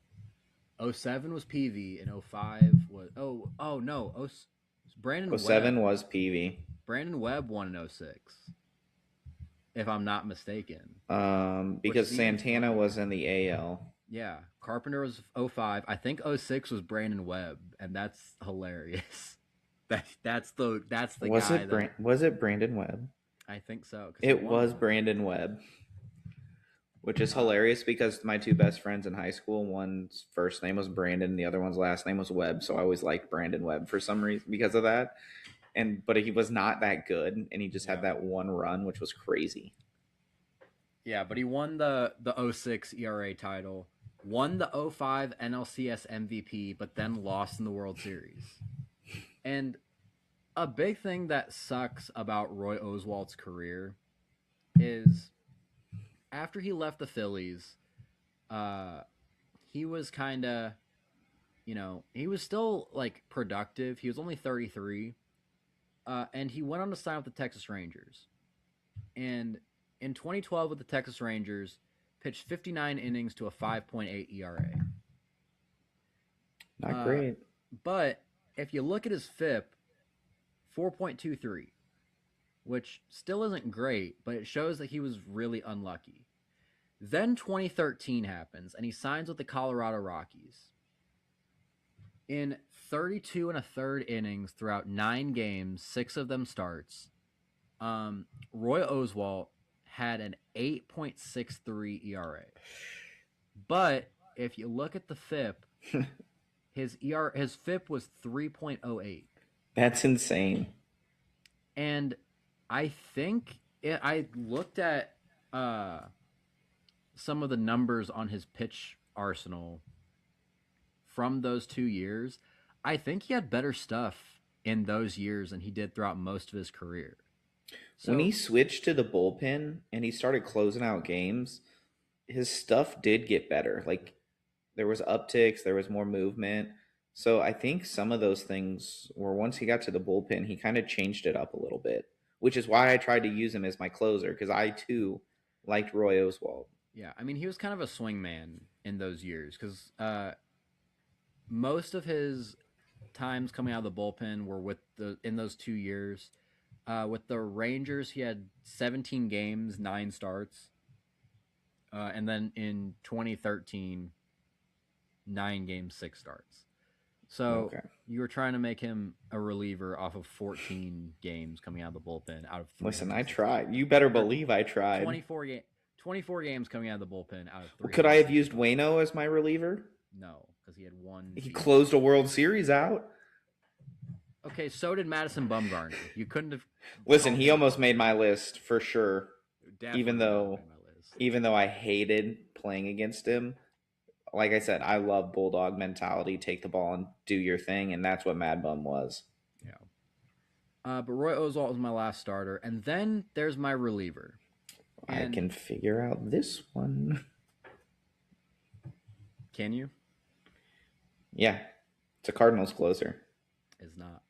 [SPEAKER 1] 07 was PV and 05 was no. Brandon
[SPEAKER 2] 07
[SPEAKER 1] Webb.
[SPEAKER 2] was PV.
[SPEAKER 1] Brandon Webb won in 06. If I'm not mistaken.
[SPEAKER 2] Because Santana was in the AL.
[SPEAKER 1] Yeah. Carpenter was 05. I think 06 was Brandon Webb, and that's hilarious. That's the guy.
[SPEAKER 2] Was it Brandon Webb?
[SPEAKER 1] I think so.
[SPEAKER 2] It was Brandon Webb. Which is hilarious because my two best friends in high school, one's first name was Brandon, and the other one's last name was Webb. So I always liked Brandon Webb for some reason because of that. But he was not that good, and he just had that one run, which was crazy.
[SPEAKER 1] Yeah, but he won the 06 ERA title, won the 05 NLCS MVP, but then lost in the World Series. And A big thing that sucks about Roy Oswalt's career is after he left the Phillies, uh, he was kind of, he was still like productive. He was only 33, and he went on to sign with the Texas Rangers. And in 2012 with the Texas Rangers, pitched 59 innings to a 5.8 ERA.
[SPEAKER 2] Not great.
[SPEAKER 1] But if you look at his FIP, 4.23, which still isn't great, but it shows that he was really unlucky. Then 2013 happens, and he signs with the Colorado Rockies. In 32 and a third innings throughout 9 games, 6 of them starts, Roy Oswalt had an 8.63 ERA. But if you look at the FIP, his FIP was 3.08.
[SPEAKER 2] That's insane.
[SPEAKER 1] And I think I looked at some of the numbers on his pitch arsenal from those 2 years. I think he had better stuff in those years than he did throughout most of his career. So,
[SPEAKER 2] when he switched to the bullpen and he started closing out games, his stuff did get better. Like there was upticks, there was more movement. So I think some of those things were once he got to the bullpen, he kind of changed it up a little bit, which is why I tried to use him as my closer because I too liked Roy Oswalt.
[SPEAKER 1] yeah, I mean, he was kind of a swing man in those years because most of his times coming out of the bullpen were in those 2 years. With the Rangers, he had 17 games, 9 starts. And then in 2013, 9 games, 6 starts. So you were trying to make him a reliever off of 14 games coming out of the bullpen out of 3.
[SPEAKER 2] Listen, I tried. You better believe I tried.
[SPEAKER 1] 24 games coming out of the bullpen out of 3.
[SPEAKER 2] Could I have used Waino as my reliever?
[SPEAKER 1] No, because he had one.
[SPEAKER 2] He closed a World Series out.
[SPEAKER 1] Okay, so did Madison Bumgarner. You couldn't have.
[SPEAKER 2] Listen, he almost made my list for sure.
[SPEAKER 1] Definitely
[SPEAKER 2] even though I hated playing against him. Like I said, I love Bulldog mentality. Take the ball and do your thing, and that's what Mad Bum was.
[SPEAKER 1] Yeah. But Roy Oswalt was my last starter, and then there's my reliever.
[SPEAKER 2] I can figure out this one.
[SPEAKER 1] Can you?
[SPEAKER 2] Yeah, it's a Cardinals closer.
[SPEAKER 1] It's not.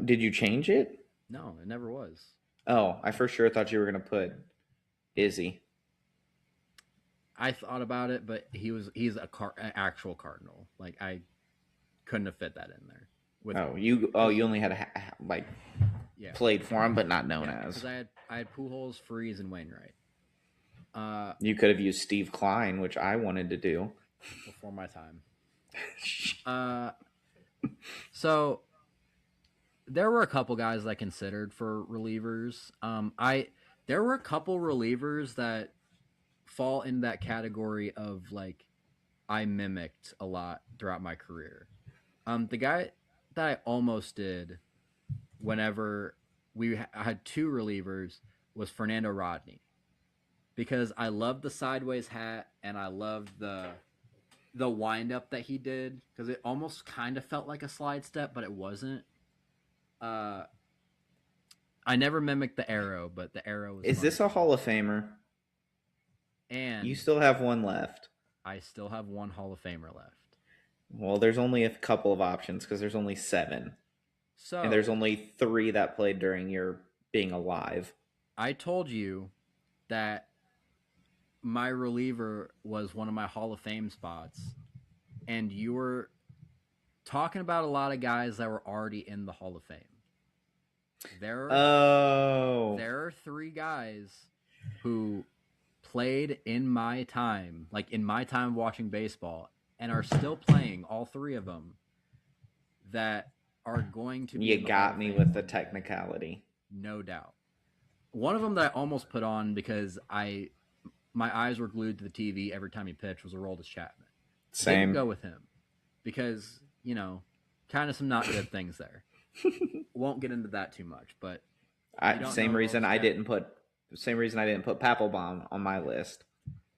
[SPEAKER 2] Did you change it?
[SPEAKER 1] No, it never was.
[SPEAKER 2] Oh, I for sure thought you were going to put Izzy.
[SPEAKER 1] I thought about it, but he's an actual Cardinal. Like I couldn't have fit that in there.
[SPEAKER 2] You only had played for him, but not known as.
[SPEAKER 1] Because I had Pujols, Freese, and Wainwright.
[SPEAKER 2] You could have used Steve Klein, which I wanted to do
[SPEAKER 1] before my time. So there were a couple guys I considered for relievers. There were a couple relievers that fall in that category of like I mimicked a lot throughout my career. The guy that I almost did whenever I had 2 relievers was Fernando Rodney, because I loved the sideways hat and I loved the wind-up that he did, because it almost kind of felt like a slide step, but it wasn't. I never mimicked the arrow, but the arrow was...
[SPEAKER 2] Is this a Hall of Famer?
[SPEAKER 1] And
[SPEAKER 2] you still have one left.
[SPEAKER 1] I still have one Hall of Famer left.
[SPEAKER 2] Well, there's only a couple of options, because there's only 7. And there's only 3 that played during your being alive.
[SPEAKER 1] I told you that my reliever was one of my Hall of Fame spots, and you were talking about a lot of guys that were already in the Hall of Fame. There are 3 guys who played in my time, like in my time watching baseball, and are still playing, all 3 of them, that are going to be...
[SPEAKER 2] You got me with the technicality.
[SPEAKER 1] No doubt. One of them that I almost put on because my eyes were glued to the TV every time he pitched was Aroldis Chapman.
[SPEAKER 2] Same.
[SPEAKER 1] Didn't go with him because, kind of some not good things there. Won't get into that too much, but
[SPEAKER 2] same reason I didn't put Papelbon on my list.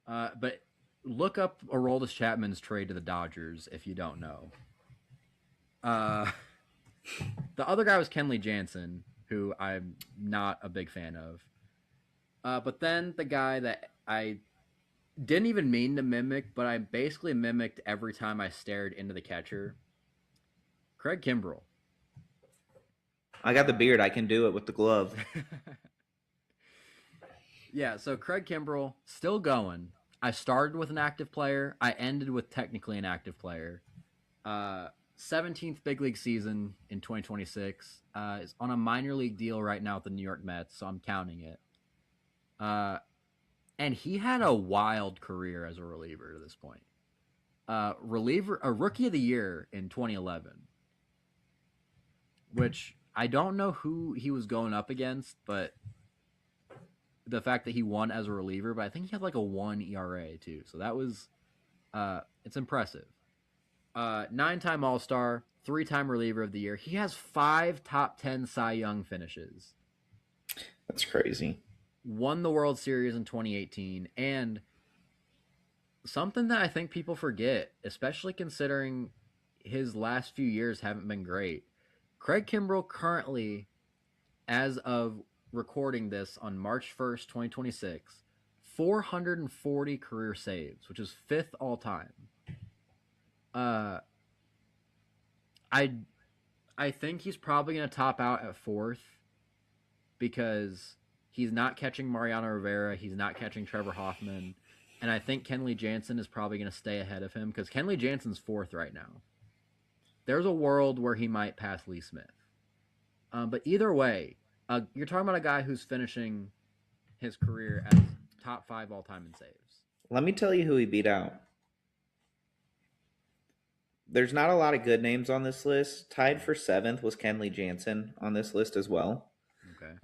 [SPEAKER 1] But look up Aroldis Chapman's trade to the Dodgers if you don't know. The other guy was Kenley Jansen, who I'm not a big fan of. But then the guy that I didn't even mean to mimic, but I basically mimicked every time I stared into the catcher. Craig Kimbrell.
[SPEAKER 2] I got the beard. I can do it with the glove.
[SPEAKER 1] Yeah, so Craig Kimbrell still going. I started with an active player. I ended with technically an active player. 17th big league season in 2026. Is on a minor league deal right now with the New York Mets, so I'm counting it. And he had a wild career as a reliever to this point. A rookie of the year in 2011, which I don't know who he was going up against, but the fact that he won as a reliever, but I think he had like a 1 ERA too. So that was it's impressive. 9-time All-Star, 3-time reliever of the year. He has 5 top 10 Cy Young finishes.
[SPEAKER 2] That's crazy.
[SPEAKER 1] Won the World Series in 2018, and something that I think people forget, especially considering his last few years haven't been great. Craig Kimbrell currently, as of recording this on March 1st, 2026, 440 career saves, which is 5th all time. I I think he's probably going to top out at 4th because he's not catching Mariano Rivera, he's not catching Trevor Hoffman, and I think Kenley Jansen is probably going to stay ahead of him because Kenley Jansen's 4th right now. There's a world where he might pass Lee Smith. But either way, you're talking about a guy who's finishing his career as top 5 all time in saves.
[SPEAKER 2] Let me tell you who he beat out. There's not a lot of good names on this list. Tied for 7th was Kenley Jansen on this list as well.
[SPEAKER 1] Okay.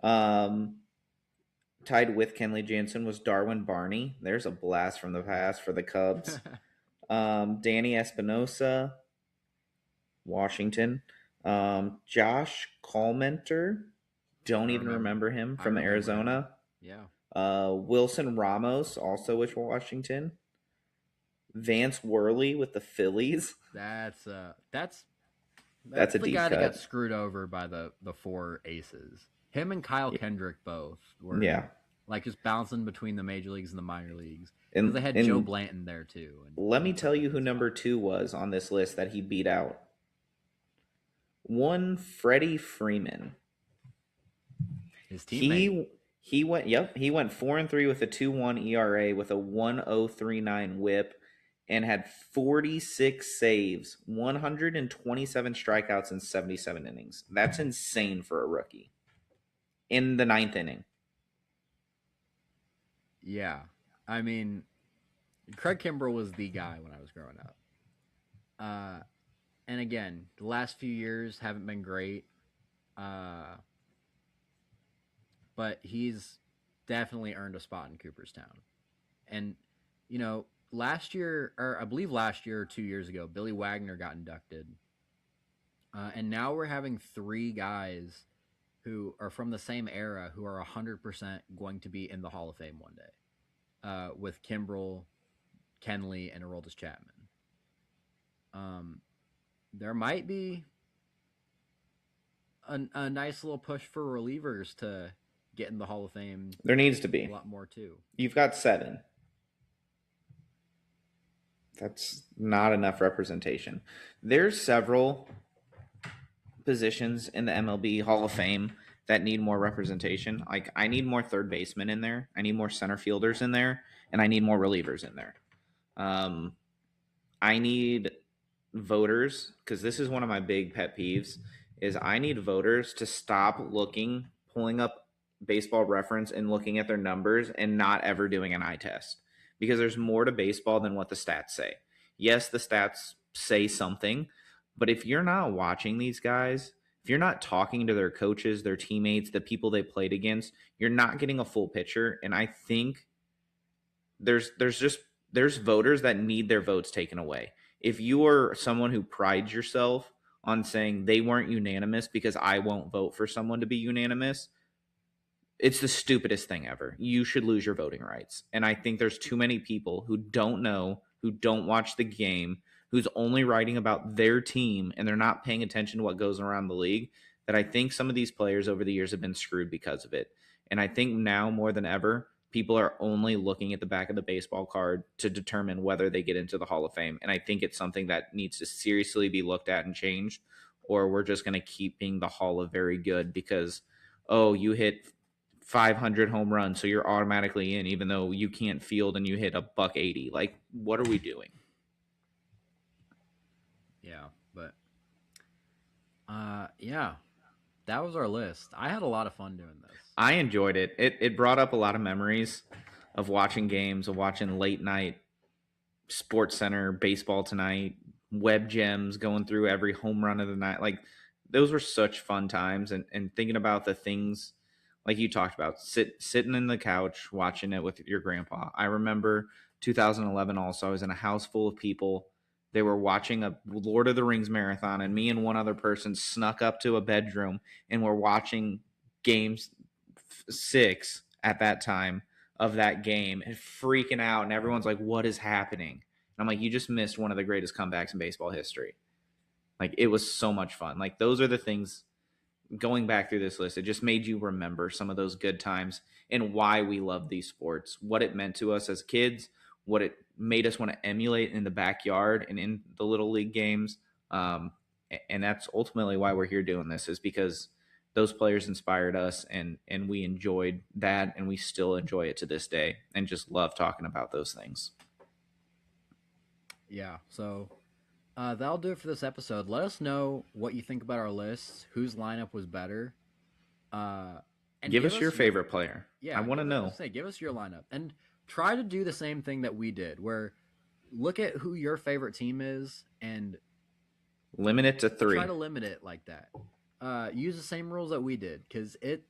[SPEAKER 2] Tied with Kenley Jansen was Darwin Barney. There's a blast from the past for the Cubs. Danny Espinosa, Washington. Josh Collmenter. Don't even remember him from Arizona.
[SPEAKER 1] Him.
[SPEAKER 2] Yeah. Wilson Ramos, also with Washington. Vance Worley with the Phillies.
[SPEAKER 1] That's a
[SPEAKER 2] the
[SPEAKER 1] deep guy cut. That got screwed over by the 4 aces. Him and Kyle Kendrick both were like just bouncing between the major leagues and the minor leagues. And they had Joe Blanton there too.
[SPEAKER 2] Let me tell you who number 2 was on this list that he beat out. One Freddie Freeman.
[SPEAKER 1] His teammate.
[SPEAKER 2] He went 4-3 with a 2.1 ERA with a 1.039 WHIP and had 46 saves, 127 strikeouts in 77 innings. That's insane for a rookie. In the 9th inning.
[SPEAKER 1] Yeah. I mean, Craig Kimbrell was the guy when I was growing up. And again, the last few years haven't been great. But he's definitely earned a spot in Cooperstown. And, you know, last year or 2 years ago, Billy Wagner got inducted. And now we're having 3 guys who are from the same era who are 100% going to be in the Hall of Fame one day. With Kimbrell, Kenley, and Aroldis Chapman. There might be a nice little push for relievers to get in the Hall of Fame.
[SPEAKER 2] There needs to be
[SPEAKER 1] a lot more too.
[SPEAKER 2] You've got 7. That's not enough representation. There's several positions in the MLB Hall of Fame that need more representation. Like, I need more third basemen in there. I need more center fielders in there, and I need more relievers in there. I need voters, because this is one of my big pet peeves, is I need voters to stop pulling up Baseball Reference and looking at their numbers and not ever doing an eye test, because there's more to baseball than what the stats say. Yes, the stats say something, but if you're not watching these guys, if you're not talking to their coaches, their teammates, the people they played against, you're not getting a full picture. And I think there's voters that need their votes taken away. If you are someone who prides yourself on saying they weren't unanimous because I won't vote for someone to be unanimous, it's the stupidest thing ever. You should lose your voting rights. And I think there's too many people who don't know, who don't watch the game, who's only writing about their team and they're not paying attention to what goes around the league, that I think some of these players over the years have been screwed because of it. And I think now more than ever, people are only looking at the back of the baseball card to determine whether they get into the Hall of Fame. And I think it's something that needs to seriously be looked at and changed, or we're just going to keep being the Hall of Very Good because, oh, you hit 500 home runs, so you're automatically in, even though you can't field and you hit a buck 80. Like, what are we doing?
[SPEAKER 1] Yeah, but yeah, that was our list. I had a lot of fun doing this.
[SPEAKER 2] I enjoyed it. It brought up a lot of memories of watching games, of watching late night Sports Center, Baseball Tonight, Web Gems, going through every home run of the night. Like, those were such fun times. And thinking about the things like you talked about, sitting in the couch watching it with your grandpa. I remember 2011 also. I was in a house full of people. They were watching a Lord of the Rings marathon, and me and one other person snuck up to a bedroom and were watching games 6 at that time of that game and freaking out. And everyone's like, what is happening? And I'm like, you just missed one of the greatest comebacks in baseball history. Like, it was so much fun. Like, those are the things, going back through this list, it just made you remember some of those good times and why we love these sports, what it meant to us as kids, what it made us want to emulate in the backyard and in the little league games. And that's ultimately why we're here doing this, is because those players inspired us, and we enjoyed that, and we still enjoy it to this day, and just love talking about those things.
[SPEAKER 1] Yeah, so that'll do it for this episode. Let us know what you think about our lists, whose lineup was better. And
[SPEAKER 2] give us your favorite player.
[SPEAKER 1] Yeah,
[SPEAKER 2] I want to know.
[SPEAKER 1] Give us your lineup and try to do the same thing that we did, where look at who your favorite team is and
[SPEAKER 2] limit it to 3.
[SPEAKER 1] Try to limit it like that. Use the same rules that we did, because it's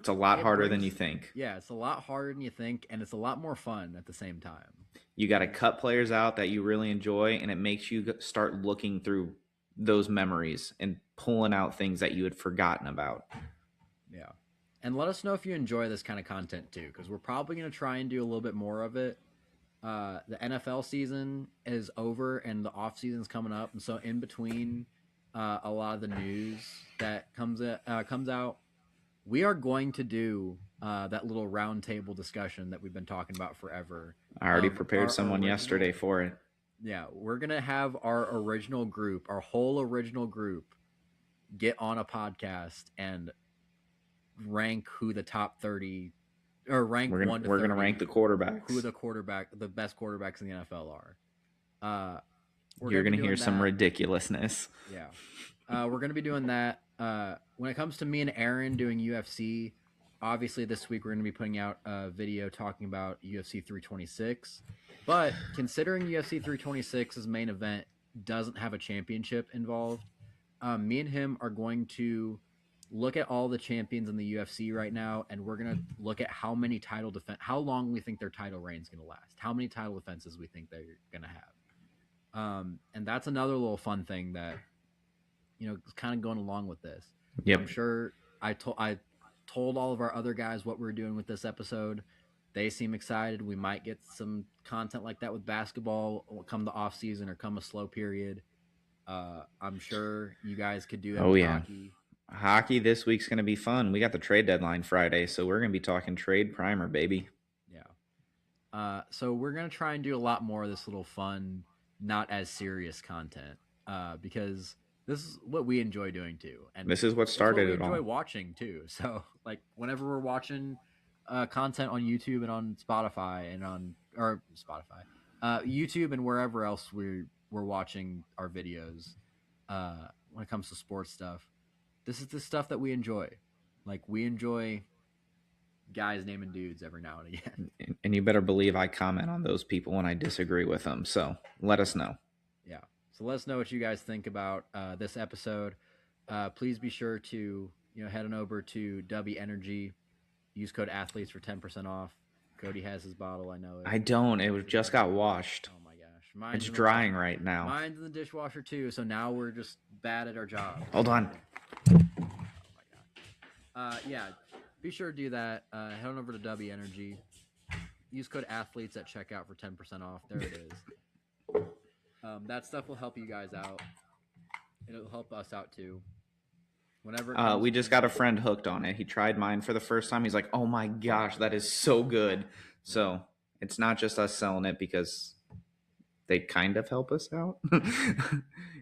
[SPEAKER 2] a lot harder than you think.
[SPEAKER 1] Yeah, it's a lot harder than you think, and it's a lot more fun at the same time.
[SPEAKER 2] You got to cut players out that you really enjoy, and it makes you start looking through those memories and pulling out things that you had forgotten about.
[SPEAKER 1] Yeah. And let us know if you enjoy this kind of content too, because we're probably going to try and do a little bit more of it. The NFL season is over and the off season's coming up, and so in between a lot of the news that comes out, we are going to do that little roundtable discussion that we've been talking about forever.
[SPEAKER 2] I already prepared someone yesterday for it.
[SPEAKER 1] Yeah, we're going to have our original group, our whole original group, get on a podcast and rank who the top 30 or rank
[SPEAKER 2] we're going to rank the quarterbacks.
[SPEAKER 1] Who the best quarterbacks in the NFL are.
[SPEAKER 2] You're going to hear some ridiculousness.
[SPEAKER 1] Yeah. We're going to be doing that. When it comes to me and Aaron doing UFC, obviously this week we're going to be putting out a video talking about UFC 326. But considering UFC 326's main event doesn't have a championship involved, me and him are going to look at all the champions in the UFC right now, and we're going to look at how many how long we think their title reign is going to last, how many title defenses we think they're going to have. And that's another little fun thing that, is kind of going along with this.
[SPEAKER 2] Yep.
[SPEAKER 1] I'm sure I told all of our other guys what we were doing with this episode. They seem excited. We might get some content like that with basketball come the off season or come a slow period. I'm sure you guys could do that with hockey.
[SPEAKER 2] Hockey this week's going to be fun. We got the trade deadline Friday, so we're going to be talking trade primer, baby.
[SPEAKER 1] Yeah. So we're going to try and do a lot more of this little fun, not as serious content, because this is what we enjoy doing too. And
[SPEAKER 2] this is what started it all.
[SPEAKER 1] We enjoy watching too. So like whenever we're watching content on YouTube and on Spotify and YouTube and wherever else we're watching our videos, when it comes to sports stuff, this is the stuff that we enjoy. Like, we enjoy guys naming dudes every now and again.
[SPEAKER 2] And you better believe I comment on those people when I disagree with them. So let us know.
[SPEAKER 1] Yeah. So let us know what you guys think about this episode. Please be sure to head on over to W Energy. Use code athletes for 10% off. Cody has his bottle. I know it.
[SPEAKER 2] I don't. It just got washed.
[SPEAKER 1] Oh my gosh.
[SPEAKER 2] It's drying right now.
[SPEAKER 1] Mine's in the dishwasher too. So now we're just bad at our job.
[SPEAKER 2] Hold on.
[SPEAKER 1] Oh my gosh. Yeah. Be sure to do that. Head on over to W Energy. Use code athletes at checkout for 10% off. There it is. That stuff will help you guys out. It'll help us out too. Whenever it comes
[SPEAKER 2] We just got a friend hooked on it. He tried mine for the first time. He's like, "Oh my gosh, that is so good." So it's not just us selling it because they kind of help us out.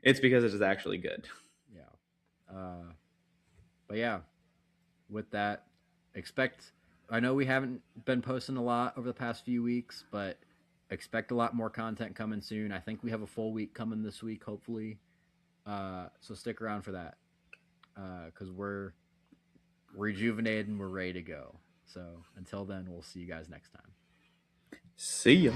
[SPEAKER 2] It's because it is actually good.
[SPEAKER 1] yeah. But yeah, with that, expect. I know we haven't been posting a lot over the past few weeks, but expect a lot more content coming soon. I think we have a full week coming this week, hopefully. So stick around for that because we're rejuvenated and we're ready to go. So until then, we'll see you guys next time.
[SPEAKER 2] See ya.